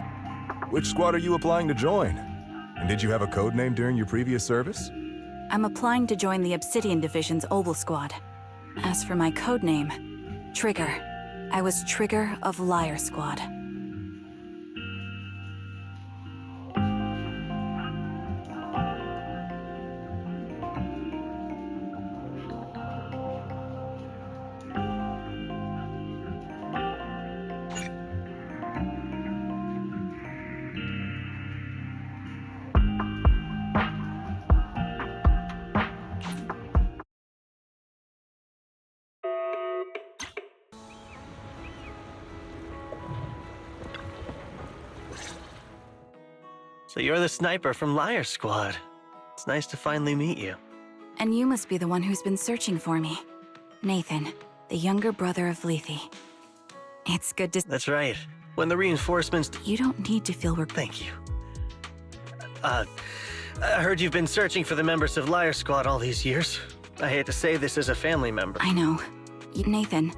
Which squad are you applying to join? And did you have a code name during your previous service? I'm applying to join the Obsidian Division's Oval Squad. As for my code name, Trigger. I was Trigger of Liar Squad. So you're the sniper from Liar Squad. It's nice to finally meet you. And you must be the one who's been searching for me. Nathan, the younger brother of Lethe. It's good to— That's right. When the reinforcements— You don't need to feel we're— Thank you. I heard you've been searching for the members of Liar Squad all these years. I hate to say this as a family member. I know. Nathan,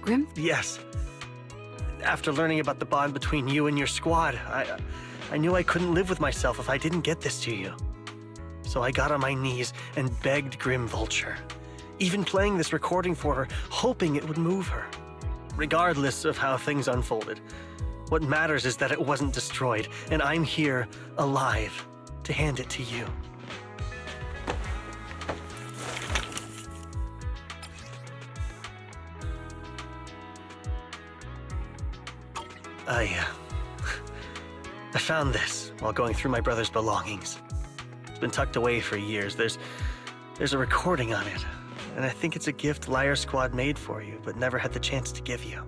Grim? Yes. After learning about the bond between you and your squad, I knew I couldn't live with myself if I didn't get this to you. So I got on my knees and begged Grim Vulture, even playing this recording for her, hoping it would move her. Regardless of how things unfolded, what matters is that it wasn't destroyed, and I'm here, alive, to hand it to you. I found this while going through my brother's belongings. It's been tucked away for years. There's a recording on it, and I think it's a gift Liar Squad made for you, but never had the chance to give you.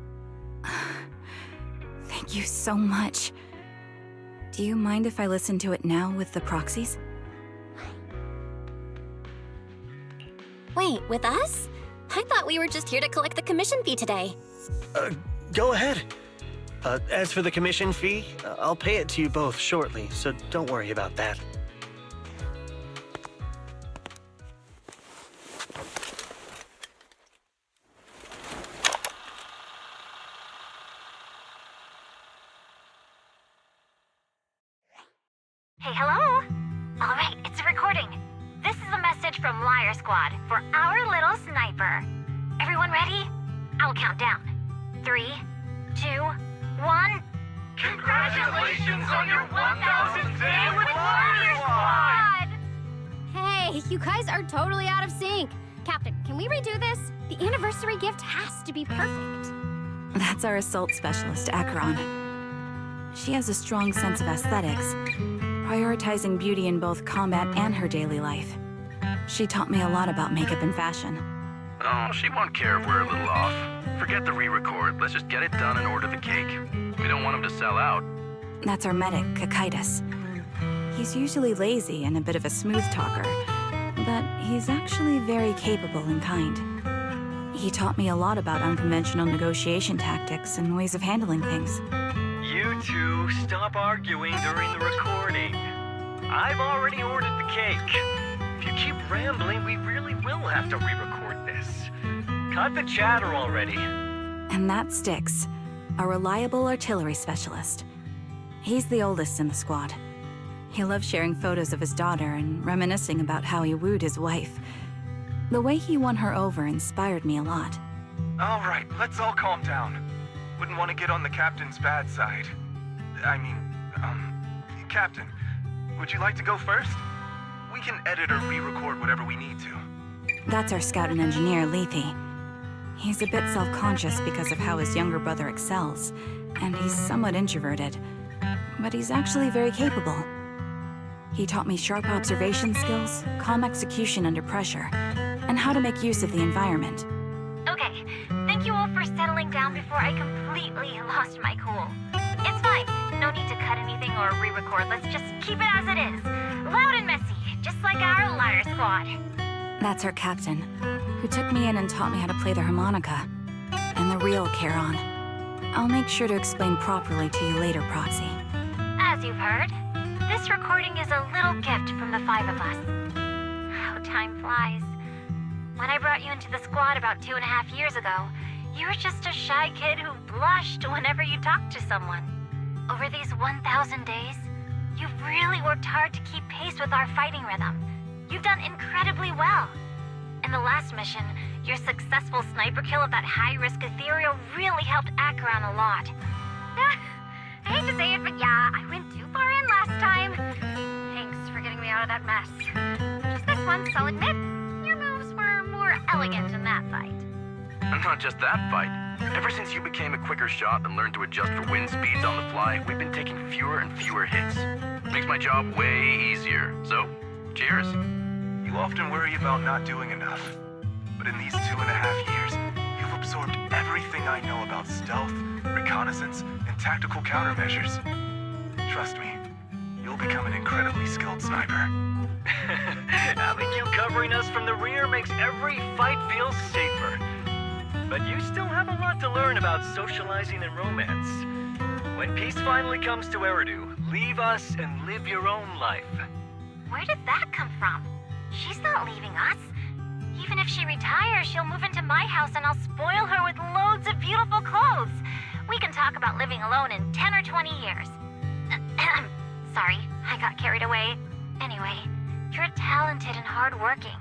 Thank you so much. Do you mind if I listen to it now with the proxies? Wait, with us? I thought we were just here to collect the commission fee today. Go ahead. As for the commission fee, I'll pay it to you both shortly, so don't worry about that. Hey, hello? All right, it's a recording. This is a message from Liar Squad for our little sniper. Everyone ready? I'll count down. 3, 2, 1. Congratulations on your 1000th day with Liar Squad! Hey, you guys are totally out of sync. Captain, can we redo this? The anniversary gift has to be perfect. That's our assault specialist, Acheron. She has a strong sense of aesthetics, prioritizing beauty in both combat and her daily life. She taught me a lot about makeup and fashion. Oh, she won't care if we're a little off. Forget the re-record. Let's just get it done and order the cake. We don't want him to sell out. That's our medic, Kakaitis. He's usually lazy and a bit of a smooth talker, but he's actually very capable and kind. He taught me a lot about unconventional negotiation tactics and ways of handling things. You two stop arguing during the recording. I've already ordered the cake. If you keep rambling, we really will have to re-record this. Cut the chatter already. And that sticks. A reliable artillery specialist. He's the oldest in the squad. He loves sharing photos of his daughter and reminiscing about how he wooed his wife. The way he won her over inspired me a lot. All right, let's all calm down. Wouldn't want to get on the captain's bad side. Captain, would you like to go first? We can edit or re-record whatever we need to. That's our scout and engineer, Lethe. He's a bit self-conscious because of how his younger brother excels, and he's somewhat introverted, but he's actually very capable. He taught me sharp observation skills, calm execution under pressure, and how to make use of the environment. Okay, thank you all for settling down before I completely lost my cool. It's fine. No need to cut anything or re-record. Let's just keep it as it is. Loud and messy, just like our Liar Squad. That's our captain, who took me in and taught me how to play the harmonica. And the real Charon. I'll make sure to explain properly to you later, Proxy. As you've heard, this recording is a little gift from the five of us. How time flies. When I brought you into the squad about 2.5 years ago, you were just a shy kid who blushed whenever you talked to someone. Over these 1,000 days, you've really worked hard to keep pace with our fighting rhythm. You've done incredibly well. In the last mission, your successful sniper kill of that high-risk ethereal really helped Acheron a lot. I hate to say it, but yeah, I went too far in last time. Thanks for getting me out of that mess. Just this once, I'll admit, your moves were more elegant in that fight. And not just that fight. Ever since you became a quicker shot and learned to adjust for wind speeds on the fly, we've been taking fewer and fewer hits. Makes my job way easier. So, cheers. You often worry about not doing enough. But in these 2.5 years, you've absorbed everything I know about stealth, reconnaissance, and tactical countermeasures. Trust me, you'll become an incredibly skilled sniper. Having you covering us from the rear makes every fight feel safer. But you still have a lot to learn about socializing and romance. When peace finally comes to Eridu, leave us and live your own life. Where did that come from? She's not leaving us. Even if she retires, she'll move into my house and I'll spoil her with loads of beautiful clothes. We can talk about living alone in 10 or 20 years. Sorry, I got carried away. Anyway, you're talented and hardworking.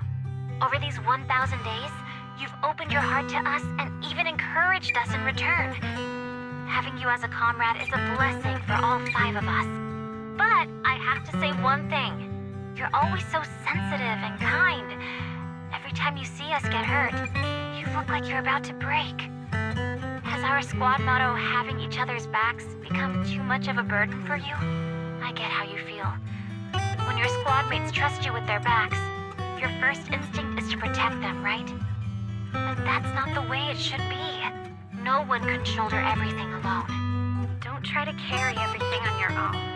Over these 1,000 days, you've opened your heart to us and even encouraged us in return. Having you as a comrade is a blessing for all 5 of us. But I have to say one thing. You're always so sensitive and kind. Every time you see us get hurt, you look like you're about to break. Has our squad motto, having each other's backs, become too much of a burden for you? I get how you feel. When your squad mates trust you with their backs, your first instinct is to protect them, right? But that's not the way it should be. No one can shoulder everything alone. Don't try to carry everything on your own.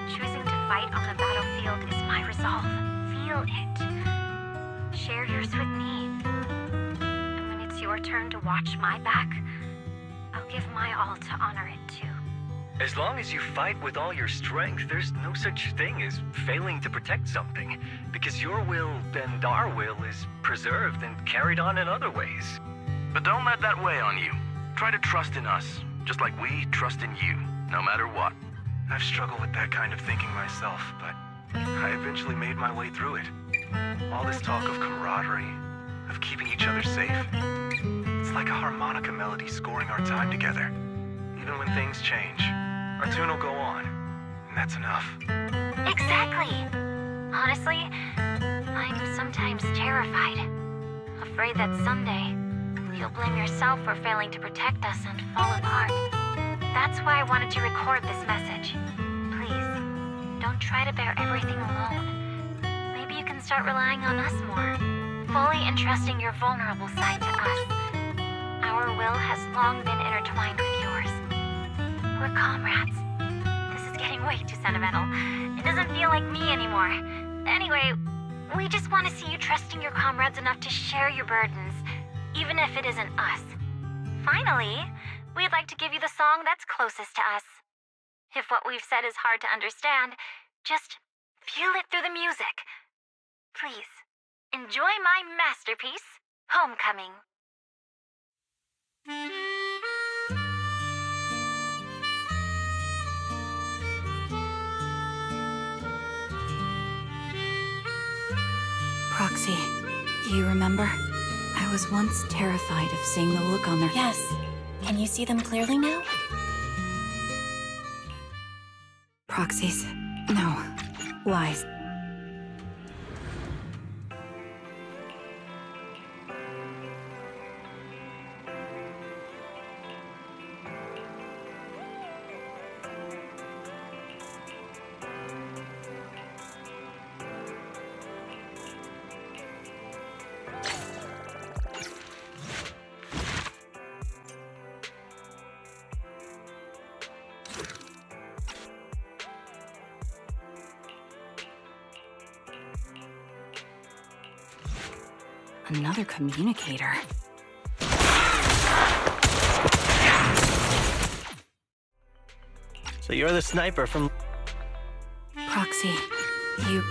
Choosing to fight on the battlefield is my resolve. Feel it. Share yours with me. And when it's your turn to watch my back, I'll give my all to honor it too. As long as you fight with all your strength, there's no such thing as failing to protect something, because your will and our will is preserved and carried on in other ways. But don't let that weigh on you. Try to trust in us, just like we trust in you, no matter what. I've struggled with that kind of thinking myself, but I eventually made my way through it. All this talk of camaraderie, of keeping each other safe, it's like a harmonica melody scoring our time together. Even when things change, our tune will go on, and that's enough. Exactly. Honestly, I'm sometimes terrified. Afraid that someday, you'll blame yourself for failing to protect us and fall apart. That's why I wanted to record this message. Please, don't try to bear everything alone. Maybe you can start relying on us more, fully entrusting your vulnerable side to us. Our will has long been intertwined with yours. We're comrades. This is getting way too sentimental. It doesn't feel like me anymore. Anyway, we just want to see you trusting your comrades enough to share your burdens, even if it isn't us. Finally, we'd like to give you the song that's closest to us. If what we've said is hard to understand, just feel it through the music. Please, enjoy my masterpiece, Homecoming. Proxy, you remember? I was once terrified of seeing the look on their Yes. Can you see them clearly now? Proxies? No. Lies. Another communicator. So you're the sniper from... Proxy. You...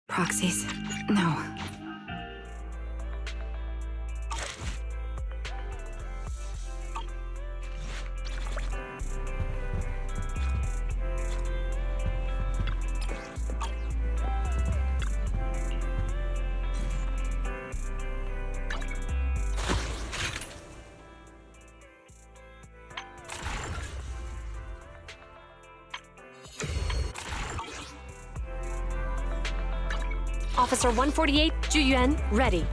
Proxies? No. Officer 148, Juyuan, ready.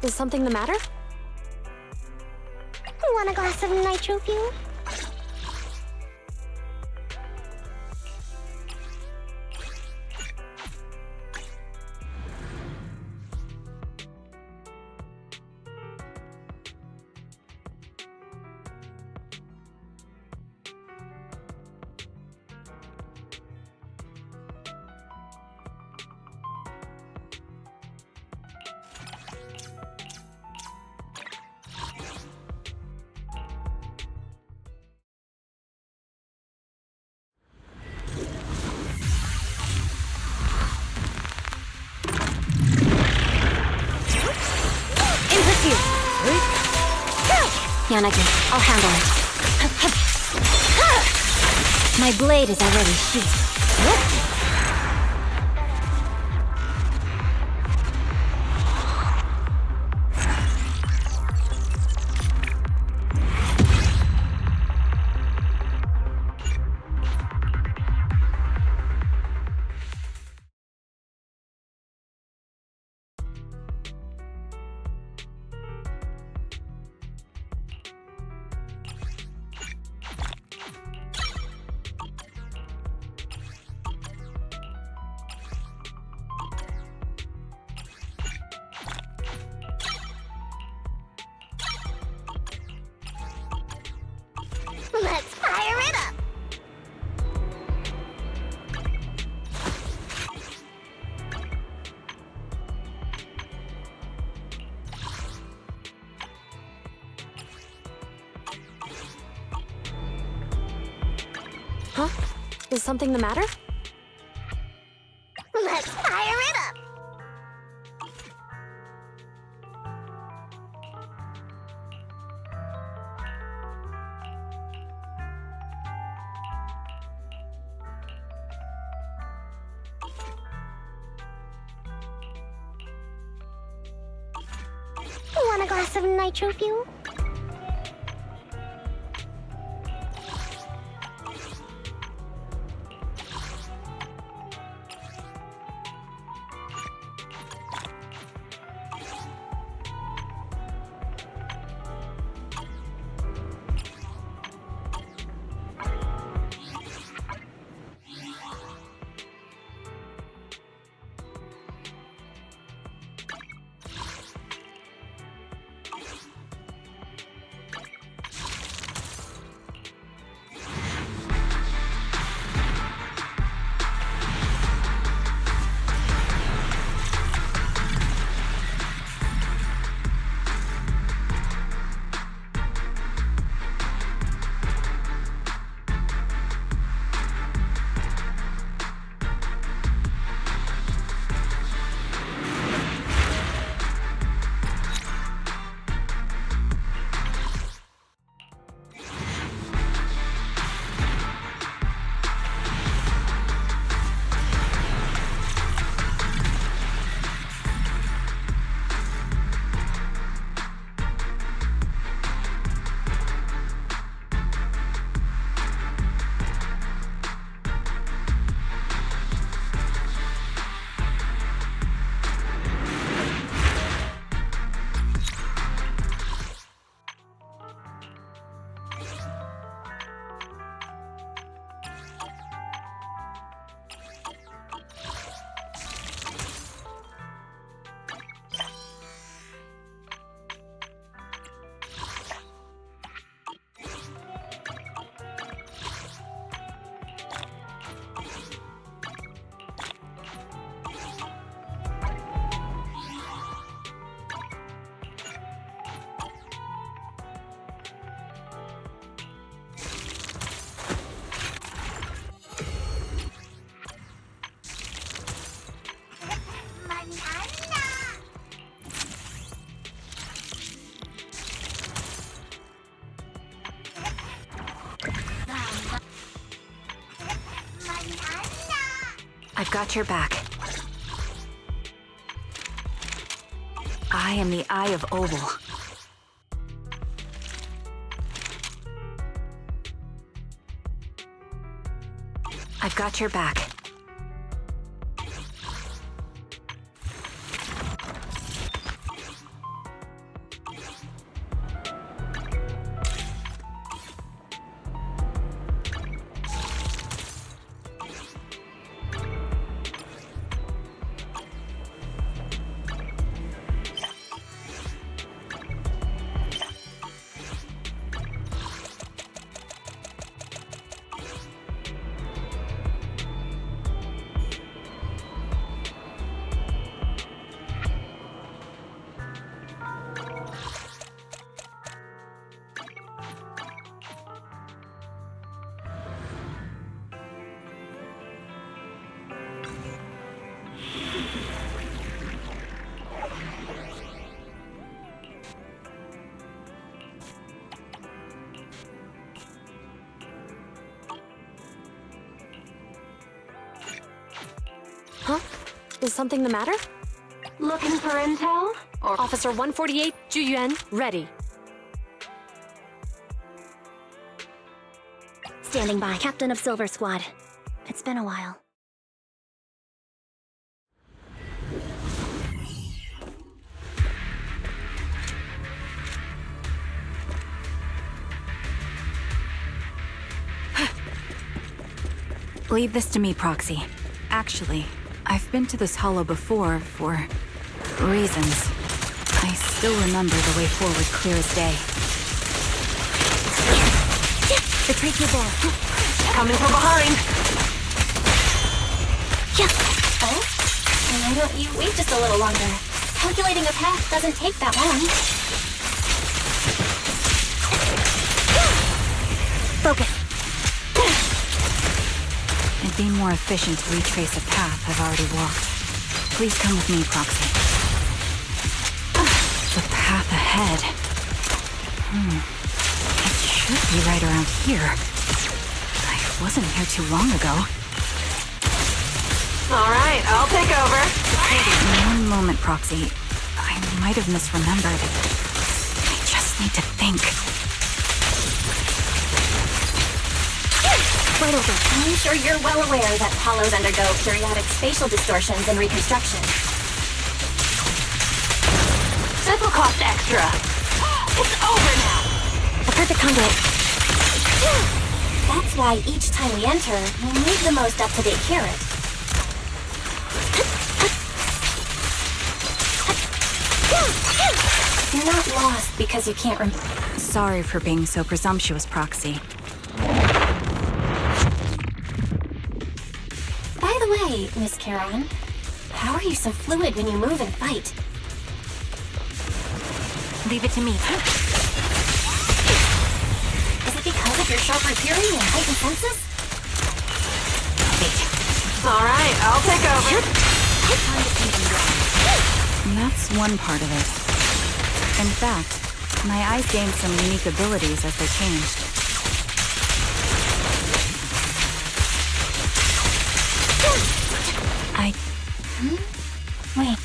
Is something the matter? Want a glass of nitro fuel? Yanagi, I'll handle it. My blade is already sheathed. Let's fire it up! Huh? Is something the matter? Let's fire it up! Want a glass of nitro fuel? I've got your back. I am the Eye of Oval. I've got your back. Huh? Is something the matter? Looking for intel? Or Officer 148, Juyuan, ready. Standing by. Captain of Silver Squad. It's been a while. Leave this to me, Proxy. Actually, I've been to this hollow before for reasons. I still remember the way forward clear as day. The trachea there. Coming from behind! Yeah. Oh? Why don't you wait just a little longer? Calculating a path doesn't take that long. Focus. It'd be more efficient to retrace a path I've already walked. Please come with me, Proxy. The path ahead. It should be right around here. I wasn't here too long ago. Alright, I'll take over. One moment, Proxy. I might have misremembered. I just need to think. Right over. I'm sure you're well aware that hollows undergo periodic spatial distortions and reconstruction. This will cost extra. It's over now. A perfect conduit. That's why each time we enter, we need the most up-to-date carrot. You're not lost because you can't remember. Sorry for being so presumptuous, Proxy. By the way, Miss Charon, how are you so fluid when you move and fight? Leave it to me. Is it because of your sharper hearing and heightened senses? Alright, I'll take over. That's one part of it. In fact, my eyes gained some unique abilities as they changed. Wait.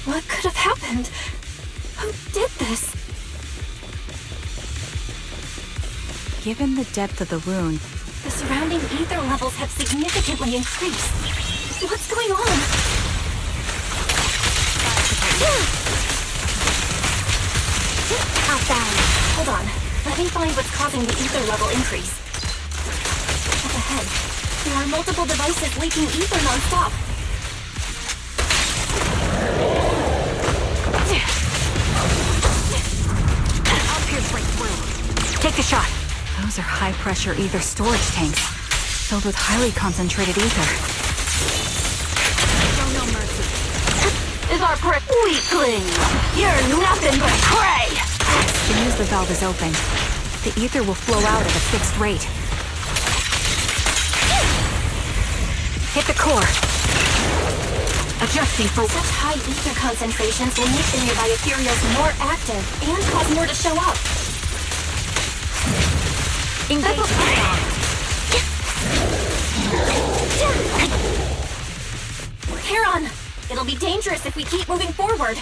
What could have happened? Who did this? Given the depth of the wound, The surrounding ether levels have significantly increased. What's going on? Outbound. Hold on. Let me find what's causing the ether level increase. Up ahead, there are multiple devices leaking ether non-stop. I'll pierce right through. Take the shot. those are high-pressure ether storage tanks, filled with highly concentrated ether. Show no mercy. Is our prick weakling? You're nothing but prey! As soon as the valve is opened, the ether will flow out at a fixed rate. Hit the core. Adjusting for such high ether concentrations will make the nearby ethereals more active and cause more to show up. Engage. Heron! It'll be dangerous if we keep moving forward.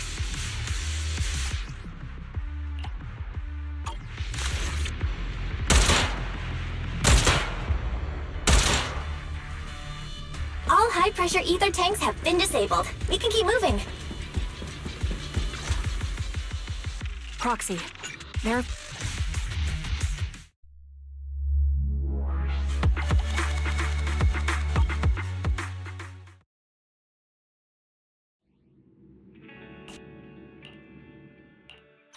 All high-pressure ether tanks have been disabled. We can keep moving. Proxy, there...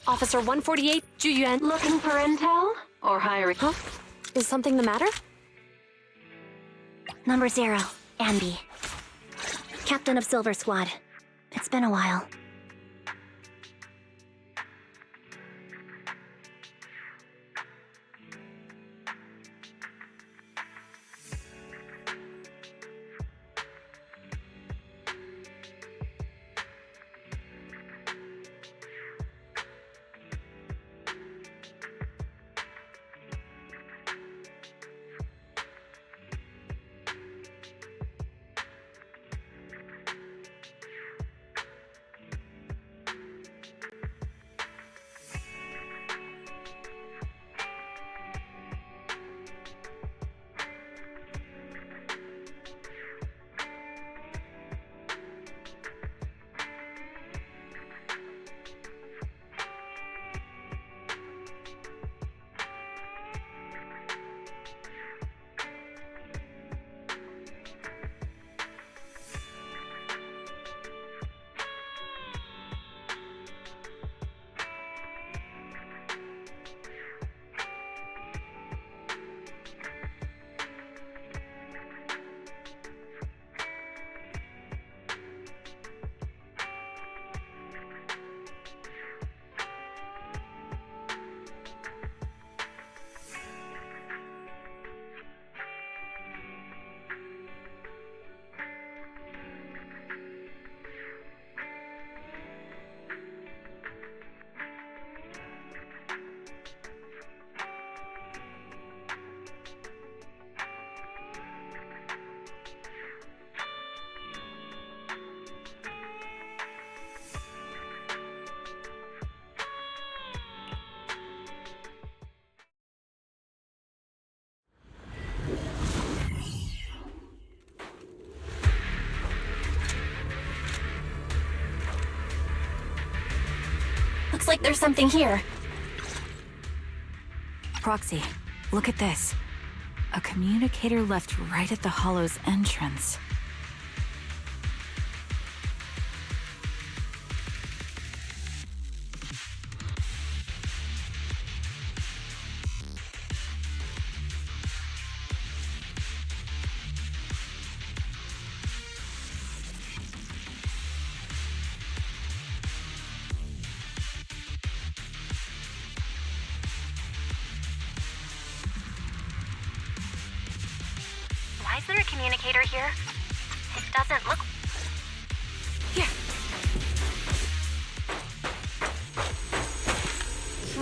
Officer 148, Juyuan. Looking for intel? Or hiring? Huh? Is something the matter? Number 0, Ambi. Captain of Silver Squad. It's been a while. Looks like there's something here. Proxy, look at this. A communicator left right at the hollow's entrance. Why is there a communicator here? It doesn't look... Here.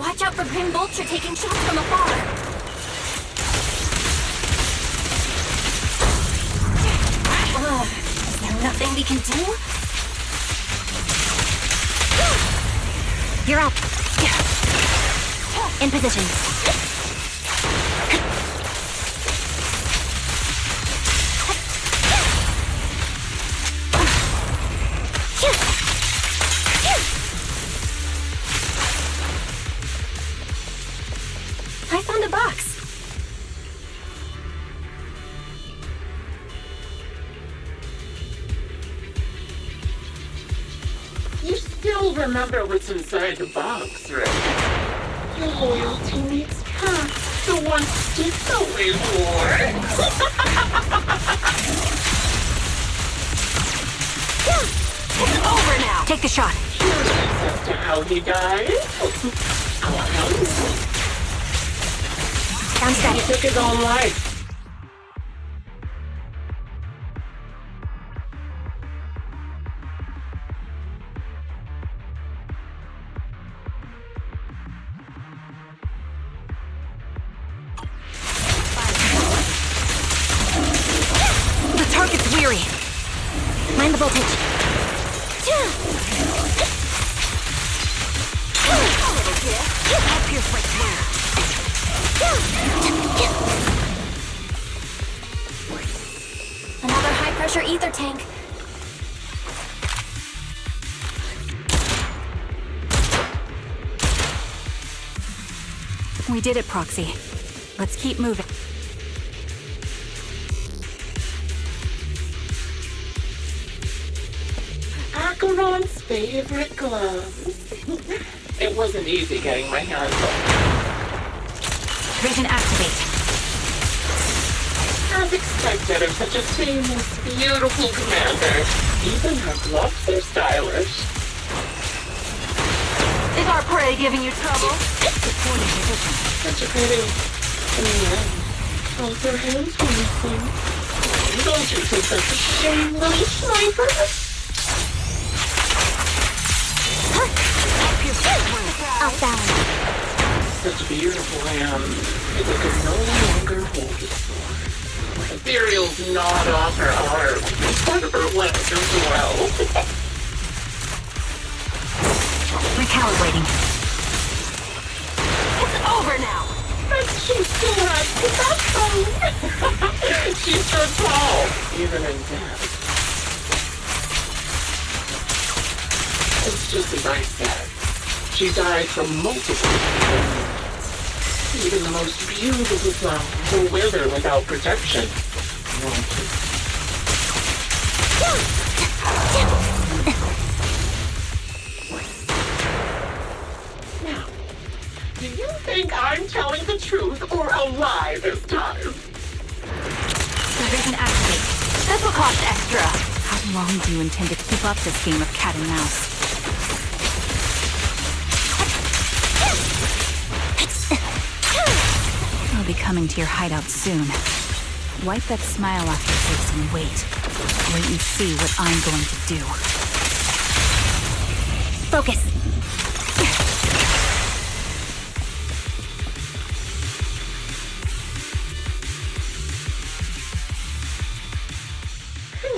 Watch out for Grim Vulture taking shots from afar. Is there nothing we can do? You're up. In position. I found a box. You still remember what's inside the box, right? Your loyal teammate's cat, the one Stick's always wore. It's over now. Take the shot. Curious as to how he died. Sounds steady. He took his own life. The target's weary. Mind the voltage. I'll pierce right through. Another high-pressure ether tank. We did it, Proxy. Let's keep moving. Acheron's favorite gloves. It wasn't easy getting my hands on. Vision activate. As expected of such a famous, beautiful commander, even her gloves are stylish. Is our prey giving you trouble? Such a pity. In the end, both her hands were missing. Don't you think that's a shame, little sniper? Off balance. Such beautiful hands. It could no longer hold the sword. Ethereal's gnawed off her arm. Part of her leg as well. Recalibrating. It's over now. But she still has the backbone. She stood tall, even in death. It's just as I said. She died from multiple ailments. Even the most beautiful flowers will wither without protection. Now, do you think I'm telling the truth or a lie this time? Vision activate. This will cost extra. How long do you intend to keep up this game of cat and mouse? I'll be coming to your hideout soon. Wipe that smile off your face and wait. Wait and see what I'm going to do. Focus.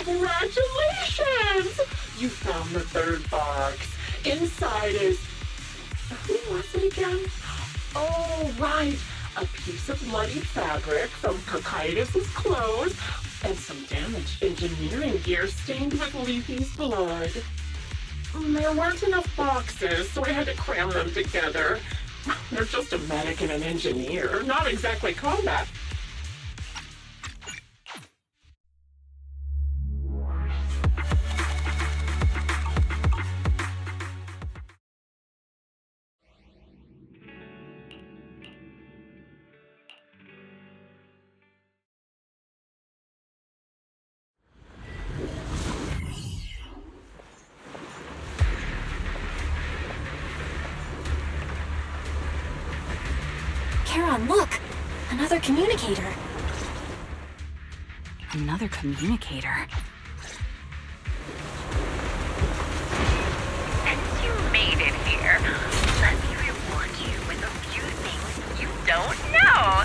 Congratulations! You found the third box. Inside is... Who was it again? Oh, right. A piece of bloody fabric from Cocytus's clothes and some damaged engineering gear stained with Leafy's blood. There weren't enough boxes, so I had to cram them together. They're just a medic and an engineer, not exactly combat. Charon, look! Another communicator. Another communicator. Since you made it here, let me reward you with a few things you don't know.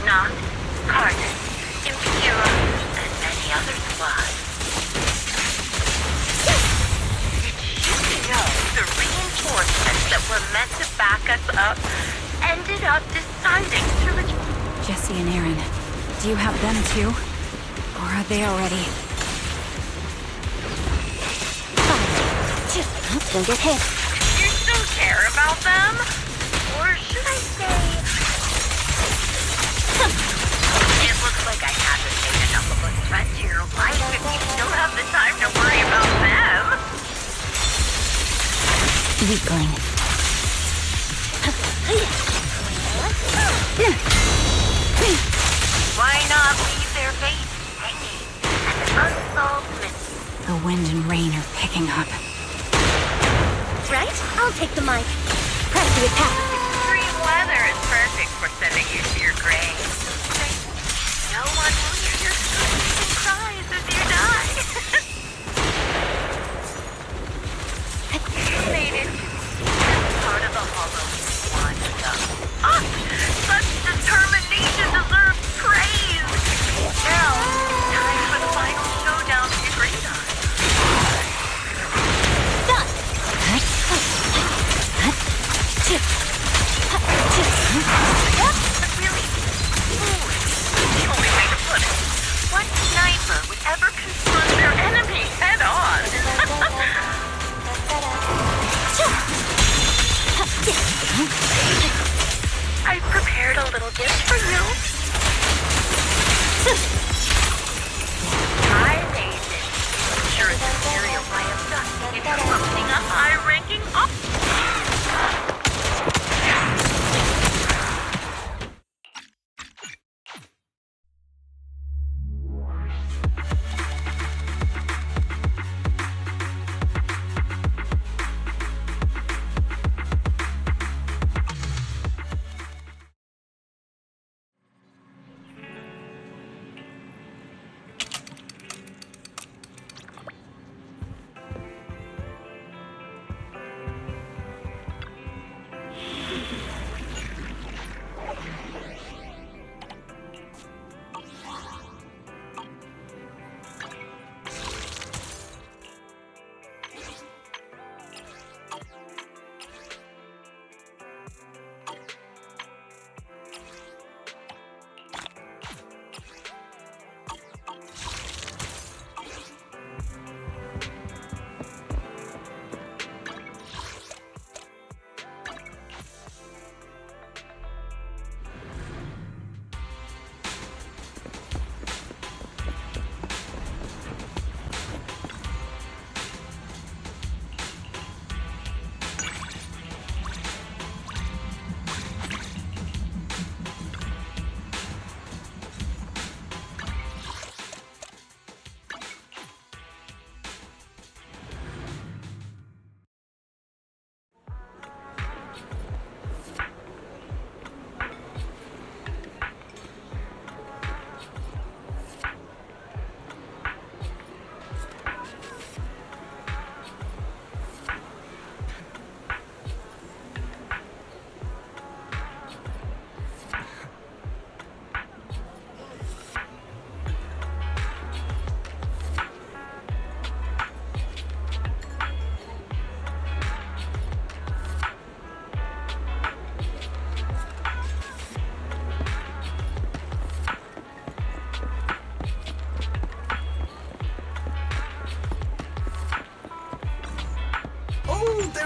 Not Carter, Imperial, and many other squads. Did you know the reinforcements that were meant to back us up ended up deciding to retreat? Jesse and Aaron, do you have them too? Or are they already... Don't get hit. Do you still care about them? Or should I say... It looks like I haven't made enough of a threat to your life if you still have the time to worry about them. Weakling. Why not leave their fate hanging as an unsolved mystery? The wind and rain are picking up. Right? I'll take the mic. Press the attack. Extreme weather is perfect for sending you to your grave. No one will hear your screams and cries as you die. You made it to this part of the hollow one ago. Such determination deserves praise. Now, time for the final showdown to be agreed on. But we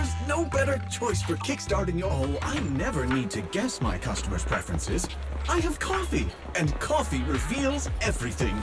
There's no better choice for kickstarting your... Oh, I never need to guess my customers' preferences. I have coffee, and coffee reveals everything.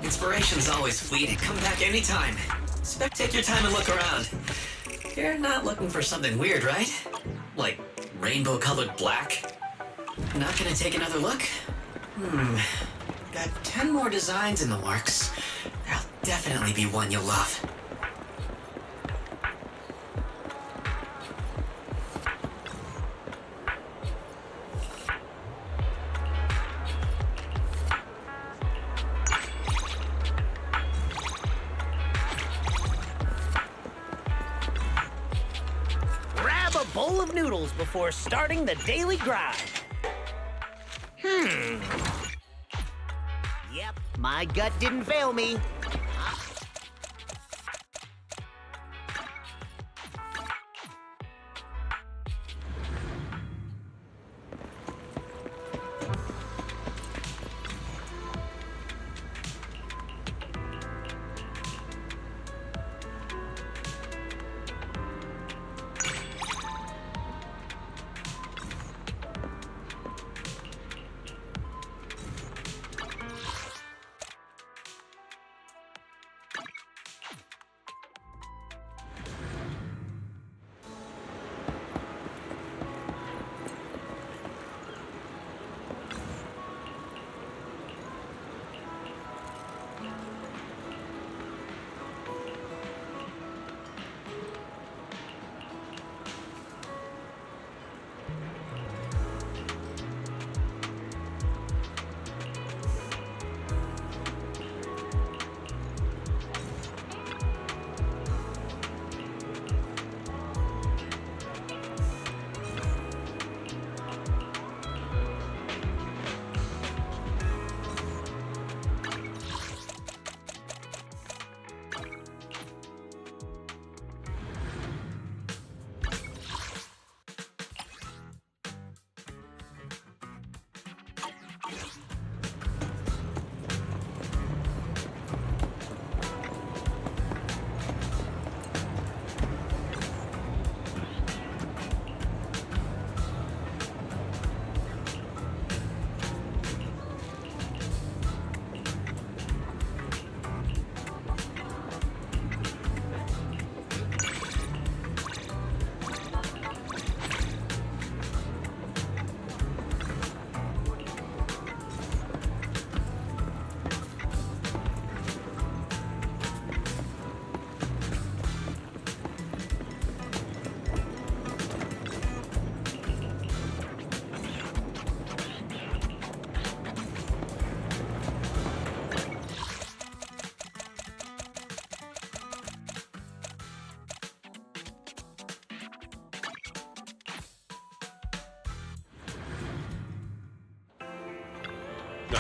Inspiration's always fleeting. Come back anytime. Spec, take your time and look around. You're not looking for something weird, right? Like rainbow-colored black? Not gonna take another look? Got 10 more designs in the works. There'll definitely be one you'll love. Bowl of noodles before starting the daily grind. Yep, my gut didn't fail me.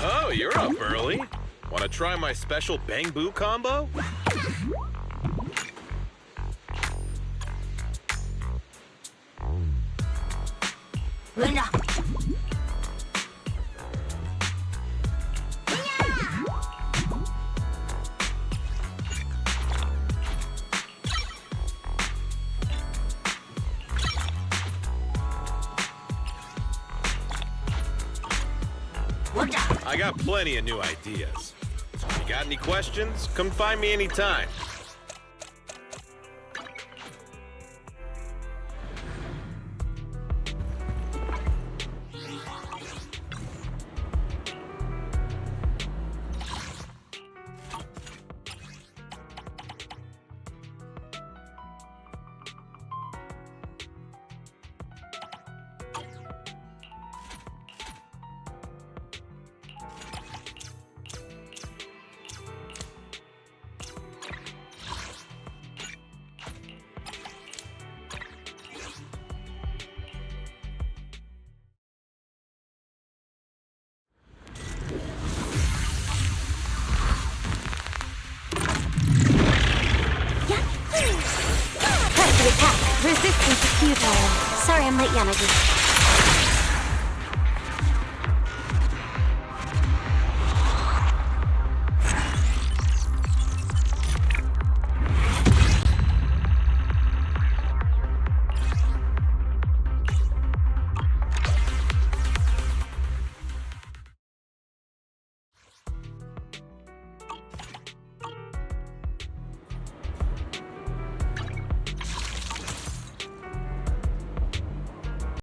Oh, you're up early. Want to try my special Bang Boo combo? Luna. I got plenty of new ideas. So if you got any questions, come find me anytime. Resistance is futile. Sorry I'm late, Yanagi.